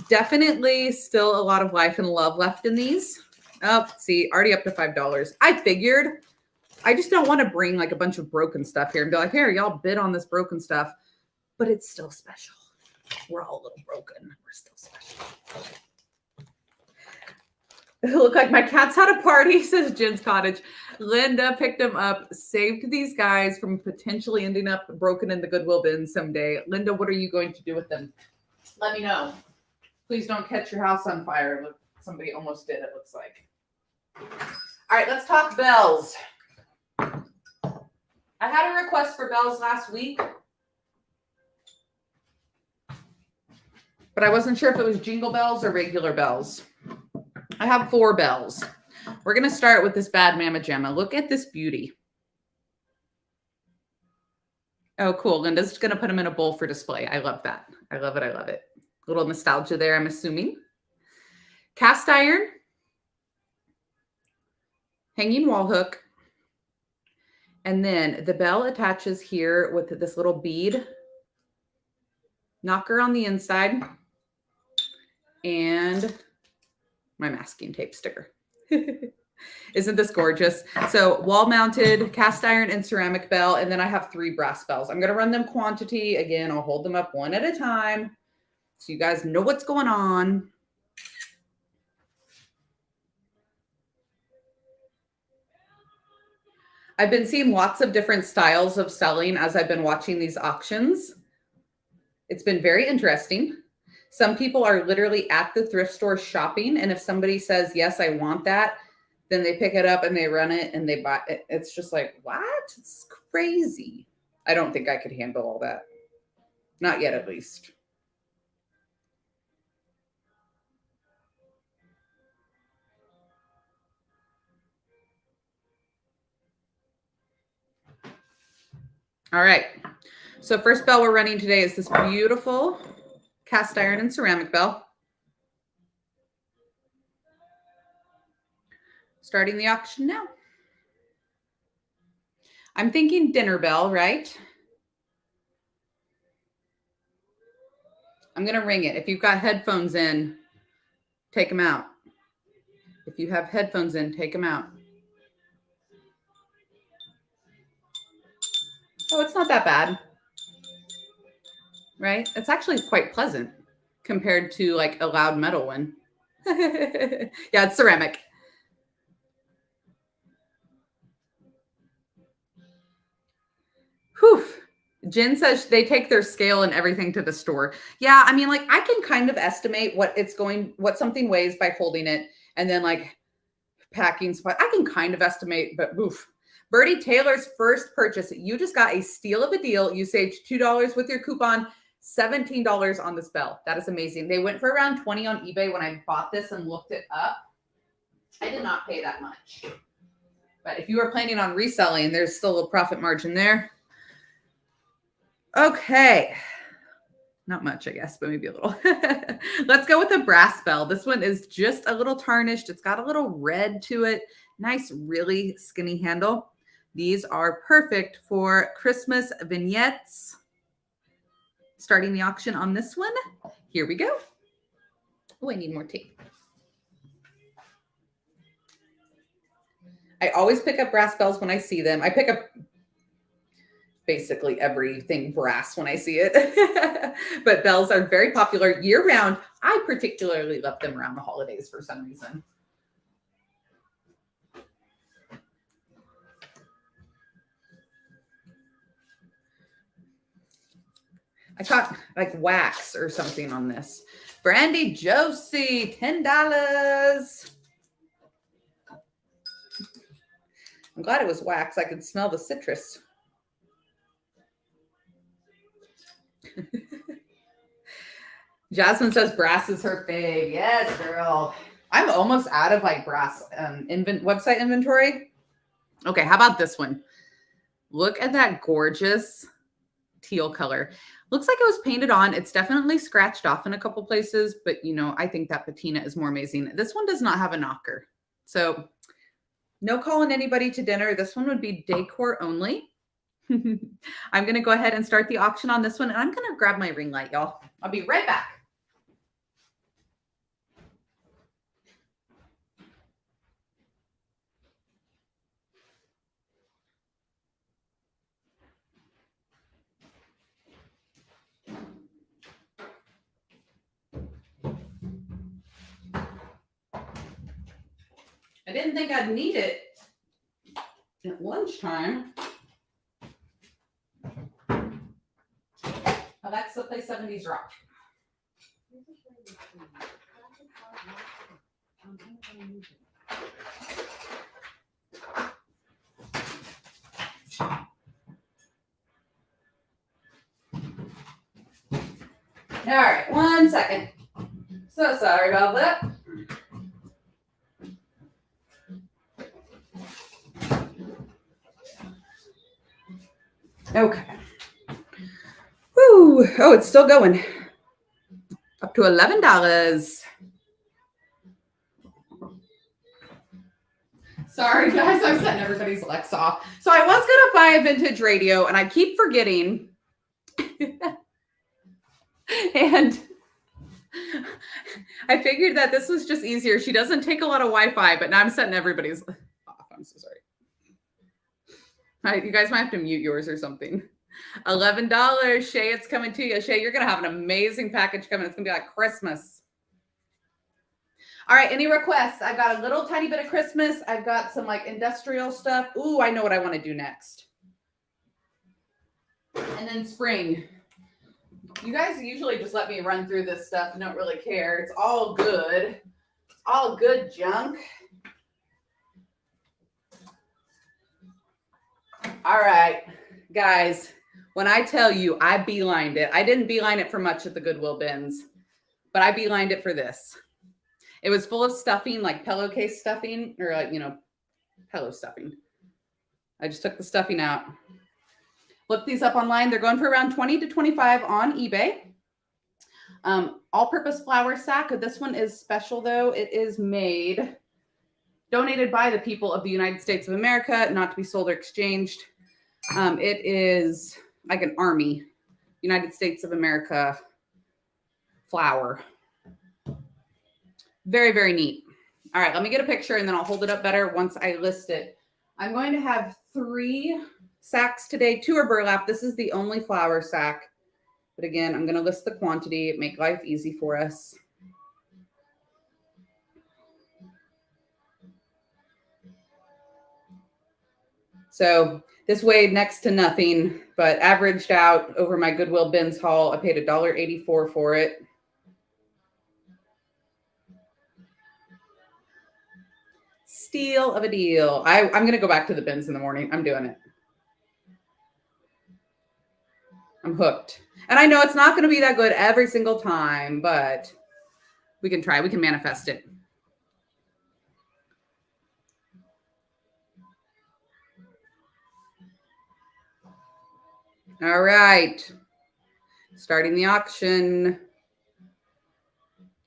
S1: Definitely still a lot of life and love left in these. Oh, see, already up to $5. I figured I just don't want to bring like a bunch of broken stuff here and be like, here, y'all bid on this broken stuff, but it's still special. We're all a little broken. We're still special. It looked like my cats had a party, says Jen's Cottage. Linda picked them up, saved these guys from potentially ending up broken in the Goodwill bin someday. Linda, what are you going to do with them? Let me know. Please don't catch your house on fire. Look, somebody almost did, it looks like. All right, let's talk bells. I had a request for bells last week, but I wasn't sure if it was jingle bells or regular bells. I have 4 bells. We're going to start with this Bad Mama Jamma. Look at this beauty. Oh, cool. Linda's going to put them in a bowl for display. I love that. I love it. I love it. A little nostalgia there, I'm assuming. Cast iron. Hanging wall hook. And then the bell attaches here with this little bead knocker on the inside and my masking tape sticker. Isn't this gorgeous? So wall mounted cast iron and ceramic bell. And then I have 3 brass bells. I'm going to run them quantity. Again, I'll hold them up one at a time so you guys know what's going on. I've been seeing lots of different styles of selling as I've been watching these auctions. It's been very interesting. Some people are literally at the thrift store shopping. And if somebody says, yes, I want that, then they pick it up and they run it and they buy it. It's just like, what? It's crazy. I don't think I could handle all that. Not yet, at least. All right. So first bell we're running today is this beautiful cast iron and ceramic bell. Starting the auction now. I'm thinking dinner bell, right? I'm going to ring it. If you've got headphones in, take them out. If you have headphones in, take them out. Oh, it's not that bad, right? It's actually quite pleasant compared to like a loud metal one. Yeah, it's ceramic. Whew. Jen says they take their scale and everything to the store. Yeah, I mean, like I can kind of estimate what something weighs by holding it and then like packing supply. I can kind of estimate, but oof. Birdie Taylor's first purchase. You just got a steal of a deal. You saved $2 with your coupon, $17 on this bell. That is amazing. They went for around $20 on eBay when I bought this and looked it up. I did not pay that much. But if you are planning on reselling, there's still a profit margin there. Okay. Not much, I guess, but maybe a little. Let's go with the brass bell. This one is just a little tarnished. It's got a little red to it. Nice, really skinny handle. These are perfect for Christmas vignettes. Starting the auction on this one. Here we go. Oh, I need more tape. I always pick up brass bells when I see them. I pick up basically everything brass when I see it. But bells are very popular year round. I particularly love them around the holidays for some reason. I caught like wax or something on this. Brandy Josie, $10. I'm glad it was wax. I could smell the citrus. Jasmine says brass is her fave. Yes, girl. I'm almost out of like brass website inventory. Okay, how about this one? Look at that gorgeous teal color. Looks like it was painted on. It's definitely scratched off in a couple places, but you know, I think that patina is more amazing. This one does not have a knocker. So no calling anybody to dinner. This one would be decor only. I'm going to go ahead and start the auction on this one. And I'm going to grab my ring light, y'all. I'll be right back. I didn't think I'd need it at lunchtime. Alexa, play 70s rock. All right, 1 second. So sorry about that. Okay. Woo. Oh, it's still going. Up to $11. Sorry, guys, I'm setting everybody's Alexa off. So I was going to buy a vintage radio, and I keep forgetting. And I figured that this was just easier. She doesn't take a lot of Wi-Fi, but now I'm setting everybody's off. I'm so sorry. You guys might have to mute yours or something. $11. Shay, it's coming to you. Shay, you're going to have an amazing package coming. It's going to be like Christmas. All right, any requests? I've got a little tiny bit of Christmas. I've got some like industrial stuff. Ooh, I know what I want to do next. And then spring. You guys usually just let me run through this stuff and don't really care. It's all good. It's all good junk. All right, guys, when I tell you I beelined it, I didn't beeline it for much at the Goodwill bins, but I beelined it for this. It was full of stuffing, like pillowcase stuffing, or like, pillow stuffing. I just took the stuffing out. Look these up online. They're going for around 20 to 25 on eBay. All-purpose flour sack. This one is special, though. It is donated by the people of the United States of America, not to be sold or exchanged. It is like an army, United States of America flour. Very, very neat. All right, let me get a picture and then I'll hold it up better once I list it. I'm going to have 3 sacks today. 2 are burlap. This is the only flour sack. But again, I'm going to list the quantity, make life easy for us. So this weighed next to nothing, but averaged out over my Goodwill bins haul. I paid $1.84 for it. Steal of a deal. I'm going to go back to the bins in the morning. I'm doing it. I'm hooked. And I know it's not going to be that good every single time, but we can try. We can manifest it. All right. Starting the auction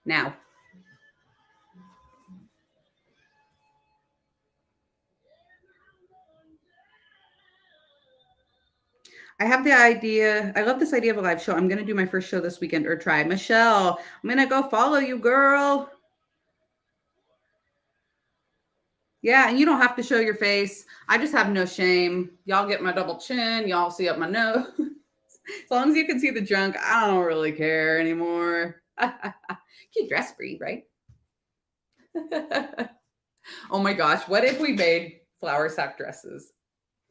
S1: now. I have the idea. I love this idea of a live show. I'm going to do my first show this weekend or try. Michelle, I'm going to go follow you, girl. Yeah, and you don't have to show your face. I just have no shame. Y'all get my double chin. Y'all see up my nose. As long as you can see the junk, I don't really care anymore. Keep dress free, right? Oh my gosh. What if we made flour sack dresses,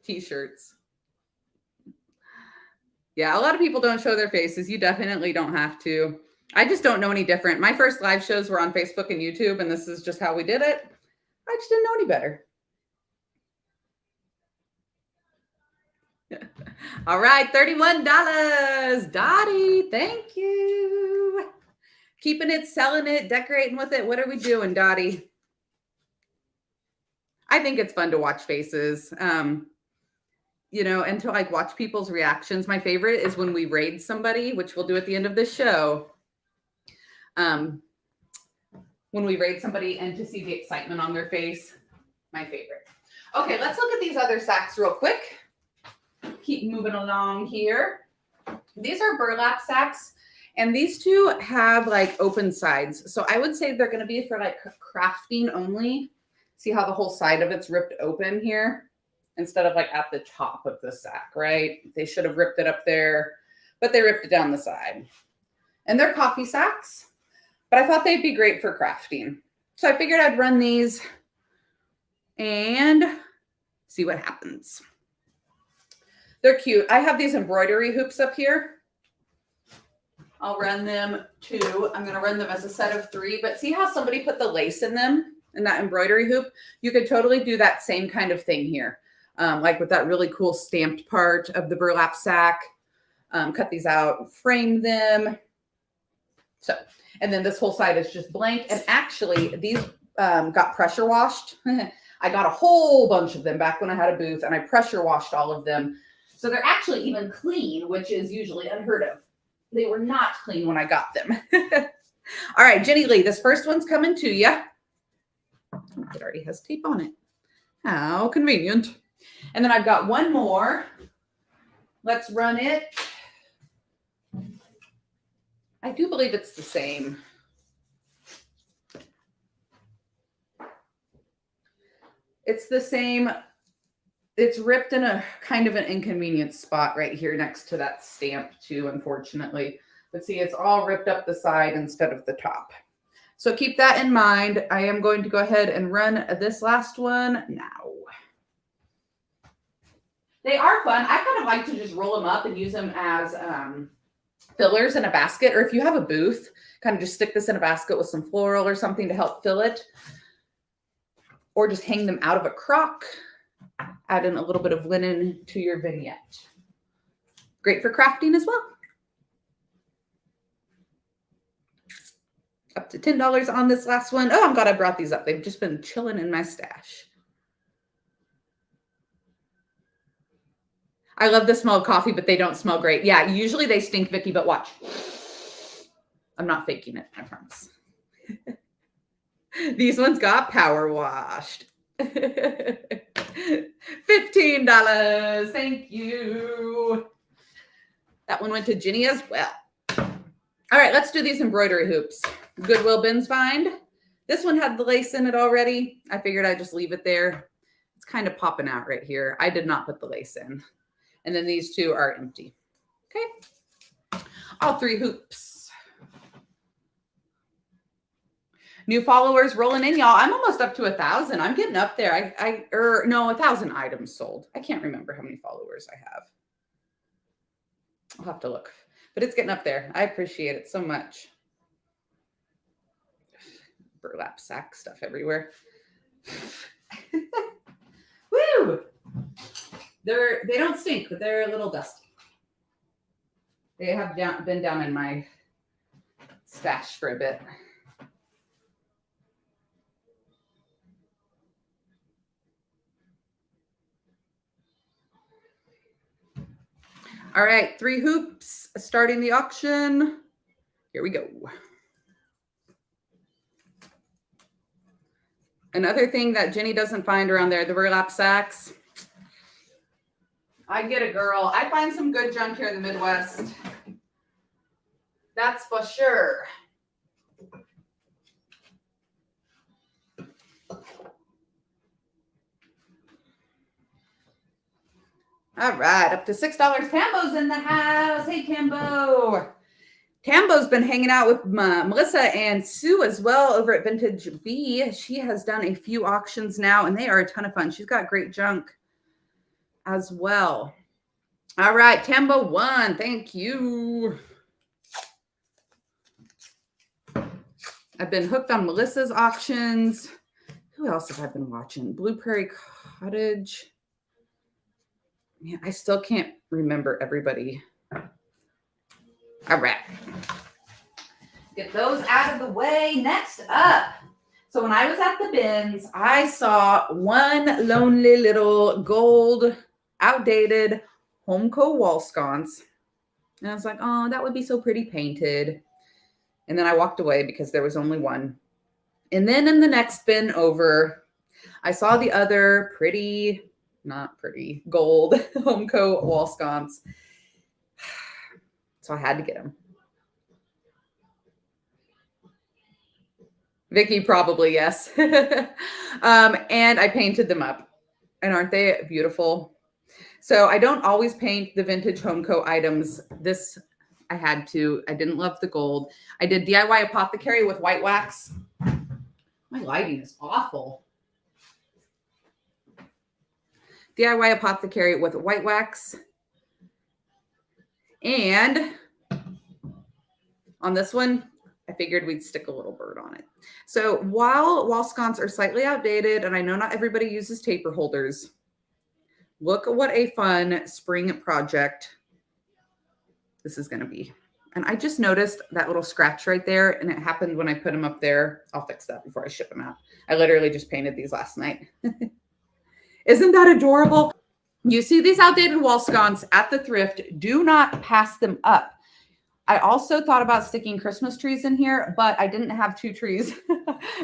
S1: t-shirts? Yeah, a lot of people don't show their faces. You definitely don't have to. I just don't know any different. My first live shows were on Facebook and YouTube, and this is just how we did it. I just didn't know any better. All right, $31. Dottie, thank you. Keeping it, selling it, decorating with it. What are we doing, Dottie? I think it's fun to watch faces. And to like watch people's reactions. My favorite is when we raid somebody, which we'll do at the end of this show. When we raid somebody and to see the excitement on their face, my favorite. Okay, let's look at these other sacks real quick. Keep moving along here. These are burlap sacks, and these 2 have like open sides. So I would say they're going to be for like crafting only. See how the whole side of it's ripped open here? Instead of like at the top of the sack, right? They should have ripped it up there, but they ripped it down the side. And they're coffee sacks, but I thought they'd be great for crafting. So I figured I'd run these and see what happens. They're cute. I have these embroidery hoops up here. I'll run them 2. I'm going to run them as a set of 3, but see how somebody put the lace in them in that embroidery hoop? You could totally do that same kind of thing here. Like with that really cool stamped part of the burlap sack. Cut these out, frame them. So, and then this whole side is just blank. And actually, these got pressure washed. I got a whole bunch of them back when I had a booth, and I pressure washed all of them. So they're actually even clean, which is usually unheard of. They were not clean when I got them. All right, Jenny Lee, this first one's coming to you. It already has tape on it. How convenient. And then I've got one more. Let's run it. I do believe it's the same. It's the same. It's ripped in a kind of an inconvenient spot right here next to that stamp too, unfortunately. But see, it's all ripped up the side instead of the top. So keep that in mind. I am going to go ahead and run this last one now. They are fun. I kind of like to just roll them up and use them as fillers in a basket. Or if you have a booth, kind of just stick this in a basket with some floral or something to help fill it. Or just hang them out of a crock. Add in a little bit of linen to your vignette. Great for crafting as well. Up to $10 on this last one. Oh, I'm glad I brought these up. They've just been chilling in my stash. I love the smell of coffee, but they don't smell great. Yeah, usually they stink, Vicky, but watch. I'm not faking it, I promise. These ones got power washed. $15. Thank you. That one went to Ginny as well. All right, let's do these embroidery hoops. Goodwill bins find. This one had the lace in it already. I figured I'd just leave it there. It's kind of popping out right here. I did not put the lace in. And then these two are empty. Okay. All three hoops. New followers rolling in, y'all. I'm almost up to 1,000. I'm getting up there. No, 1,000 items sold. I can't remember how many followers I have. I'll have to look, but it's getting up there. I appreciate it so much. Burlap sack stuff everywhere. Woo! They don't stink, but they're a little dusty. They have been down in my stash for a bit. All right, 3 hoops starting the auction. Here we go. Another thing that Jenny doesn't find around there, the burlap sacks. I get it, girl. I find some good junk here in the Midwest. That's for sure. All right, up to $6. Tambo's in the house. Hey, Tambo. Tambo's been hanging out with Melissa and Sue as well over at Vintage Bee. She has done a few auctions now, and they are a ton of fun. She's got great junk as well. All right, Tambo won. Thank you. I've been hooked on Melissa's auctions. Who else have I been watching? Blue Prairie Cottage. Man, I still can't remember everybody. All right. Get those out of the way. Next up. So when I was at the bins, I saw one lonely little gold, outdated Homeco wall sconce. And I was like, oh, that would be so pretty painted. And then I walked away because there was only one. And then in the next bin over, I saw the other pretty, not pretty, gold Homeco wall sconce. So I had to get them. Vicky, probably, yes. And I painted them up. And aren't they beautiful? So I don't always paint the vintage Homeco items. This I had to. I didn't love the gold. I did DIY apothecary with white wax. My lighting is awful. DIY apothecary with white wax. And on this one, I figured we'd stick a little bird on it. So while wall sconces are slightly outdated, and I know not everybody uses taper holders, look at what a fun spring project this is going to be. And I just noticed that little scratch right there, and it happened when I put them up there. I'll fix that before I ship them out. I literally just painted these last night. Isn't that adorable? You see these outdated wall sconces at the thrift, do not pass them up. I also thought about sticking Christmas trees in here, but I didn't have 2 trees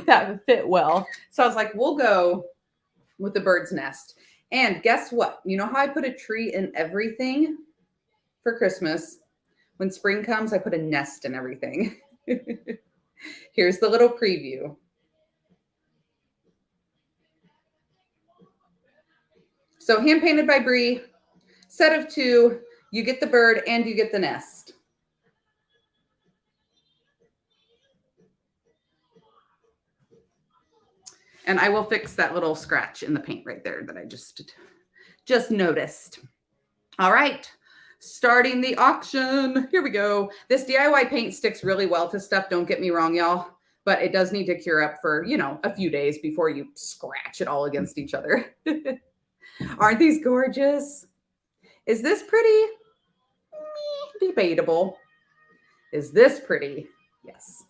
S1: that would fit well. So I was like, we'll go with the bird's nest. And guess what? You know how I put a tree in everything for Christmas? When spring comes, I put a nest in everything. Here's the little preview. So hand painted by Bree, set of 2, you get the bird and you get the nest. And I will fix that little scratch in the paint right there that I just noticed. All right, starting the auction. Here we go. This DIY paint sticks really well to stuff. Don't get me wrong, y'all, but it does need to cure up for, you know, a few days before you scratch it all against each other. Aren't these gorgeous? Is this pretty? Debatable. Is this pretty? Yes.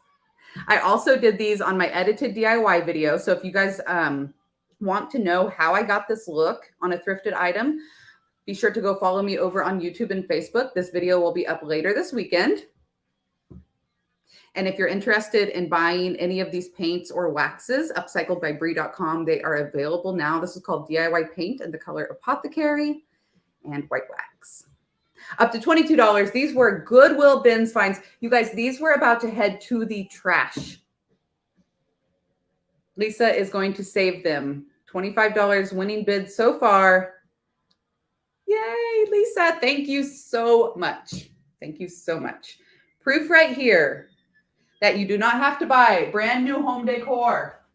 S1: I also did these on my edited DIY video. So if you guys want to know how I got this look on a thrifted item, be sure to go follow me over on YouTube and Facebook. This video will be up later this weekend. And if you're interested in buying any of these paints or waxes, upcycledbybrie.com, they are available now. This is called DIY paint in the color Apothecary and white wax. Up to $22. These were Goodwill bins finds. You guys, these were about to head to the trash. Lisa is going to save them. $25 winning bid so far. Yay, Lisa. Thank you so much. Thank you so much. Proof right here that you do not have to buy brand new home decor.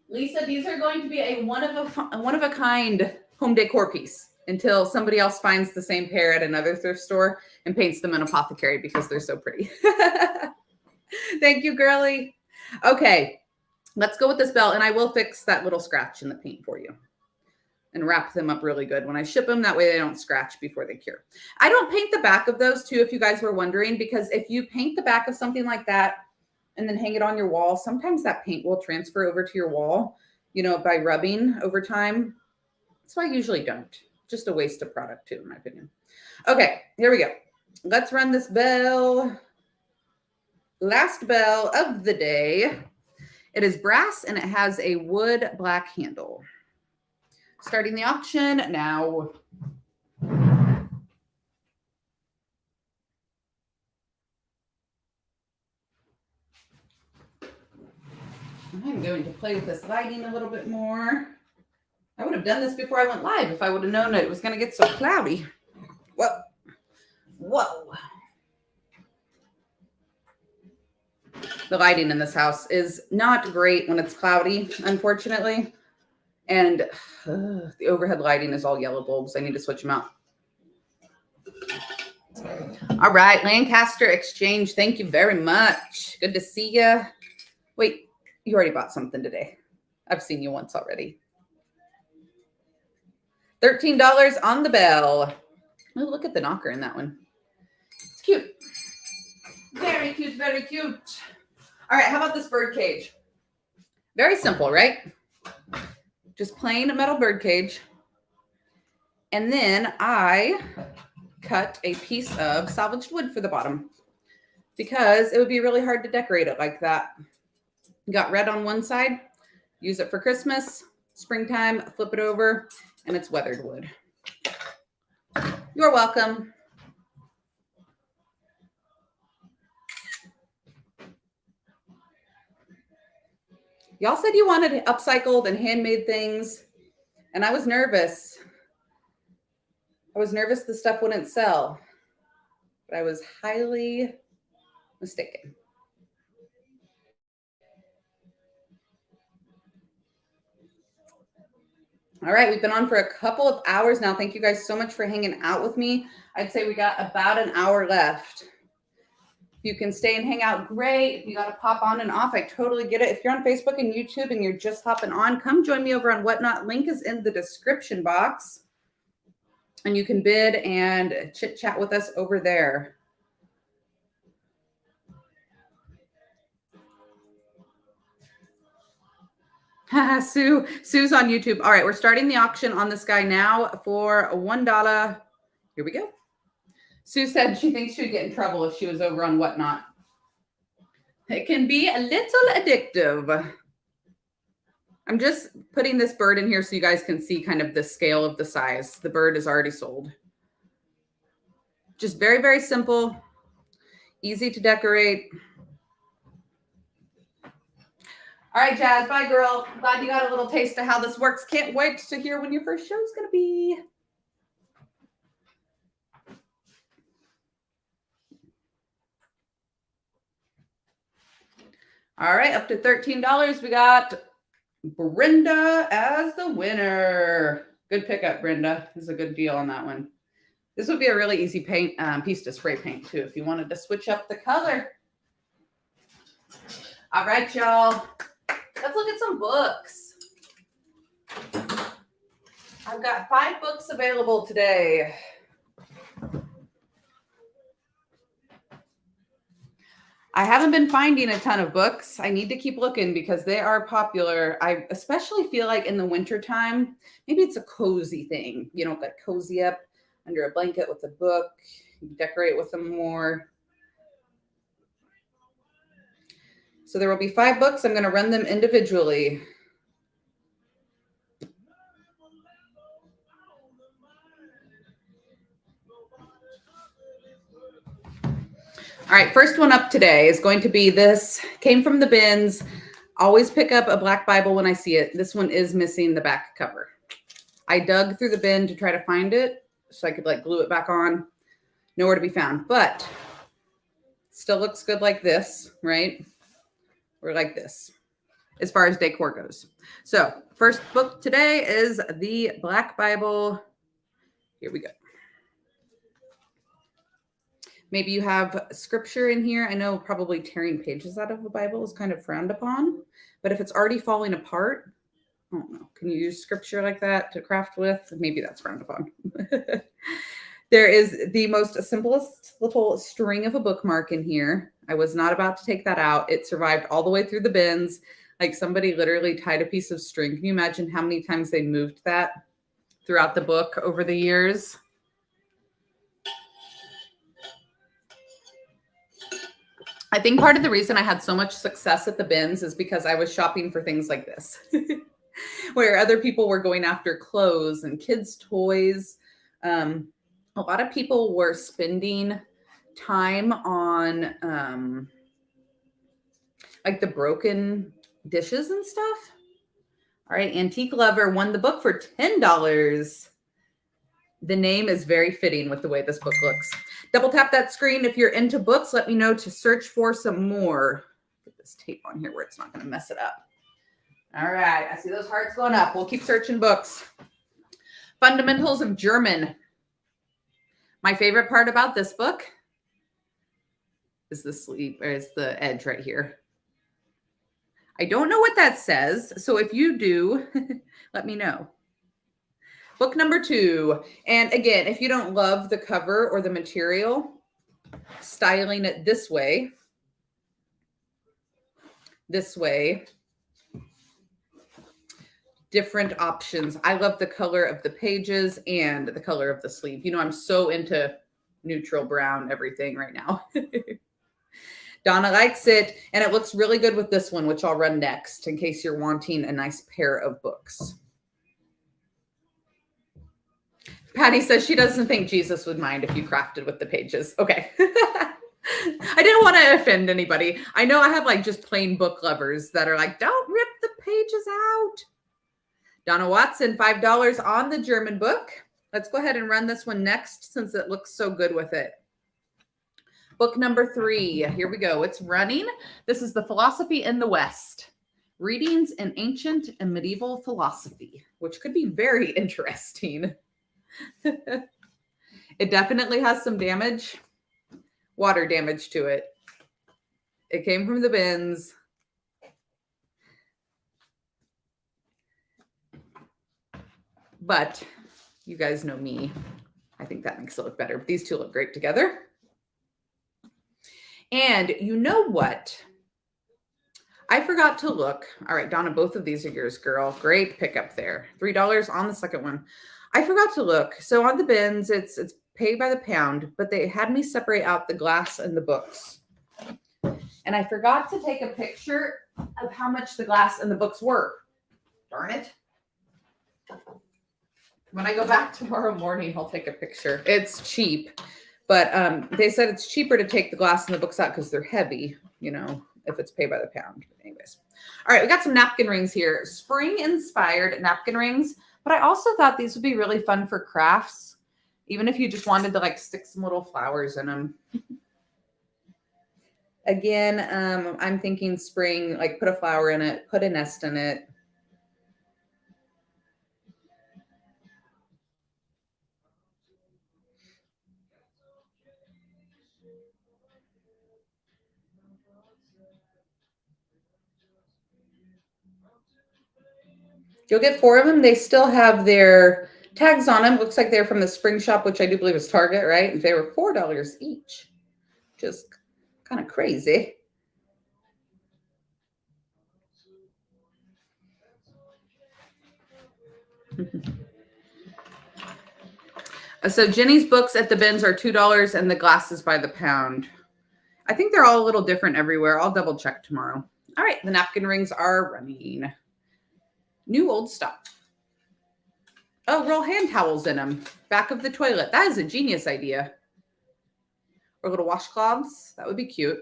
S1: Lisa, these are going to be a one of a kind home decor piece until somebody else finds the same pair at another thrift store and paints them in Apothecary because they're so pretty. Thank you, girly. Okay, let's go with this belt, and I will fix that little scratch in the paint for you and wrap them up really good when I ship them. That way they don't scratch before they cure. I don't paint the back of those too, if you guys were wondering, because if you paint the back of something like that and then hang it on your wall, sometimes that paint will transfer over to your wall, you know, by rubbing over time. So I usually don't. Just a waste of product too, in my opinion. Okay, here we go. Let's run this bell. Last bell of the day. It is brass and it has a wood black handle. Starting the auction now. I'm going to play with this lighting a little bit more. I would have done this before I went live if I would have known that it was going to get so cloudy. Whoa. Whoa. The lighting in this house is not great when it's cloudy, unfortunately. And the overhead lighting is all yellow bulbs. I need to switch them out. All right, Lancaster Exchange. Thank you very much. Good to see you. Wait, you already bought something today. I've seen you once already. $13 on the bell. Oh, look at the knocker in that one. It's cute. Very cute, very cute. All right, how about this bird cage? Very simple, right? Just plain metal bird cage. And then I cut a piece of salvaged wood for the bottom because it would be really hard to decorate it like that. Got red on one side, use it for Christmas, springtime, flip it over, and it's weathered wood. You're welcome. Y'all said you wanted upcycled and handmade things, and I was nervous. I was nervous the stuff wouldn't sell, but I was highly mistaken. All right, we've been on for a couple of hours now. Thank you guys so much for hanging out with me. I'd say we got about an hour left. If you can stay and hang out, great. If you got to pop on and off, I totally get it. If you're on Facebook and YouTube and you're just hopping on, come join me over on Whatnot. Link is in the description box. And you can bid and chit chat with us over there. Sue's on YouTube. All right, we're starting the auction on this guy now for $1. Here we go. Sue said she thinks she would get in trouble if she was over on Whatnot. It can be a little addictive. I'm just putting this bird in here so you guys can see kind of the scale of the size. The bird is already sold. Just very, very simple, easy to decorate. All right, Jazz, bye, girl. Glad you got a little taste of how this works. Can't wait to hear when your first show is going to be. All right, up to $13. We got Brenda as the winner. Good pickup, Brenda. This is a good deal on that one. This would be a really easy paint piece to spray paint too if you wanted to switch up the color. All right, y'all. Let's look at some books. I've got 5 books available today. I haven't been finding a ton of books. I need to keep looking because they are popular. I especially feel like in the wintertime, maybe it's a cozy thing. You know, like cozy up under a blanket with a book, you decorate with them more. So there will be 5 books. I'm going to run them individually. All right, first one up today is going to be this. Came from the bins. Always pick up a black Bible when I see it. This one is missing the back cover. I dug through the bin to try to find it so I could like glue it back on. Nowhere to be found, but still looks good like this, right? Or like this, as far as decor goes. So first book today is the Black Bible. Here we go. Maybe you have scripture in here. I know probably tearing pages out of the Bible is kind of frowned upon, but if it's already falling apart, I don't know. Can you use scripture like that to craft with? Maybe that's frowned upon. There is the most simplest little string of a bookmark in here. I was not about to take that out. It survived all the way through the bins. Like somebody literally tied a piece of string. Can you imagine how many times they moved that throughout the book over the years? I think part of the reason I had so much success at the bins is because I was shopping for things like this, where other people were going after clothes and kids' toys. A lot of people were spending time on like the broken dishes and stuff. All right, Antique Lover won the book for $10. The name is very fitting with the way this book looks. Double tap that screen. If you're into books, let me know to search for some more. Get this tape on here where it's not going to mess it up. All right. I see those hearts going up. We'll keep searching books. Fundamentals of German. My favorite part about this book is the sleeve, or is the edge right here. I don't know what that says. So if you do, let me know. Book number 2. And again, if you don't love the cover or the material, styling it this way, different options. I love the color of the pages and the color of the sleeve. You know, I'm so into neutral brown everything right now. Donna likes it, and it looks really good with this one, which I'll run next in case you're wanting a nice pair of books. Patty says she doesn't think Jesus would mind if you crafted with the pages. Okay. I didn't want to offend anybody. I know I have like just plain book lovers that are like, don't rip the pages out. Donna Watson, $5 on the German book. Let's go ahead and run this one next since it looks so good with it. Book number 3. Here we go. It's running. This is The Philosophy in the West. Readings in Ancient and Medieval Philosophy, which could be very interesting. It definitely has some damage, water damage to it. It came from the bins. But you guys know me. I think that makes it look better. These two look great together. And you know what? I forgot to look. All right, Donna, both of these are yours, girl. Great pickup there. $3 on the second one. I forgot to look. So on the bins, it's paid by the pound, but they had me separate out the glass and the books. And I forgot to take a picture of how much the glass and the books were. Darn it. When I go back tomorrow morning, I'll take a picture. It's cheap, but they said it's cheaper to take the glass and the books out because they're heavy, you know, if it's paid by the pound. But anyways. All right, we got some napkin rings here. Spring-inspired napkin rings, but I also thought these would be really fun for crafts, even if you just wanted to like stick some little flowers in them. Again, I'm thinking spring, like put a flower in it, put a nest in it. You'll get 4 of them. They still have their tags on them. Looks like they're from the spring shop, which I do believe is Target, right? They were $4 each. Just kind of crazy. So Jenny's books at the bins are $2 and the glasses by the pound. I think they're all a little different everywhere. I'll double check tomorrow. All right, the napkin rings are running. New old stuff. Oh, roll hand towels in them. Back of the toilet. That is a genius idea. Or little washcloths. That would be cute.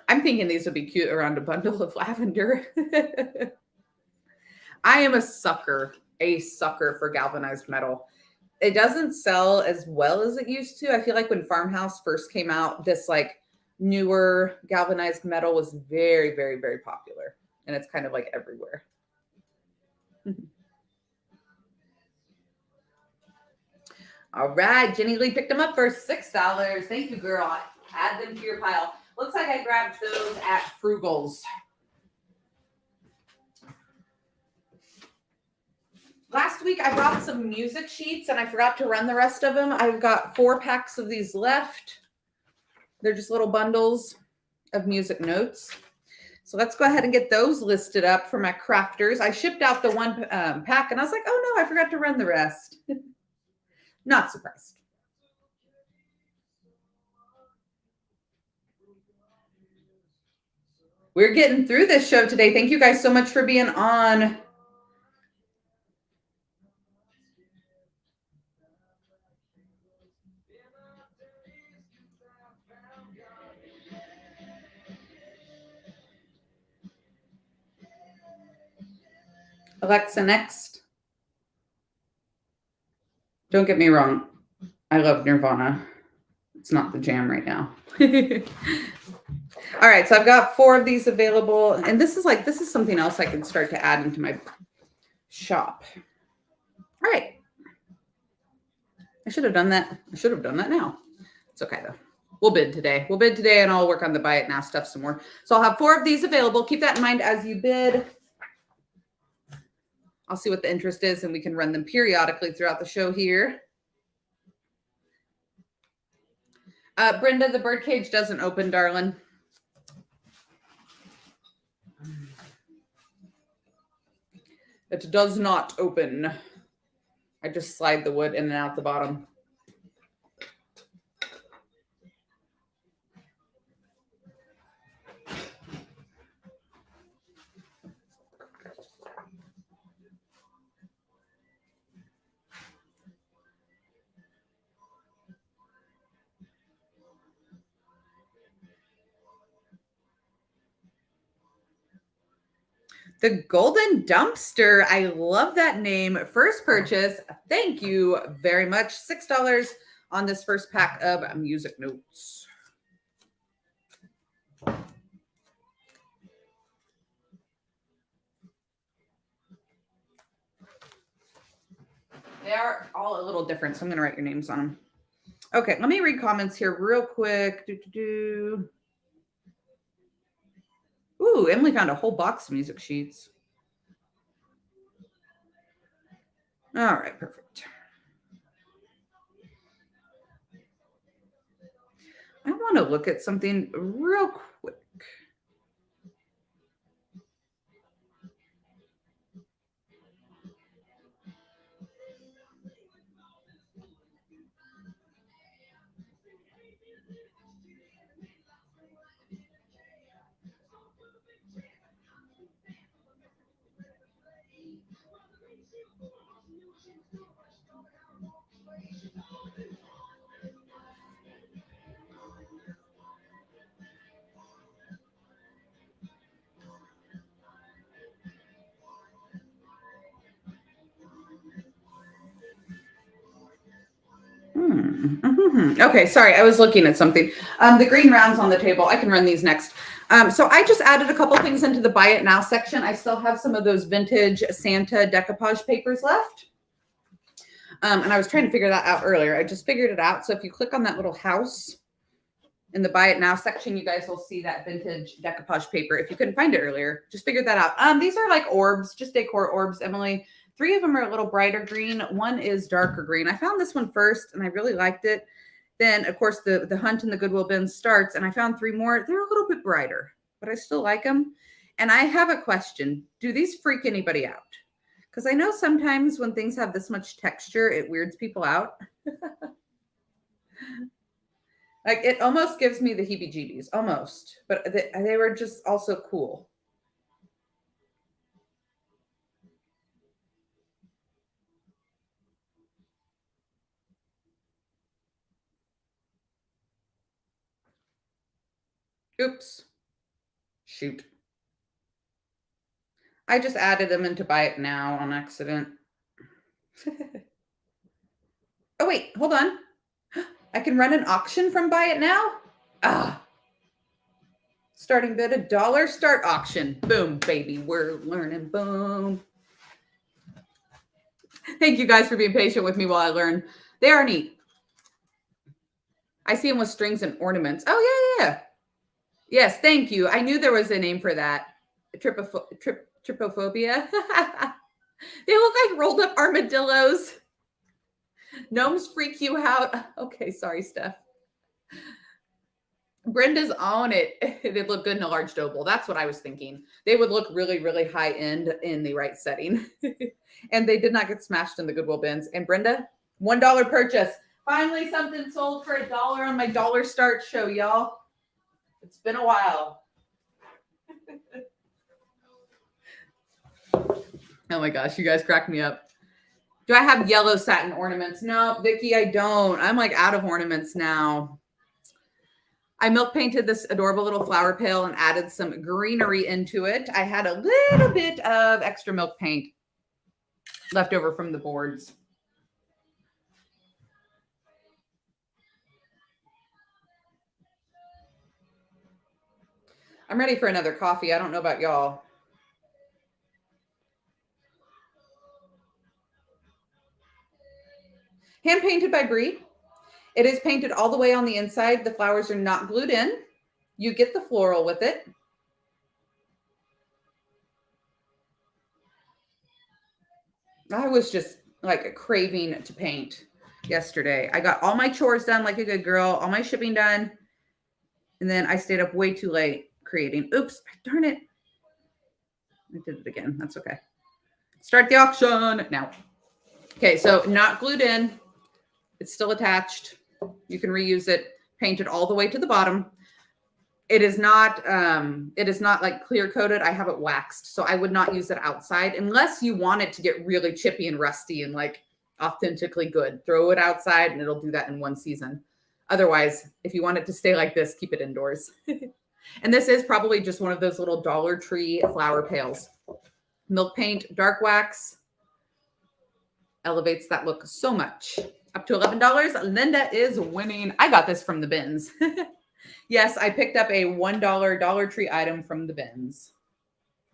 S1: I'm thinking these would be cute around a bundle of lavender. I am a sucker for galvanized metal. It doesn't sell as well as it used to. I feel like when Farmhouse first came out, this like newer galvanized metal was very, very, very popular. And it's kind of like everywhere. All right, Jenny Lee picked them up for $6. Thank you, girl. Add them to your pile. Looks like I grabbed those at Frugal's. Last week, I brought some music sheets and I forgot to run the rest of them. I've got 4 packs of these left. They're just little bundles of music notes. So let's go ahead and get those listed up for my crafters. I shipped out the one pack and I was like, oh no, I forgot to run the rest. Not surprised. We're getting through this show today. Thank you guys so much for being on. Alexa, next. Don't get me wrong. I love Nirvana. It's not the jam right now. All right, so I've got 4 of these available. And this is something else I can start to add into my shop. All right. I should have done that. I should have done that now. It's okay though. We'll bid today. And I'll work on the buy it now stuff some more. So I'll have 4 of these available. Keep that in mind as you bid. I'll see what the interest is and we can run them periodically throughout the show here. Brenda, the birdcage doesn't open, darling. It does not open. I just slide the wood in and out the bottom. The Golden Dumpster. I love that name. First purchase. Thank you very much. $6 on this first pack of music notes. They are all a little different, so I'm going to write your names on them. Okay, let me read comments here real quick. Ooh, Emily found a whole box of music sheets. All right, perfect. I want to look at something real quick. Okay, sorry, I was looking at something. The green rounds on the table. I can run these next. So I just added a couple things into the buy it now section. I still have some of those vintage Santa decoupage papers left. And I was trying to figure that out earlier. I just figured it out. So if you click on that little house in the buy it now section, you guys will see that vintage decoupage paper. If you couldn't find it earlier, just figured that out. These are like orbs, just decor orbs, Emily. 3 of them are a little brighter green. 1 is darker green. I found this one first and I really liked it. Then of course the hunt in the Goodwill bin starts and I found 3 more. They're a little bit brighter, but I still like them. And I have a question. Do these freak anybody out? Because I know sometimes when things have this much texture, it weirds people out. Like it almost gives me the heebie-jeebies, almost. But they were just also cool. Oops. Shoot. I just added them into buy it now on accident. Oh, wait, hold on. I can run an auction from buy it now? Starting bid, $1 start auction. Boom, baby, we're learning. Boom. Thank you guys for being patient with me while I learn. They are neat. I see them with strings and ornaments. Oh, yeah. Yes, thank you. I knew there was a name for that. Trypophobia. They look like rolled up armadillos. Gnomes freak you out. Okay, sorry, Steph. Brenda's on it. They'd look good in a large dough bowl. That's what I was thinking. They would look really, really high end in the right setting. And they did not get smashed in the Goodwill bins. And Brenda, $1 purchase. Finally, something sold for $1 on my dollar start show, y'all. It's been a while. Oh my gosh, you guys crack me up. Do I have yellow satin ornaments? No, Vicki, I don't. I'm like out of ornaments now. I milk painted this adorable little flower pail and added some greenery into it. I had a little bit of extra milk paint left over from the boards. I'm ready for another coffee. I don't know about y'all. Hand painted by Brie. It is painted all the way on the inside. The flowers are not glued in. You get the floral with it. I was just like craving to paint yesterday. I got all my chores done like a good girl, all my shipping done. And then I stayed up way too late creating. Oops, darn it. I did it again. That's okay. Start the auction now. Okay, so not glued in. It's still attached. You can reuse it. Painted all the way to the bottom. It is not like clear coated. I have it waxed. So I would not use it outside unless you want it to get really chippy and rusty and like authentically good. Throw it outside and it'll do that in one season. Otherwise, if you want it to stay like this, keep it indoors. And this is probably just one of those little Dollar Tree flower pails. Milk paint, dark wax. Elevates that look so much. Up to $11. Linda is winning. I got this from the bins. Yes, I picked up a $1 Dollar Tree item from the bins.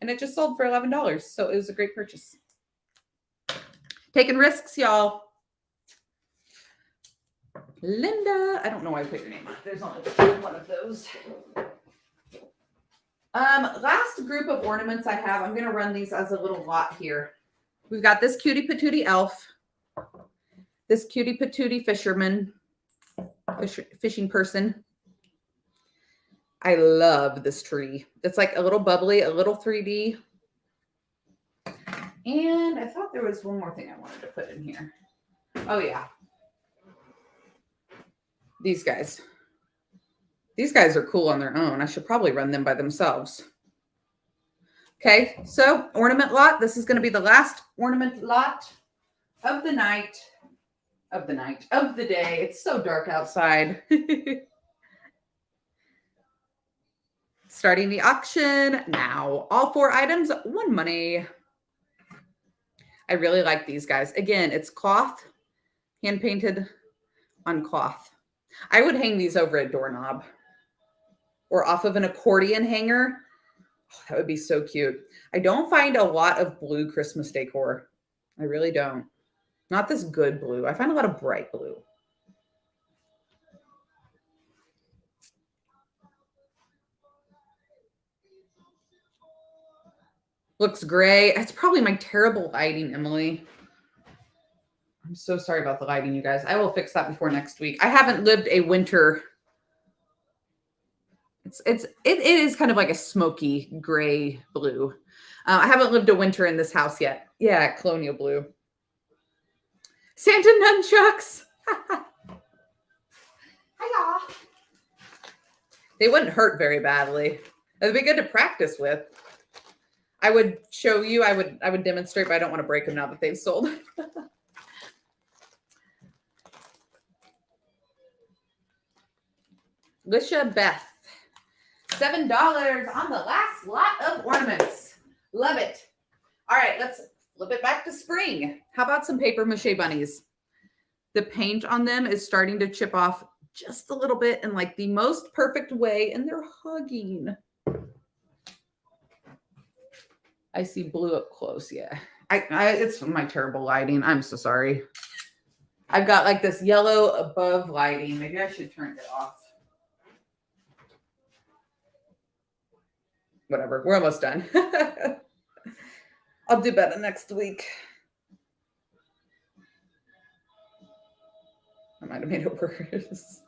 S1: And it just sold for $11. So it was a great purchase. Taking risks, y'all. Linda. I don't know why I put your name on it. There's only one of those. Last group of ornaments I have. I'm going to run these as a little lot here. We've got this cutie patootie elf. This cutie patootie fisherman. Fishing person. I love this tree. It's like a little bubbly, a little 3D. And I thought there was one more thing I wanted to put in here. Oh, yeah. These guys. These guys are cool on their own. I should probably run them by themselves. Okay, so ornament lot. This is going to be the last ornament lot of the night. Of the day. It's so dark outside. Starting the auction now. All 4 items, 1 money. I really like these guys. Again, it's cloth, hand painted on cloth. I would hang these over a doorknob or off of an accordion hanger. Oh, that would be so cute. I don't find a lot of blue Christmas decor. I really don't. Not this good blue. I find a lot of bright blue. Looks gray. It's probably my terrible lighting, Emily. I'm so sorry about the lighting, you guys. I will fix that before next week. I haven't lived a winter. It is kind of like a smoky gray blue. I haven't lived a winter in this house yet. Yeah, colonial blue. Santa nunchucks. Hiya. They wouldn't hurt very badly. It'd be good to practice with. I would show you. I would demonstrate, but I don't want to break them now that they've sold. Lisha Beth, $7 on the last lot of ornaments. Love it. All right, let's flip it back to spring. How about some papier-mache bunnies? The paint on them is starting to chip off just a little bit in like the most perfect way, and they're hugging. I see blue up close. Yeah, it's my terrible lighting. I'm so sorry. I've got like this yellow above lighting. Maybe I should turn it off. Whatever. We're almost done. I'll do better next week. I might have made it worse.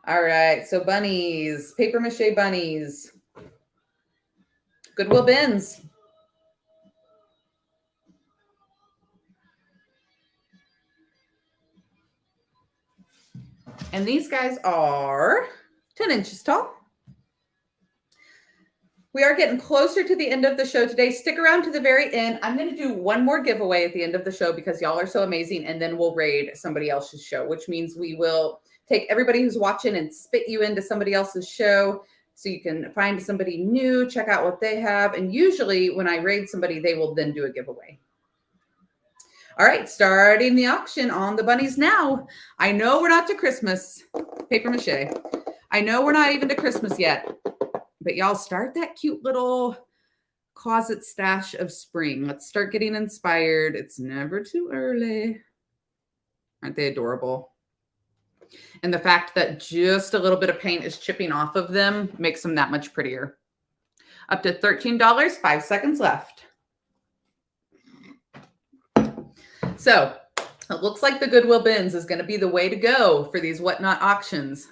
S1: All right. So bunnies, papier-mache bunnies. Goodwill bins. And these guys are 10 inches tall. We are getting closer to the end of the show today. Stick around to the very end. I'm going to do one more giveaway at the end of the show because y'all are so amazing. And then we'll raid somebody else's show, which means we will take everybody who's watching and spit you into somebody else's show. So you can find somebody new, check out what they have. And usually when I raid somebody, they will then do a giveaway. All right, starting the auction on the bunnies now. I know we're not to Christmas, papier-mache. I know we're not even to Christmas yet. But y'all start that cute little closet stash of spring. Let's start getting inspired. It's never too early. Aren't they adorable? And the fact that just a little bit of paint is chipping off of them makes them that much prettier. Up to $13, 5 seconds left. So it looks like the Goodwill bins is going to be the way to go for these whatnot auctions.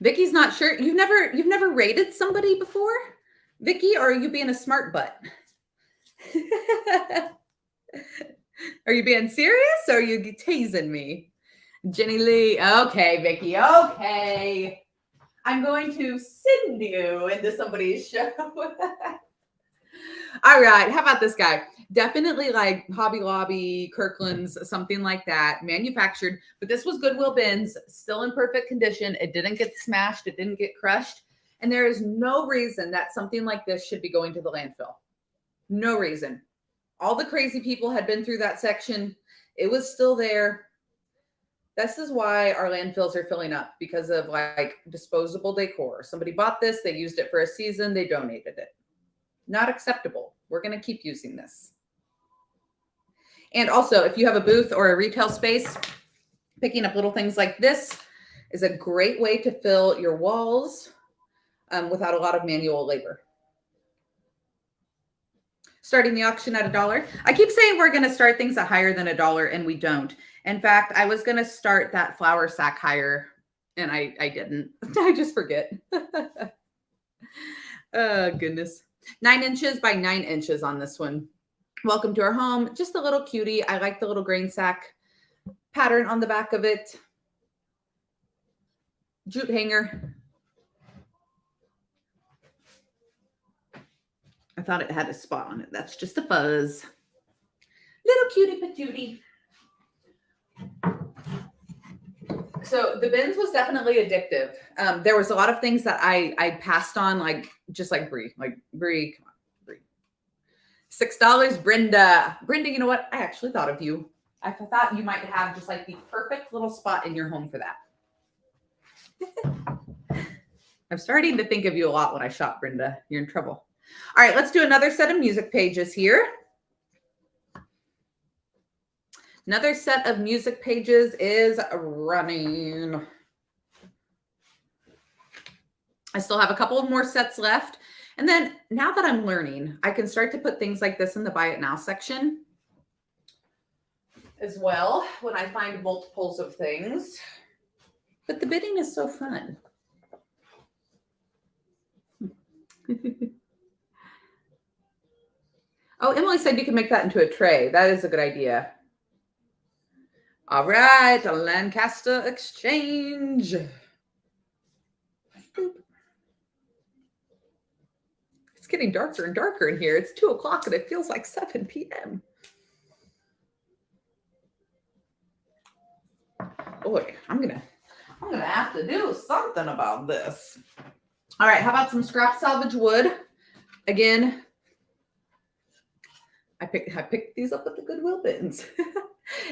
S1: Vicky's not sure. You've never rated somebody before, Vicky, or are you being a smart butt? Are you being serious or are you teasing me? Jenny Lee. Okay, Vicky. Okay. I'm going to send you into somebody's show. All right. How about this guy? Definitely like Hobby Lobby, Kirkland's, something like that, manufactured. But this was Goodwill bins, still in perfect condition. It didn't get smashed. It didn't get crushed. And there is no reason that something like this should be going to the landfill. No reason. All the crazy people had been through that section. It was still there. This is why our landfills are filling up, because of like disposable decor. Somebody bought this. They used it for a season. They donated it. Not acceptable. We're going to keep using this. And also, if you have a booth or a retail space, picking up little things like this is a great way to fill your walls without a lot of manual labor. Starting the auction at $1. I keep saying we're going to start things at higher than $1, and we don't. In fact, I was going to start that flour sack higher, and I didn't. I just forget. Oh, goodness. 9 inches by 9 inches on this one. Welcome to our home. Just a little cutie. I like the little grain sack pattern on the back of it. Jute hanger. I thought it had a spot on it. That's just a fuzz. Little cutie patootie. So the bins was definitely addictive. There was a lot of things that I passed on, like just like Brie, come on, Brie. $6, Brenda. Brenda, you know what? I actually thought of you. I thought you might have just like the perfect little spot in your home for that. I'm starting to think of you a lot when I shop, Brenda. You're in trouble. All right, let's do another set of music pages here. Another set of music pages is running. I still have a couple of more sets left. And then now that I'm learning, I can start to put things like this in the buy it now section as well when I find multiples of things. But the bidding is so fun. Oh, Emily said you can make that into a tray. That is a good idea. All right, a Lancaster exchange. It's getting darker and darker in here. It's 2 o'clock and it feels like 7 p.m. Boy, I'm gonna have to do something about this. All right, how about some scrap salvage wood? Again, I picked these up at the Goodwill bins.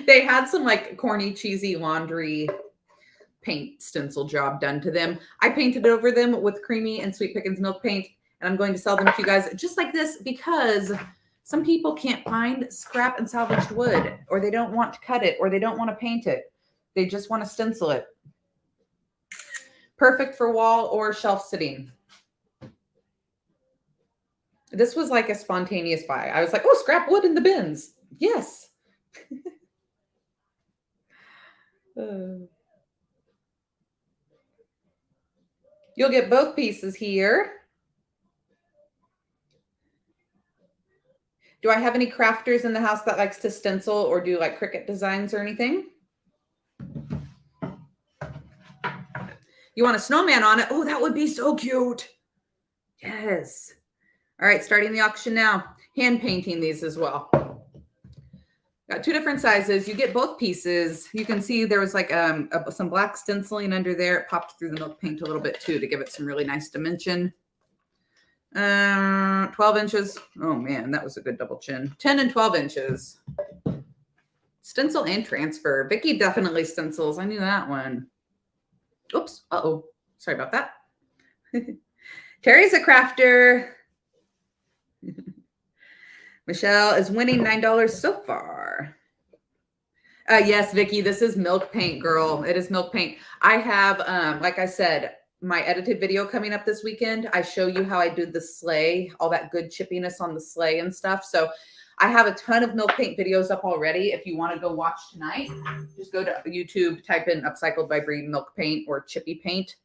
S1: They had some like corny, cheesy laundry paint stencil job done to them. I painted over them with creamy and Sweet Pickins milk paint, and I'm going to sell them to you guys just like this because some people can't find scrap and salvaged wood, or they don't want to cut it, or they don't want to paint it. They just want to stencil it. Perfect for wall or shelf sitting. This was like a spontaneous buy. I was like, oh, scrap wood in the bins. Yes. You'll get both pieces here. Do I have any crafters in the house that likes to stencil or do like Cricut designs or anything? You want a snowman on it? Oh, that would be so cute. Yes. All right, starting the auction now. Hand painting these as well. Got 2 different sizes. You get both pieces. You can see there was like some black stenciling under there. It popped through the milk paint a little bit too to give it some really nice dimension. 12 inches. Oh man, that was a good double chin. 10 and 12 inches. Stencil and transfer. Vicky definitely stencils. I knew that one. Oops. Uh-oh. Sorry about that. Terry's a crafter. Michelle is winning $9 so far. Yes, Vicky, this is milk paint, girl. It is milk paint. I have, like I said, my edited video coming up this weekend. I show you how I do the sleigh, all that good chippiness on the sleigh and stuff. So I have a ton of milk paint videos up already. If you want to go watch tonight, just go to YouTube, type in Upcycled by Bree milk paint or chippy paint.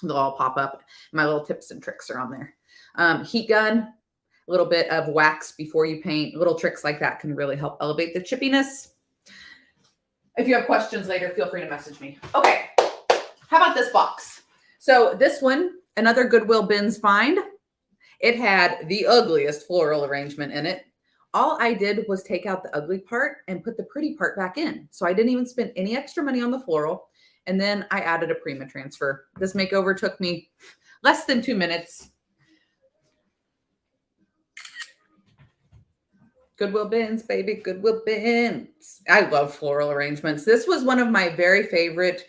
S1: They'll all pop up. My little tips and tricks are on there. Heat gun. A little bit of wax before you paint. Little tricks like that can really help elevate the chippiness. If you have questions later, feel free to message me. Okay, how about this box? So this one, another Goodwill bins find. It had the ugliest floral arrangement in it. All I did was take out the ugly part and put the pretty part back in. So I didn't even spend any extra money on the floral. And then I added a Prima transfer. This makeover took me less than 2 minutes. Goodwill bins, baby, Goodwill bins. I love floral arrangements. This was one of my very favorite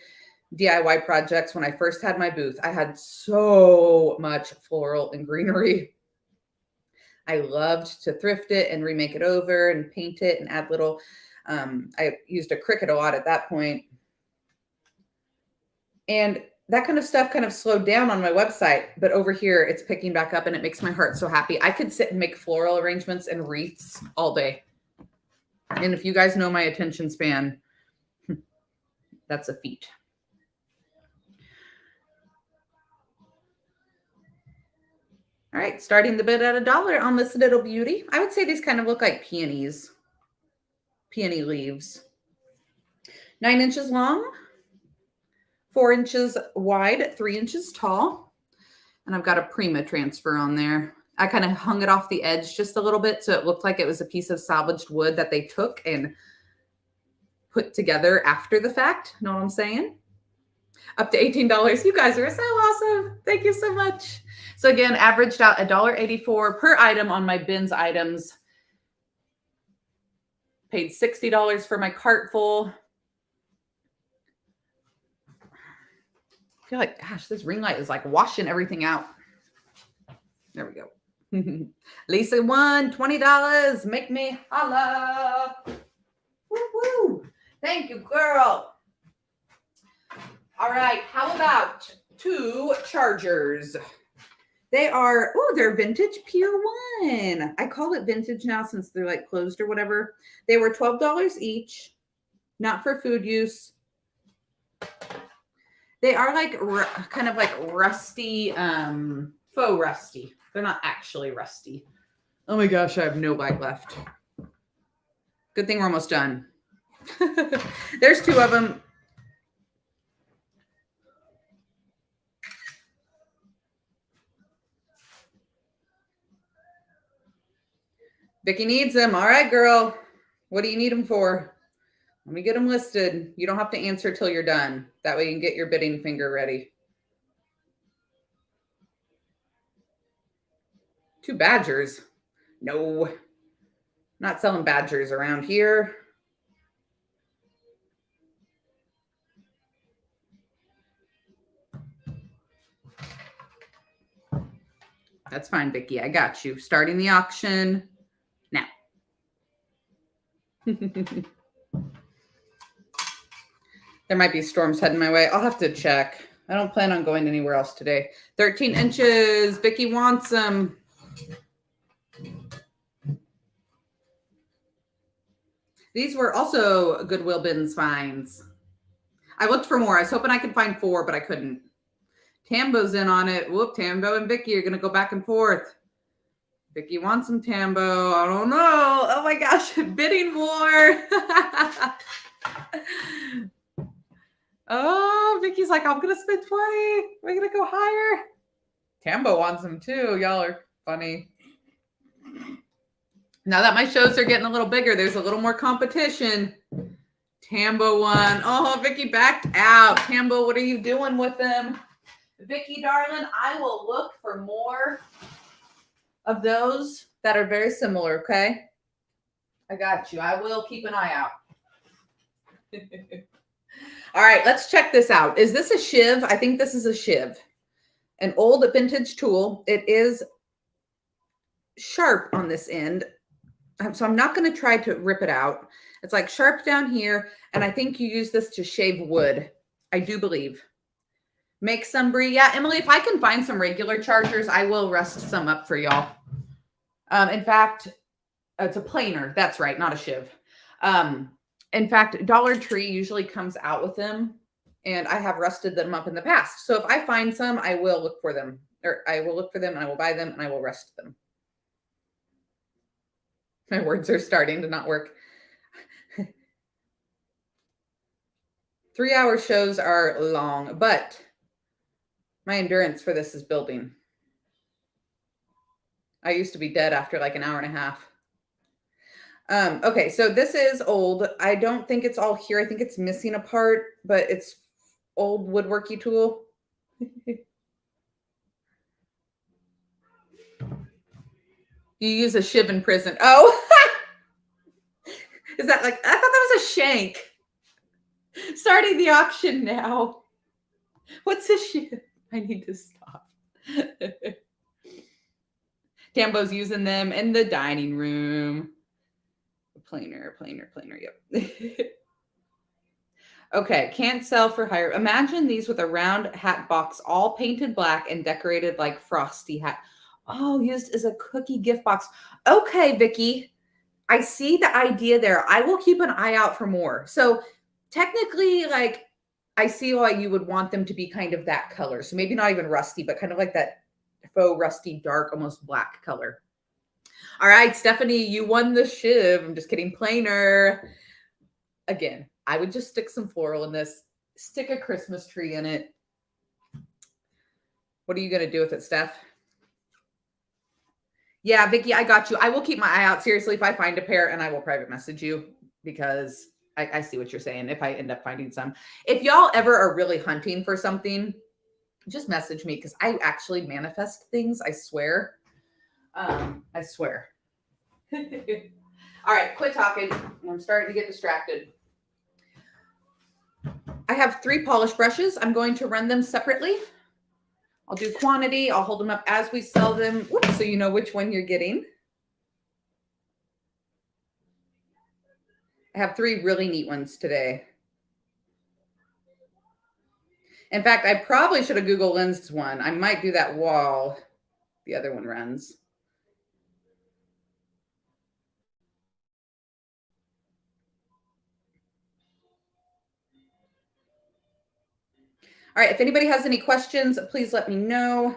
S1: DIY projects when I first had my booth. I had so much floral and greenery. I loved to thrift it and remake it over and paint it and add little, I used a Cricut a lot at that point. And that kind of stuff kind of slowed down on my website, but over here it's picking back up and it makes my heart so happy. I could sit and make floral arrangements and wreaths all day. And if you guys know my attention span, that's a feat. All right, starting the bid at $1 on this little beauty. I would say these kind of look like peonies, peony leaves. 9 inches long. 4 inches wide, 3 inches tall. And I've got a Prima transfer on there. I kind of hung it off the edge just a little bit so it looked like it was a piece of salvaged wood that they took and put together after the fact. Know what I'm saying? Up to $18. You guys are so awesome. Thank you so much. So again, averaged out $1.84 per item on my bins items. Paid $60 for my cart full. I feel like, gosh, this ring light is like washing everything out. There we go. Lisa won $20. Make me holla. Woo woo. Thank you, girl. All right. How about 2 chargers? They are, oh, they're vintage Pier 1. I call it vintage now since they're like closed or whatever. They were $12 each, not for food use. They are like kind of like rusty, faux rusty. They're not actually rusty. Oh my gosh, I have no light left. Good thing we're almost done. There's 2 of them. Vicki needs them. All right, girl. What do you need them for? Let me get them listed. You don't have to answer till you're done. That way you can get your bidding finger ready. 2 badgers. No. Not selling badgers around here. That's fine, Vicki. I got you. Starting the auction now. There might be storms heading my way. I'll have to check. I don't plan on going anywhere else today. 13 inches. Vicki wants them. These were also Goodwill Bins finds. I looked for more. I was hoping I could find 4, but I couldn't. Tambo's in on it. Whoop, Tambo and Vicki are going to go back and forth. Vicki wants some Tambo. I don't know. Oh my gosh, bidding war. Oh, Vicki's like, I'm going to spend 20. We're going to go higher. Tambo wants them too. Y'all are funny. Now that my shows are getting a little bigger, there's a little more competition. Tambo won. Oh, Vicki backed out. Tambo, what are you doing with them? Vicki, darling, I will look for more of those that are very similar, okay? I got you. I will keep an eye out. All right, let's check this out. Is this a shiv? I think this is a shiv. An old vintage tool. It is sharp on this end. So I'm not going to try to rip it out. It's like sharp down here. And I think you use this to shave wood. I do believe. Make some brie. Yeah, Emily, if I can find some regular chargers, I will rust some up for y'all. In fact, it's a planer. That's right, not a shiv. In fact, Dollar Tree usually comes out with them, and I have rusted them up in the past. So if I find some, I will look for them. Or I will look for them, and I will buy them, and I will rust them. My words are starting to not work. 3-hour shows are long, but my endurance for this is building. I used to be dead after like an hour and a half. Okay, so this is old. I don't think it's all here. I think it's missing a part, but it's old woodworky tool. You use a shiv in prison. Oh, is that like, I thought that was a shank. Starting the auction now. What's a shiv? I need to stop. Tambo's using them in the dining room. Planer, yep. Okay, can't sell for hire. Imagine these with a round hat box, all painted black and decorated like frosty hat. Oh, used as a cookie gift box. Okay, Vicki, I see the idea there. I will keep an eye out for more. So technically, like, I see why you would want them to be kind of that color. So maybe not even rusty, but kind of like that faux rusty, dark, almost black color. All right, Stephanie, you won the shiv. I'm just kidding. Planer. Again, I would just stick some floral in this. Stick a Christmas tree in it. What are you going to do with it, Steph? Yeah, Vicki, I got you. I will keep my eye out. Seriously, if I find a pair, and I will private message you because I see what you're saying if I end up finding some. If y'all ever are really hunting for something, just message me because I actually manifest things. I swear. I swear. All right, quit talking. I'm starting to get distracted. I have 3 polish brushes. I'm going to run them separately. I'll do quantity. I'll hold them up as we sell them. Whoops, so you know which one you're getting. I have 3 really neat ones today. In fact, I probably should have Google Lensed one. I might do that while the other one runs. All right, if anybody has any questions, please let me know.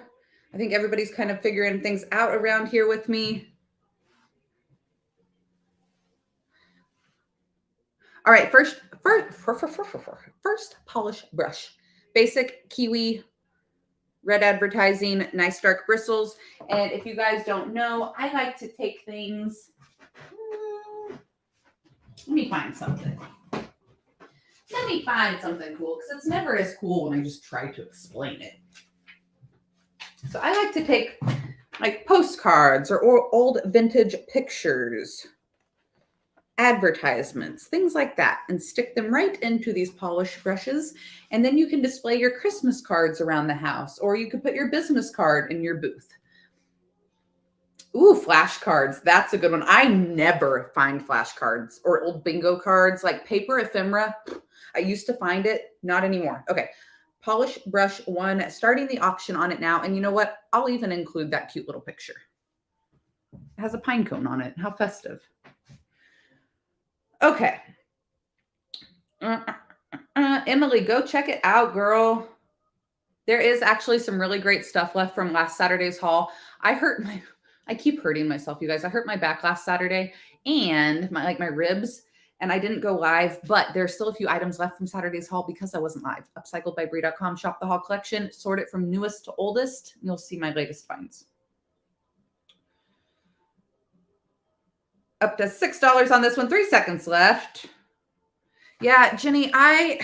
S1: I think everybody's kind of figuring things out around here with me. All right, first polish brush. Basic Kiwi, red advertising, nice dark bristles. And if you guys don't know, I like to take things. Let me find something. Let me find something cool, because it's never as cool when I just try to explain it. So I like to take like postcards or old vintage pictures, advertisements, things like that, and stick them right into these polish brushes. And then you can display your Christmas cards around the house, or you could put your business card in your booth. Ooh, flashcards. That's a good one. I never find flashcards or old bingo cards, like paper ephemera. I used to find it, not anymore. Okay. Polish brush 1, starting the auction on it now. And you know what? I'll even include that cute little picture. It has a pine cone on it. How festive. Okay. Emily, go check it out, girl. There is actually some really great stuff left from last Saturday's haul. I keep hurting myself, you guys. I hurt my back last Saturday and my ribs, and I didn't go live, but there's still a few items left from Saturday's haul because I wasn't live. Upcycledbybrie.com, shop the haul collection, sort it from newest to oldest. You'll see my latest finds. Up to $6 on this one, 3 seconds left. Yeah, Jenny, I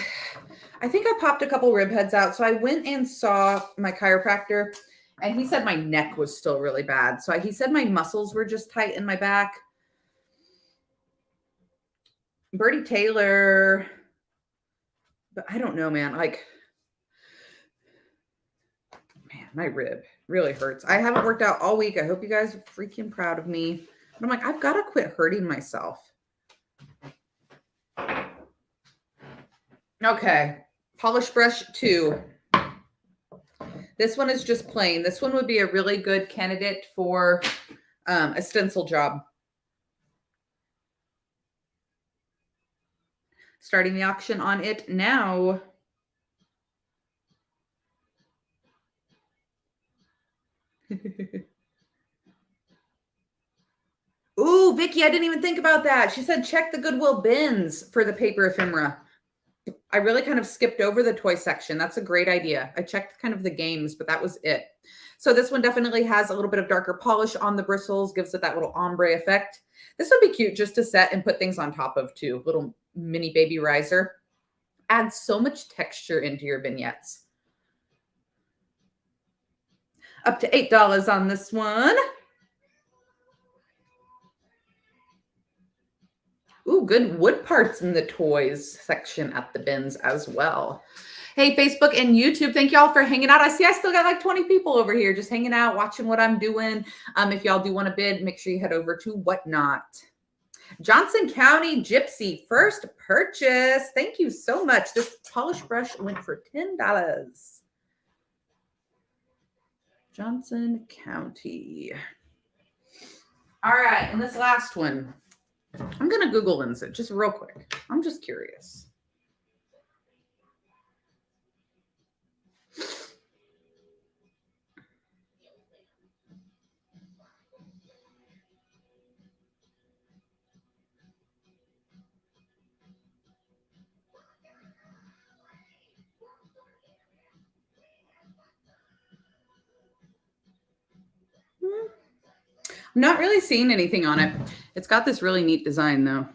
S1: think I popped a couple rib heads out. So I went and saw my chiropractor, and he said my neck was still really bad. So he said my muscles were just tight in my back. Bertie Taylor, but I don't know, man. Like, man, my rib really hurts. I haven't worked out all week. I hope you guys are freaking proud of me. But I'm like, I've got to quit hurting myself. Okay, polish brush 2. This one is just plain. This one would be a really good candidate for a stencil job. Starting the auction on it now. Ooh, Vicky, I didn't even think about that. She said check the Goodwill bins for the paper ephemera. I really kind of skipped over the toy section. That's a great idea. I checked kind of the games, but that was it. So this one definitely has a little bit of darker polish on the bristles, gives it that little ombre effect. This would be cute just to set and put things on top of too. Little mini baby riser. Adds so much texture into your vignettes. Up to $8 on this one. Ooh, good wood parts in the toys section at the bins as well. Hey, Facebook and YouTube, thank y'all for hanging out. I see I still got like 20 people over here just hanging out, watching what I'm doing. If y'all do want to bid, make sure you head over to Whatnot. Johnson County Gypsy, first purchase. Thank you so much. This polish brush went for $10. Johnson County. All right, and this last one. I'm going to Google Lens it just real quick. I'm just curious. I'm not really seeing anything on it. It's got this really neat design though.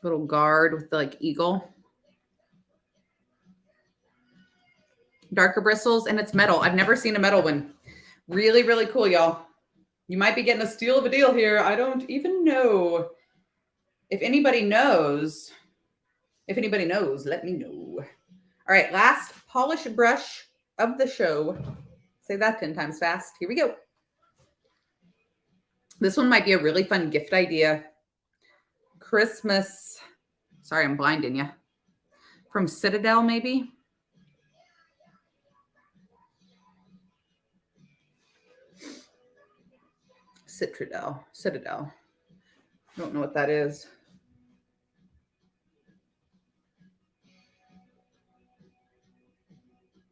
S1: Little guard with the like eagle. Darker bristles, and it's metal. I've never seen a metal one. Really, really cool, y'all. You might be getting a steal of a deal here. I don't even know. If anybody knows, let me know. All right, last polish brush of the show. Say that 10 times fast. Here we go. This one might be a really fun gift idea. Christmas. Sorry, I'm blinding you. From Citadel, maybe. Citadel. Don't know what that is.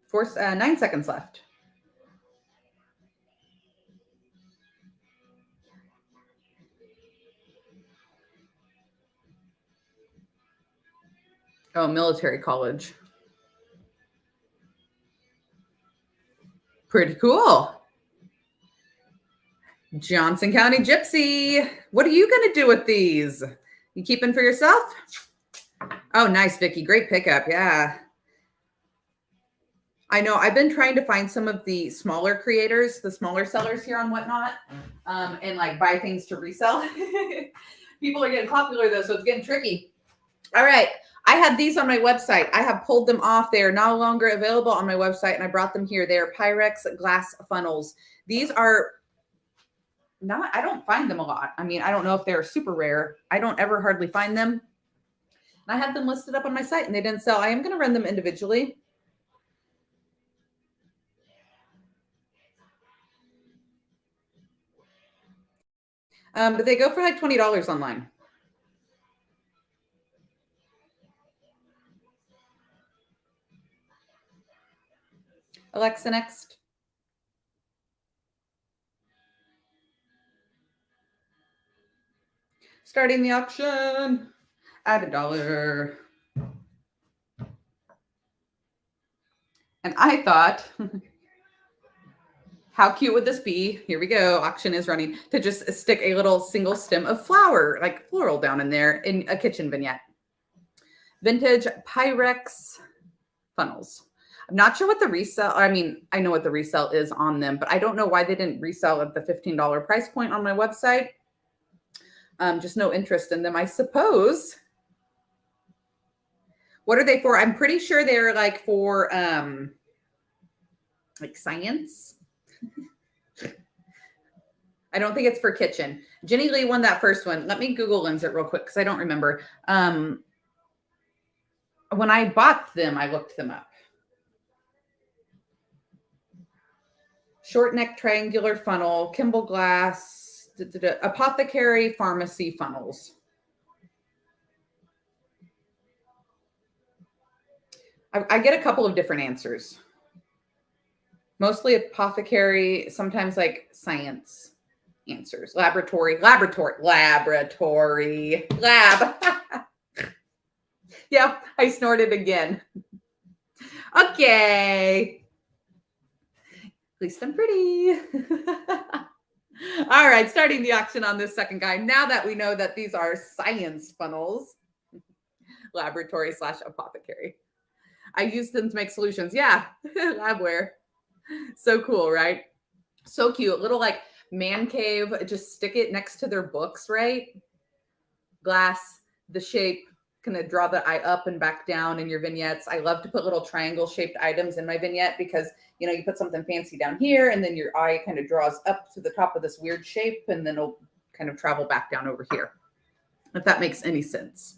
S1: Force 9 seconds left. Oh, military college. Pretty cool. Johnson County Gypsy. What are you going to do with these? You keeping for yourself? Oh, nice, Vicki. Great pickup. Yeah. I know I've been trying to find some of the smaller creators, the smaller sellers here on Whatnot, and like buy things to resell. People are getting popular though, so it's getting tricky. All right. I had these on my website. I have pulled them off. They are no longer available on my website, and I brought them here. They are Pyrex glass funnels. These are not, I don't find them a lot. I mean, I don't know if they're super rare. I don't ever hardly find them. And I had them listed up on my site and they didn't sell. I am going to run them individually. But they go for like $20 online. Alexa, next. Starting the auction. Add $1. And I thought, how cute would this be? Here we go. Auction is running. To just stick a little single stem of flower, like floral down in there in a kitchen vignette. Vintage Pyrex funnels. I'm not sure what the resell, I mean, I know what the resell is on them, but I don't know why they didn't resell at the $15 price point on my website. Just no interest in them, I suppose. What are they for? I'm pretty sure they're like for like science. I don't think it's for kitchen. Jenny Lee won that first one. Let me Google lens it real quick because I don't remember. When I bought them, I looked them up. Short neck triangular funnel, Kimball glass, apothecary pharmacy funnels. I get a couple of different answers. Mostly apothecary, sometimes like science answers. Laboratory. Yeah, I snorted again. Okay. At least I'm pretty. All right, starting the auction on this second guy. Now that we know that these are science funnels, laboratory / apothecary. I use them to make solutions. Yeah, labware. So cool, right? So cute. Little like man cave. Just stick it next to their books, right? Glass, the shape. Kind of draw the eye up and back down in your vignettes. I love to put little triangle shaped items in my vignette because, you know, you put something fancy down here and then your eye kind of draws up to the top of this weird shape and then it'll kind of travel back down over here. If that makes any sense.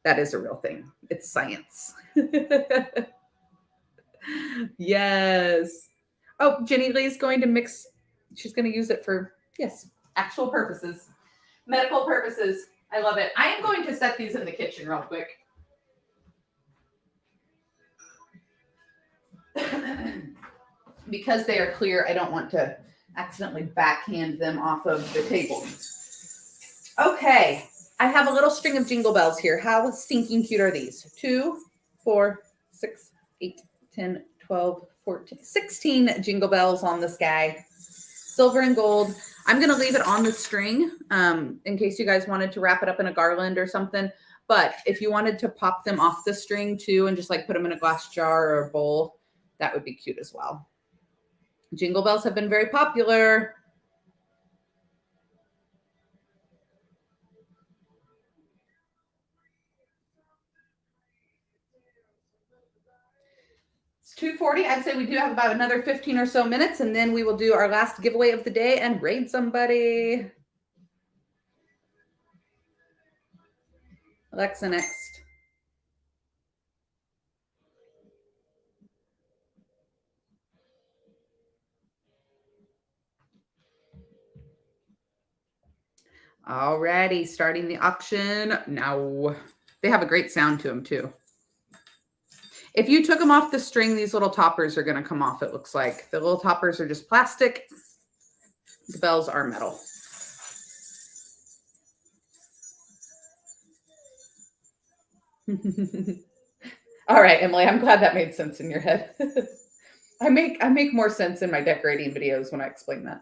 S1: That is a real thing. It's science. Yes. Oh, Jenny Lee's going to mix. She's going to use it for, yes, actual purposes. Medical purposes. I love it. I am going to set these in the kitchen real quick. Because they are clear, I don't want to accidentally backhand them off of the table. Okay. I have a little string of jingle bells here. How stinking cute are these? 2, 4, 6, 8, 10, 12, 14, 16 jingle bells on this guy. Silver and gold. I'm going to leave it on the string in case you guys wanted to wrap it up in a garland or something. But if you wanted to pop them off the string too and just like put them in a glass jar or a bowl, that would be cute as well. Jingle bells have been very popular. 2:40. I'd say we do have about another 15 or so minutes, and then we will do our last giveaway of the day and raid somebody. Alexa next. Alrighty, starting the auction now. They have a great sound to them too. If you took them off the string, these little toppers are going to come off, it looks like. The little toppers are just plastic. The bells are metal. All right, Emily, I'm glad that made sense in your head. I make more sense in my decorating videos when I explain that.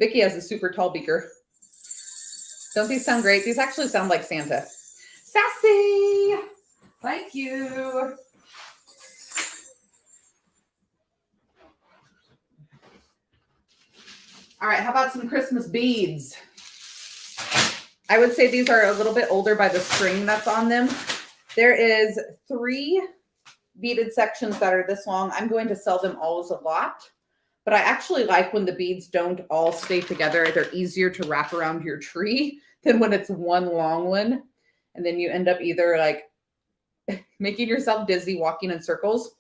S1: Vicky has a super tall beaker. Don't these sound great? These actually sound like Santa. Sassy! Thank you. All right, how about some Christmas beads? I would say these are a little bit older by the string that's on them. There is 3 beaded sections that are this long. I'm going to sell them all as a lot, but I actually like when the beads don't all stay together. They're easier to wrap around your tree than when it's one long one. And then you end up either like making yourself dizzy walking in circles,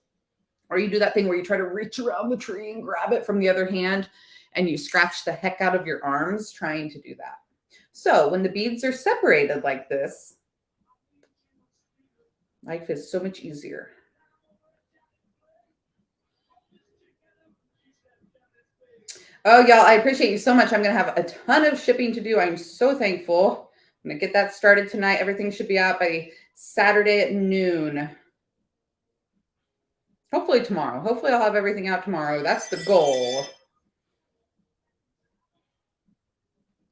S1: or you do that thing where you try to reach around the tree and grab it from the other hand and you scratch the heck out of your arms trying to do that. So when the beads are separated like this, life is so much easier. Oh, y'all, I appreciate you so much. I'm going to have a ton of shipping to do. I'm so thankful. I'm going to get that started tonight. Everything should be out by Saturday at noon. Hopefully tomorrow. Hopefully I'll have everything out tomorrow. That's the goal.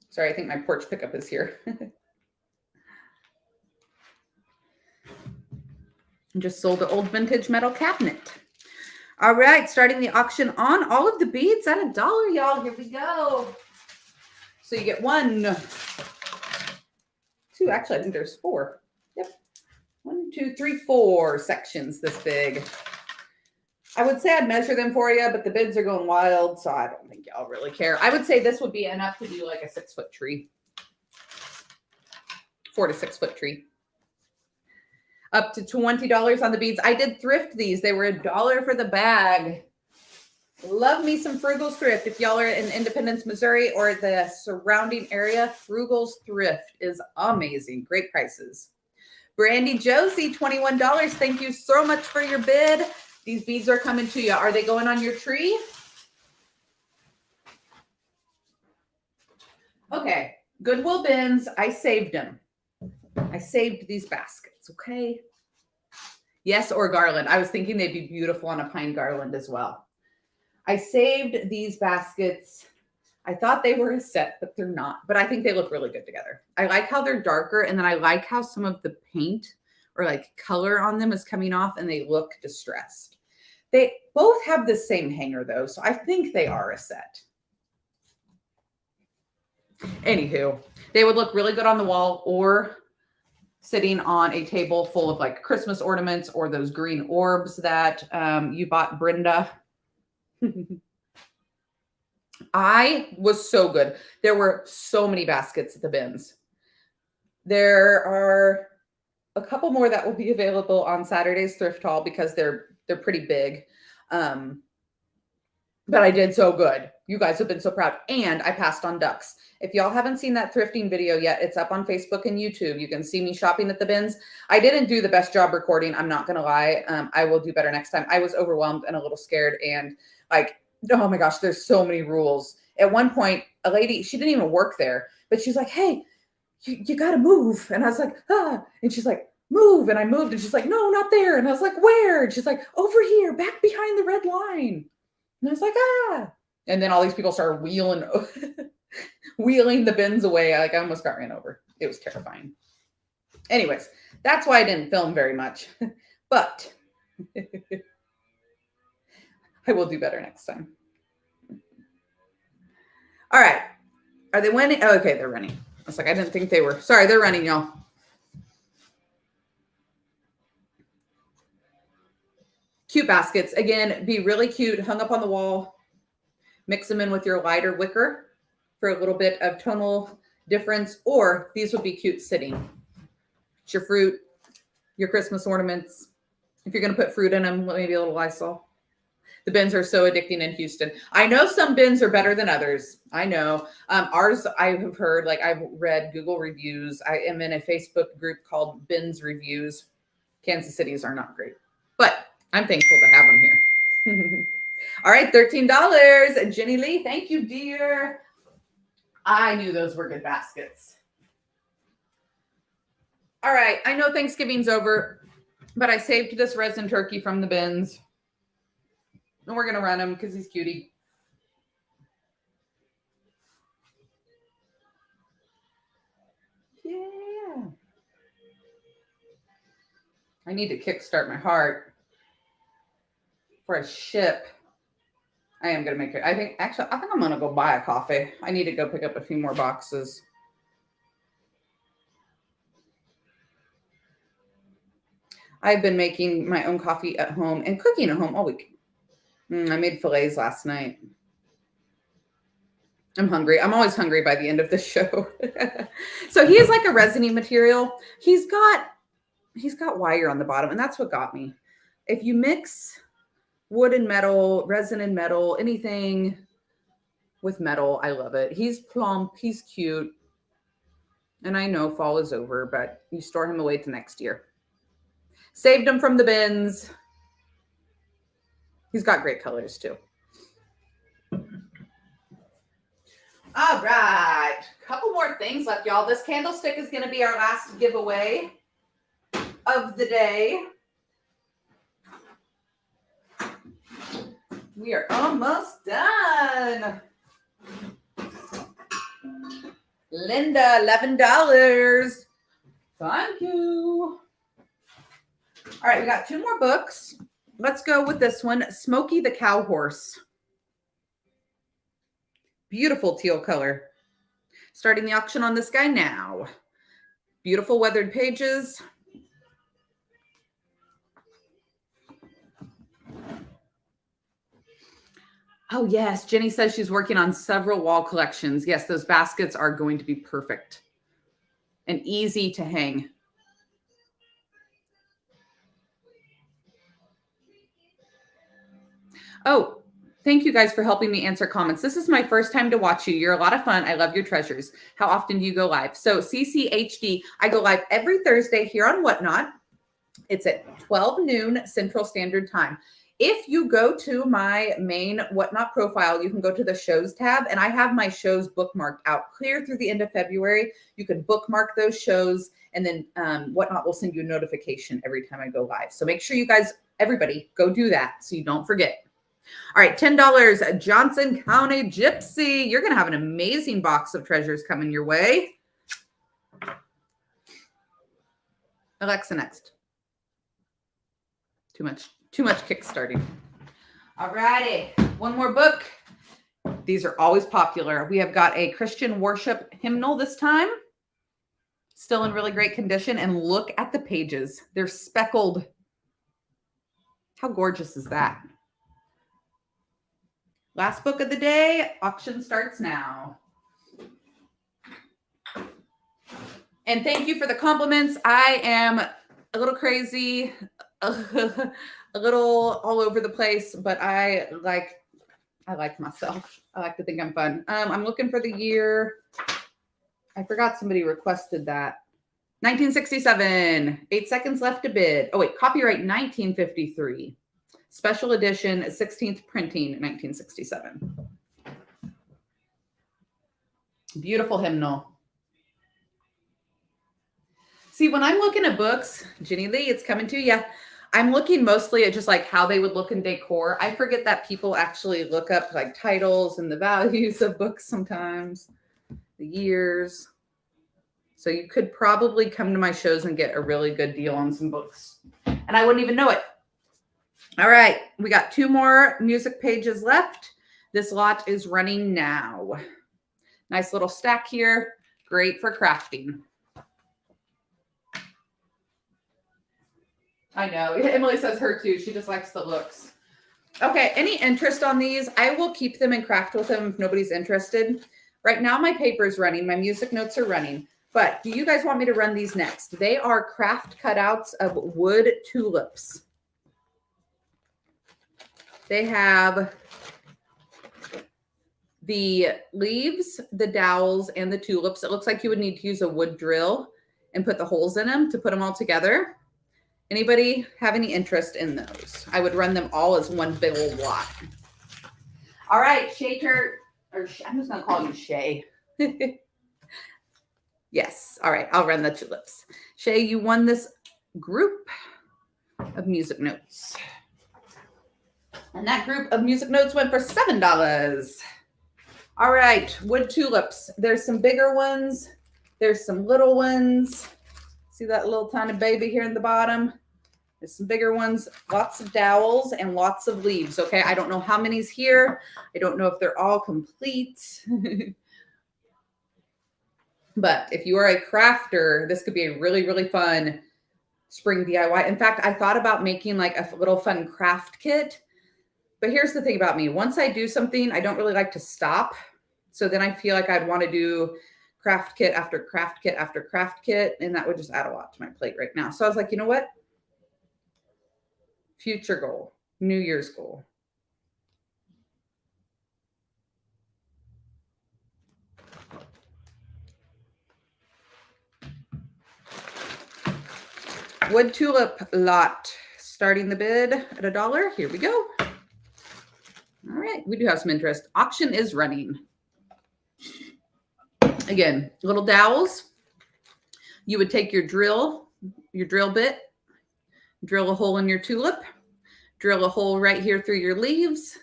S1: Sorry, I think my porch pickup is here. Just sold an old vintage metal cabinet. All right, starting the auction on all of the beads at $1, y'all. Here we go. So you get 1, 2, actually, I think there's 4. Yep. 1, 2, 3, 4 sections this big. I would say I'd measure them for you, but the bids are going wild, so I don't think y'all really care. I would say this would be enough to do like a 6-foot tree. 4 to 6 foot tree. Up to $20 on the beads. I did thrift these. They were $1 for the bag. Love me some Frugal's Thrift. If y'all are in Independence, Missouri or the surrounding area, Frugal's Thrift is amazing. Great prices. Brandy Josie, $21. Thank you so much for your bid. These beads are coming to you. Are they going on your tree? Okay. Goodwill bins. I saved them. I saved these baskets, okay? Yes, or garland. I was thinking they'd be beautiful on a pine garland as well. I saved these baskets. I thought they were a set, but they're not. But I think they look really good together. I like how they're darker, and then I like how some of the paint or like color on them is coming off, and they look distressed. They both have the same hanger, though, so I think they are a set. Anywho, they would look really good on the wall or sitting on a table full of like Christmas ornaments or those green orbs that you bought, Brenda. I was so good. There were so many baskets at the bins. There are a couple more that will be available on Saturday's thrift haul because they're pretty big. But I did so good. You guys have been so proud. And I passed on ducks. If y'all haven't seen that thrifting video yet, it's up on Facebook and YouTube. You can see me shopping at the bins. I didn't do the best job recording. I'm not going to lie. I will do better next time. I was overwhelmed and a little scared. And like, oh my gosh, there's so many rules. At one point, a lady, she didn't even work there, but she's like, hey, you got to move. And I was like, ah. And she's like, move. And I moved. And she's like, no, not there. And I was like, where? And she's like, over here, back behind the red line. And I was like, ah. And then all these people started wheeling the bins away. I almost got ran over. It was terrifying. Anyways, that's why I didn't film very much. But I will do better next time. All right. Are they winning? Oh, okay, they're running. I was like, I didn't think they were. Sorry, they're running, y'all. Cute baskets. Again, be really cute, hung up on the wall. Mix them in with your lighter wicker for a little bit of tonal difference, or these would be cute sitting. It's your fruit, your Christmas ornaments. If you're going to put fruit in them, maybe a little Lysol. The bins are so addicting in Houston. I know some bins are better than others. I know. Ours, I have heard, like I've read Google reviews. I am in a Facebook group called Bins Reviews. Kansas City's are not great, but I'm thankful to have them here. All right, $13. Jenny Lee, thank you, dear. I knew those were good baskets. All right, I know Thanksgiving's over, but I saved this resin turkey from the bins. And we're going to run him because he's cutie. Yeah. I need to kickstart my heart for a ship. I am going to make it. I think I'm going to go buy a coffee. I need to go pick up a few more boxes. I've been making my own coffee at home and cooking at home all week. I made fillets last night. I'm hungry. I'm always hungry by the end of the show. So he is like a resiny material. He's got wire on the bottom, and that's what got me. If you mix wood and metal, resin and metal, anything with metal, I love it. He's plump, he's cute. And I know fall is over, but you store him away to next year. Saved him from the bins. He's got great colors too. All right, couple more things left, y'all. This candlestick is going to be our last giveaway of the day. We are almost done. Linda, $11. Thank you. All right, we got 2 more books. Let's go with this one, Smokey the Cow Horse. Beautiful teal color. Starting the auction on this guy now. Beautiful weathered pages. Oh, yes. Jenny says she's working on several wall collections. Yes, those baskets are going to be perfect and easy to hang. Oh, thank you guys for helping me answer comments. This is my first time to watch you. You're a lot of fun. I love your treasures. How often do you go live? So CCHD, I go live every Thursday here on Whatnot. It's at 12 noon Central Standard Time. If you go to my main Whatnot profile, you can go to the shows tab, and I have my shows bookmarked out clear through the end of February. You can bookmark those shows, and then Whatnot will send you a notification every time I go live. So make sure you guys, everybody, go do that so you don't forget. All right, $10, Johnson County Gypsy. You're going to have an amazing box of treasures coming your way. Alexa, next. Too much kickstarting. All righty, one more book. These are always popular. We have got a Christian worship hymnal this time. Still in really great condition. And look at the pages. They're speckled. How gorgeous is that? Last book of the day. Auction starts now. And thank you for the compliments. I am a little crazy, a little all over the place, but I like myself. I like to think I'm fun. I'm looking for the year. I forgot somebody requested that. 1967. 8 seconds left to bid. Oh wait, copyright 1953. Special edition, 16th printing, 1967. Beautiful hymnal. See, when I'm looking at books, Jenny Lee, it's coming to you. I'm looking mostly at just like how they would look in decor. I forget that people actually look up like titles and the values of books sometimes, the years. So you could probably come to my shows and get a really good deal on some books. And I wouldn't even know it. All right, we got 2 more music pages left. This lot is running now. Nice little stack here. Great for crafting. I know. Emily says her too. She just likes the looks. Okay, any interest on these? I will keep them and craft with them if nobody's interested. Right now, my paper's running. My music notes are running. But do you guys want me to run these next? They are craft cutouts of wood tulips. They have the leaves, the dowels, and the tulips. It looks like you would need to use a wood drill and put the holes in them to put them all together. Anybody have any interest in those? I would run them all as one big old lot. All right, Shay I'm just going to call you Shay. Yes. All right, I'll run the tulips. Shay, you won this group of music notes. And that group of music notes went for $7. All right, wood tulips. There's some bigger ones. There's some little ones. See that little tiny baby here in the bottom? There's some bigger ones, lots of dowels and lots of leaves. Okay, I don't know how many's here. I don't know if they're all complete. But if you are a crafter, this could be a really, really fun spring DIY. In fact, I thought about making like a little fun craft kit. But here's the thing about me. Once I do something, I don't really like to stop. So then I feel like I'd want to do craft kit after craft kit after craft kit. And that would just add a lot to my plate right now. So I was like, you know what? Future goal, New Year's goal. Wood tulip lot, starting the bid at $1. Here we go. All right, we do have some interest. Auction is running. Again, little dowels. You would take your drill bit, drill a hole in your tulip, drill a hole right here through your leaves,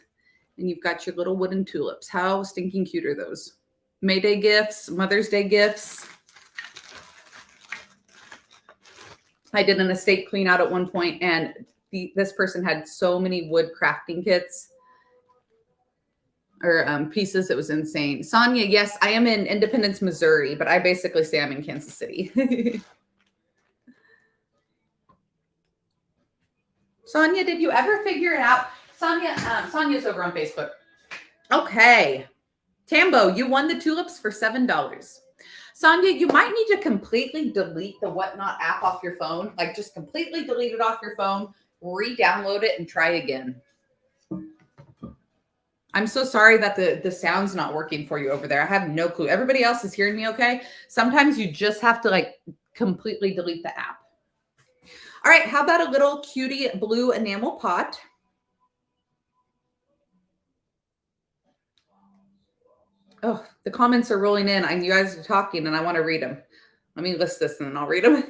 S1: and you've got your little wooden tulips. How stinking cute are those? May Day gifts, Mother's Day gifts. I did an estate clean out at one point, and this person had so many wood crafting kits or pieces. It was insane. Sonia, yes, I am in Independence, Missouri, but I basically say I'm in Kansas City. Sonia, did you ever figure it out? Sonia's over on Facebook. Okay. Tambo, you won the tulips for $7. Sonia, you might need to completely delete the Whatnot app off your phone. Like just completely delete it off your phone, re-download it, and try again. I'm so sorry that the sound's not working for you over there. I have no clue. Everybody else is hearing me okay? Sometimes you just have to like completely delete the app. All right, how about a little cutie blue enamel pot? Oh, the comments are rolling in and you guys are talking and I want to read them. Let me list this and then I'll read them.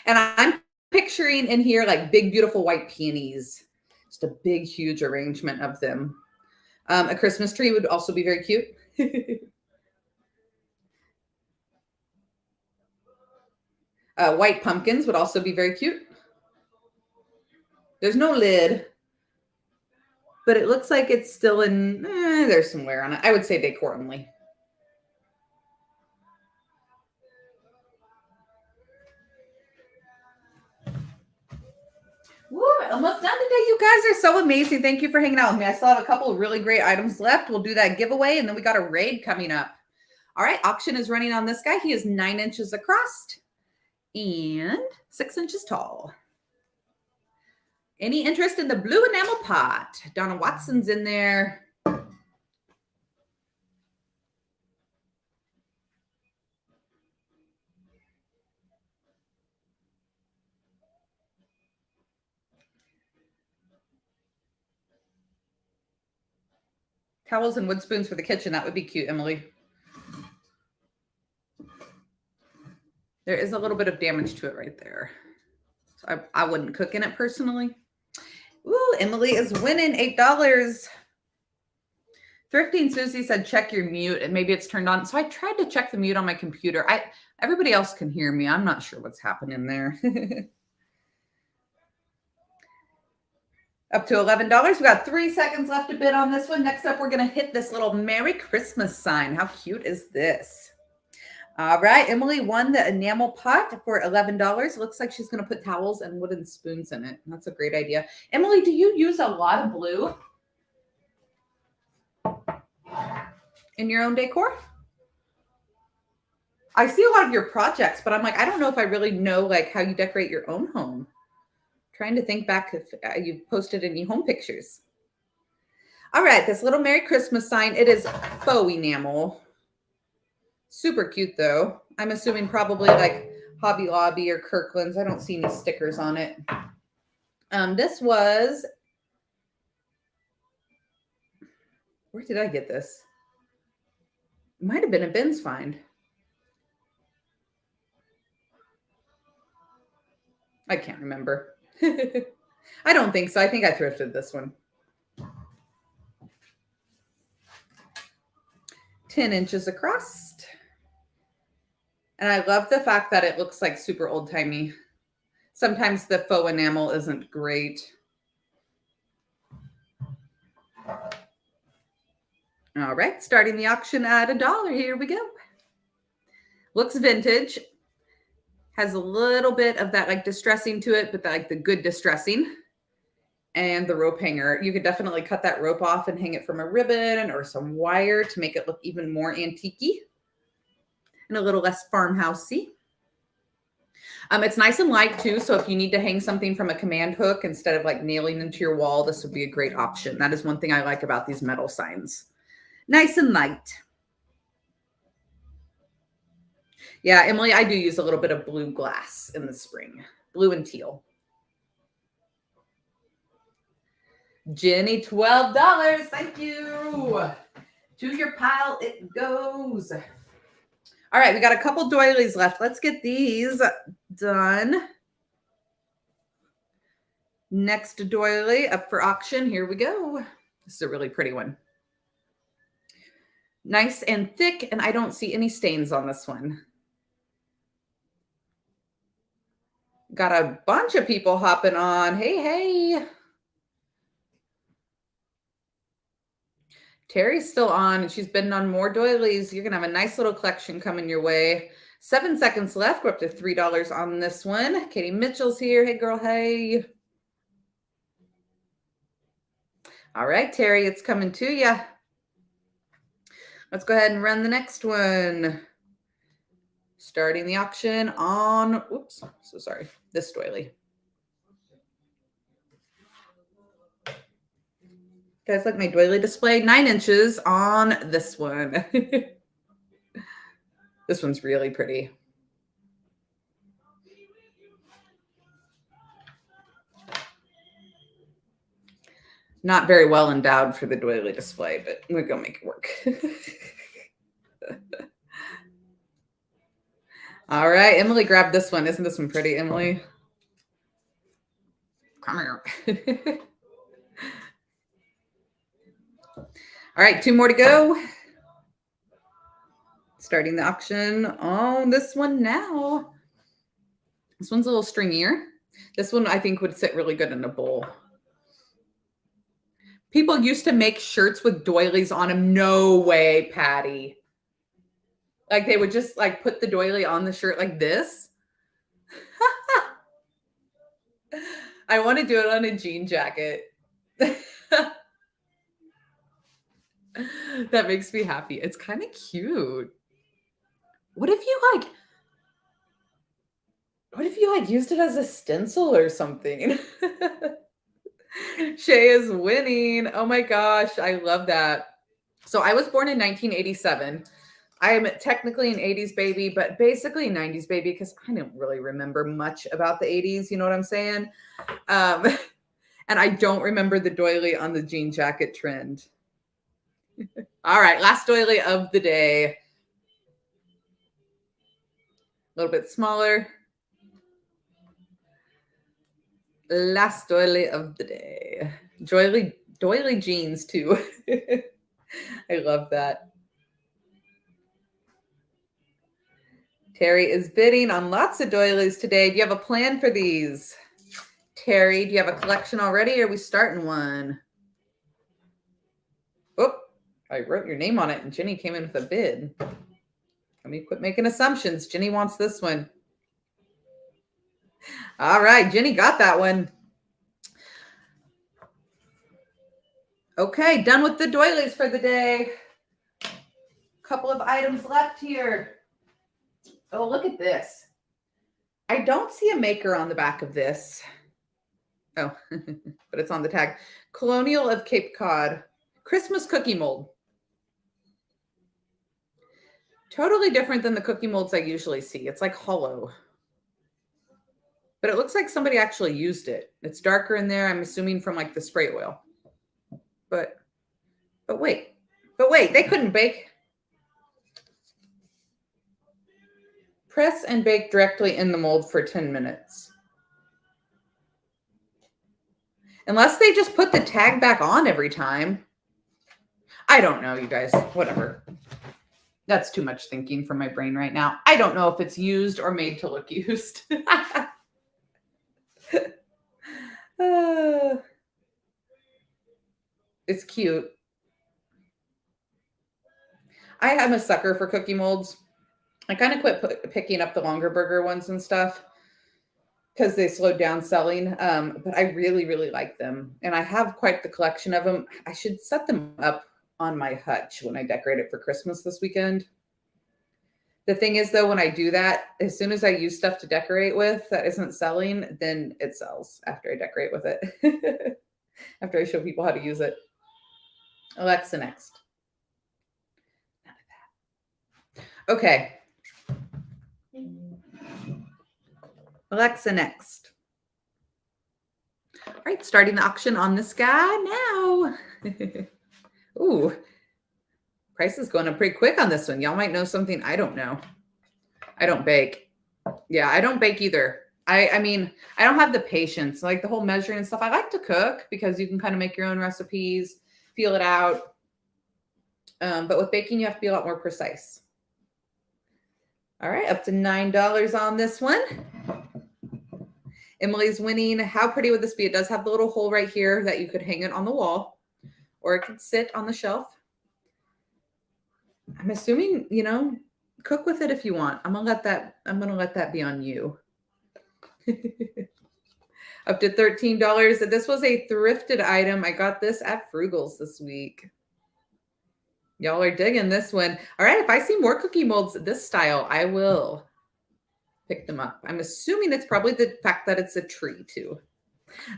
S1: And I'm picturing in here like big, beautiful white peonies. Just a big, huge arrangement of them. A Christmas tree would also be very cute. White pumpkins would also be very cute. There's no lid, but it looks like it's still in, there's some wear on it. I would say decor only. Woo, almost done today. You guys are so amazing. Thank you for hanging out with me. I still have a couple of really great items left. We'll do that giveaway, and then we got a raid coming up. All right, auction is running on this guy. He is 9 inches across and 6 inches tall. Any interest in the blue enamel pot? Donna Watson's in there. Towels and wood spoons for the kitchen. That would be cute, Emily. There is a little bit of damage to it right there. So I wouldn't cook in it personally. Ooh, Emily is winning $8. Thrifting Susie said, check your mute and maybe it's turned on. So I tried to check the mute on my computer. Everybody else can hear me. I'm not sure what's happening there. Up to $11. We got 3 seconds left to bid on this one. Next up, we're going to hit this little Merry Christmas sign. How cute is this? All right, Emily won the enamel pot for $11. Looks like she's going to put towels and wooden spoons in it. That's a great idea. Emily, do you use a lot of blue in your own decor? I see a lot of your projects, but I'm like, I don't know if I really know like how you decorate your own home. Trying to think back if you've posted any home pictures. All right, this little Merry Christmas sign. It is faux enamel. Super cute though. I'm assuming probably like Hobby Lobby or Kirkland's. I don't see any stickers on it. This was, where did I get this? It might have been a Ben's find. I can't remember. I don't think so. I think I thrifted this one. 10 inches across. And I love the fact that it looks like super old-timey. Sometimes the faux enamel isn't great. All right, starting the auction at $1. Here we go. Looks vintage. Has a little bit of that like distressing to it, but like the good distressing. And the rope hanger. You could definitely cut that rope off and hang it from a ribbon or some wire to make it look even more antique-y and a little less farmhousey. It's nice and light too, so if you need to hang something from a command hook instead of like nailing into your wall, this would be a great option. That is one thing I like about these metal signs. Nice and light. Yeah, Emily, I do use a little bit of blue glass in the spring. Blue and teal. Jenny, $12. Thank you. To your pile it goes. All right, we got a couple doilies left. Let's get these done. Next doily up for auction. Here we go. This is a really pretty one. Nice and thick, and I don't see any stains on this one. Got a bunch of people hopping on. Hey, hey. Terry's still on, and she's been on more doilies. You're going to have a nice little collection coming your way. 7 seconds left. We're up to $3 on this one. Katie Mitchell's here. Hey, girl. Hey. All right, Terry, it's coming to you. Let's go ahead and run the next one. Starting the auction on, oops, so sorry, this doily. Guys, like my doily display, 9 inches on this one. This one's really pretty. Not very well endowed for the doily display, but we're gonna make it work. All right, Emily grabbed this one. Isn't this one pretty, Emily? Come here. All right, 2 more to go. Starting the auction on this one now. This one's a little stringier. This one I think would sit really good in a bowl. People used to make shirts with doilies on them. No way, Patty. Like they would just like put the doily on the shirt like this. I want to do it on a jean jacket. That makes me happy. It's kind of cute. What if you used it as a stencil or something? Shay is winning. Oh my gosh, I love that. So I was born in 1987. I am technically an 80s baby, but basically a 90s baby because I don't really remember much about the 80s. You know what I'm saying? And I don't remember the doily on the jean jacket trend. All right, last doily of the day. A little bit smaller. Last doily of the day. Doily jeans too. I love that. Terry is bidding on lots of doilies today. Do you have a plan for these? Terry, do you have a collection already or are we starting one? Oh, I wrote your name on it and Jenny came in with a bid. Let me quit making assumptions. Jenny wants this one. All right, Jenny got that one. Okay, done with the doilies for the day. Couple of items left here. Oh, look at this. I don't see a maker on the back of this. Oh, but it's on the tag. Colonial of Cape Cod. Christmas cookie mold. Totally different than the cookie molds I usually see. It's like hollow. But it looks like somebody actually used it. It's darker in there, I'm assuming from like the spray oil. But wait, they couldn't bake. Press and bake directly in the mold for 10 minutes. Unless they just put the tag back on every time. I don't know, you guys, whatever. That's too much thinking for my brain right now. I don't know if it's used or made to look used. It's cute. I am a sucker for cookie molds. I kind of quit picking up the longer burger ones and stuff because they slowed down selling. But I really, really like them. And I have quite the collection of them. I should set them up on my hutch when I decorate it for Christmas this weekend. The thing is, though, when I do that, as soon as I use stuff to decorate with that isn't selling, then it sells after I decorate with it. After I show people how to use it. Alexa next. None of that. Okay. Alexa next. All right, starting the auction on this guy now. Ooh, price is going up pretty quick on this one. Y'all might know something I don't know. I don't bake. Yeah, I don't bake either. I mean, I don't have the patience, like the whole measuring and stuff. I like to cook because you can kind of make your own recipes, feel it out. But with baking, you have to be a lot more precise. All right, up to $9 on this one. Emily's winning. How pretty would this be? It does have the little hole right here that you could hang it on the wall, or it could sit on the shelf. I'm assuming, you know, cook with it if you want. I'm gonna let that be on you. Up to $13. This was a thrifted item. I got this at Frugal's this week. Y'all are digging this one. All right, if I see more cookie molds this style, I will pick them up. I'm assuming it's probably the fact that it's a tree too.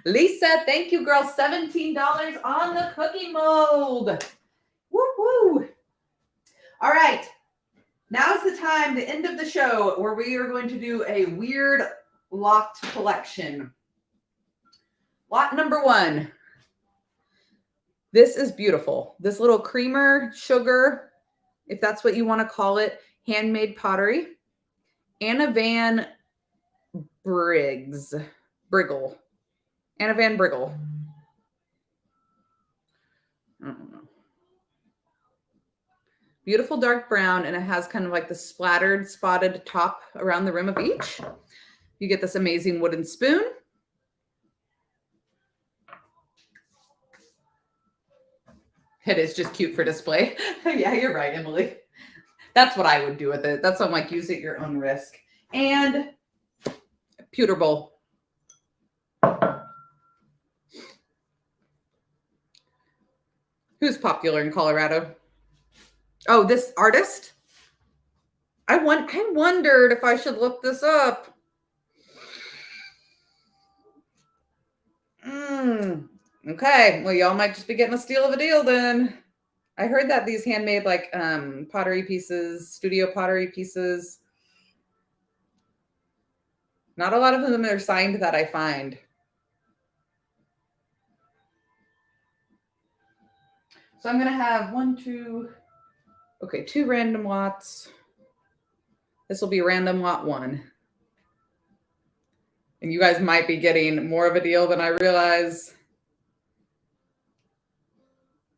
S1: Lisa, thank you, girl. $17 on the cookie mold. Woo woo. All right, now's the time, the end of the show, where we are going to do a weird lot collection. Lot number 1. This is beautiful. This little creamer sugar, if that's what you want to call it, handmade pottery. Anna Van Briggle. Anna Van Briggle. I don't know. Beautiful dark brown, and it has kind of like the splattered, spotted top around the rim of each. You get this amazing wooden spoon. It is just cute for display. Yeah, you're right, Emily. That's what I would do with it. That's what I'm like, use at your own risk. And pewter bowl. Who's popular in Colorado? Oh, this artist? I wondered if I should look this up. Okay, well, y'all might just be getting a steal of a deal then. I heard that these handmade like pottery pieces, studio pottery pieces, not a lot of them are signed that I find. So I'm going to have 2 random lots. This will be random lot 1. And you guys might be getting more of a deal than I realize.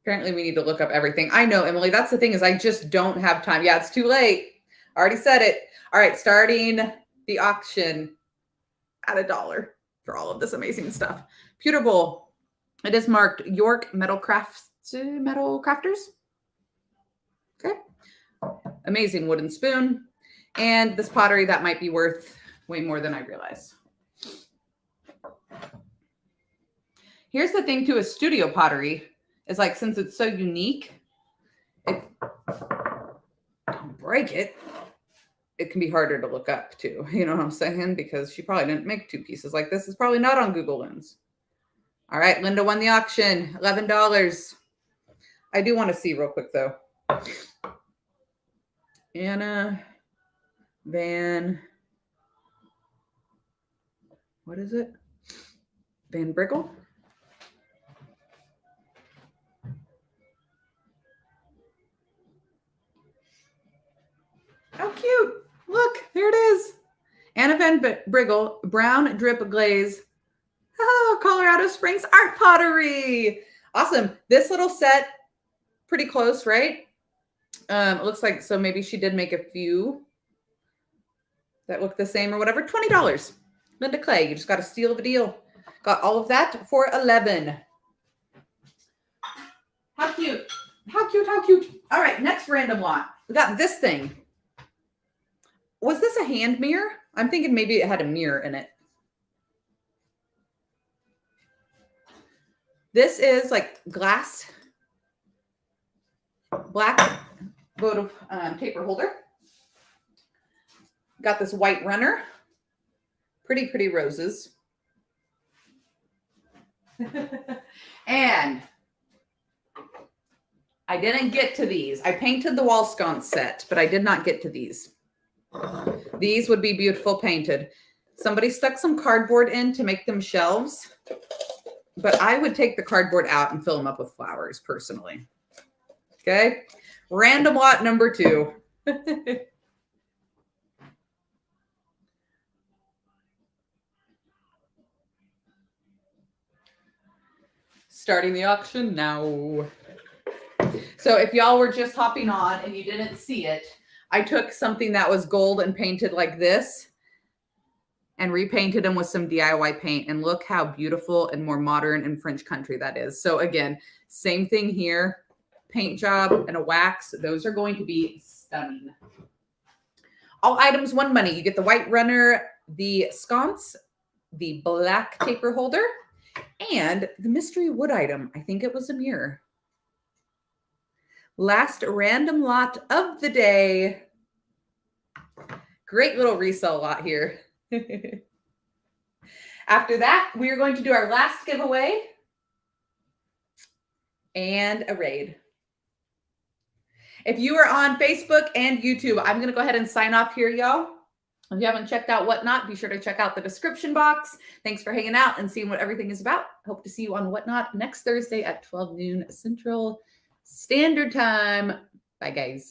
S1: Apparently we need to look up everything. I know, Emily, that's the thing is I just don't have time. Yeah, it's too late. I already said it. All right, starting the auction at $1 for all of this amazing stuff. Pewter bowl. It is marked York Metal Crafters. Okay. amazing wooden spoon, and this pottery that might be worth way more than I realize. Here's the thing too, a studio pottery is like, since it's so unique, don't break it. It can be harder to look up too. You know what I'm saying? Because she probably didn't make 2 pieces like this. It's probably not on Google Lens. All right, Linda won the auction, $11. I do want to see real quick though. Anna Van, what is it? Van Briggle? How cute. Look, there it is. Anna Van Briggle, brown drip glaze. Oh, Colorado Springs art pottery. Awesome. This little set, pretty close, right? It looks like, so maybe she did make a few that look the same or whatever. $20. Linda Clay, you just got a steal of a deal. Got all of that for $11. How cute. How cute, how cute. All right, next random lot. We got this thing. Was this a hand mirror? I'm thinking maybe it had a mirror in it. This is like glass, black votive paper holder. Got this white runner. Pretty, pretty roses. And I didn't get to these. I painted the wall sconce set, but I did not get to these. These would be beautiful painted. Somebody stuck some cardboard in to make them shelves, but I would take the cardboard out and fill them up with flowers personally. Okay. Random lot number 2. Starting the auction now. So if y'all were just hopping on and you didn't see it, I took something that was gold and painted like this and repainted them with some DIY paint. And look how beautiful and more modern and French country that is. So again, same thing here, paint job and a wax. Those are going to be stunning. All items, one money. You get the white runner, the sconce, the black paper holder, and the mystery wood item. I think it was a mirror. Last random lot of the day. Great little resale lot here. After that, we are going to do our last giveaway and a raid. If you are on Facebook and YouTube, I'm going to go ahead and sign off here, y'all. If you haven't checked out Whatnot, be sure to check out the description box. Thanks for hanging out and seeing what everything is about. Hope to see you on Whatnot next Thursday at 12 noon Central Standard Time. Bye, guys.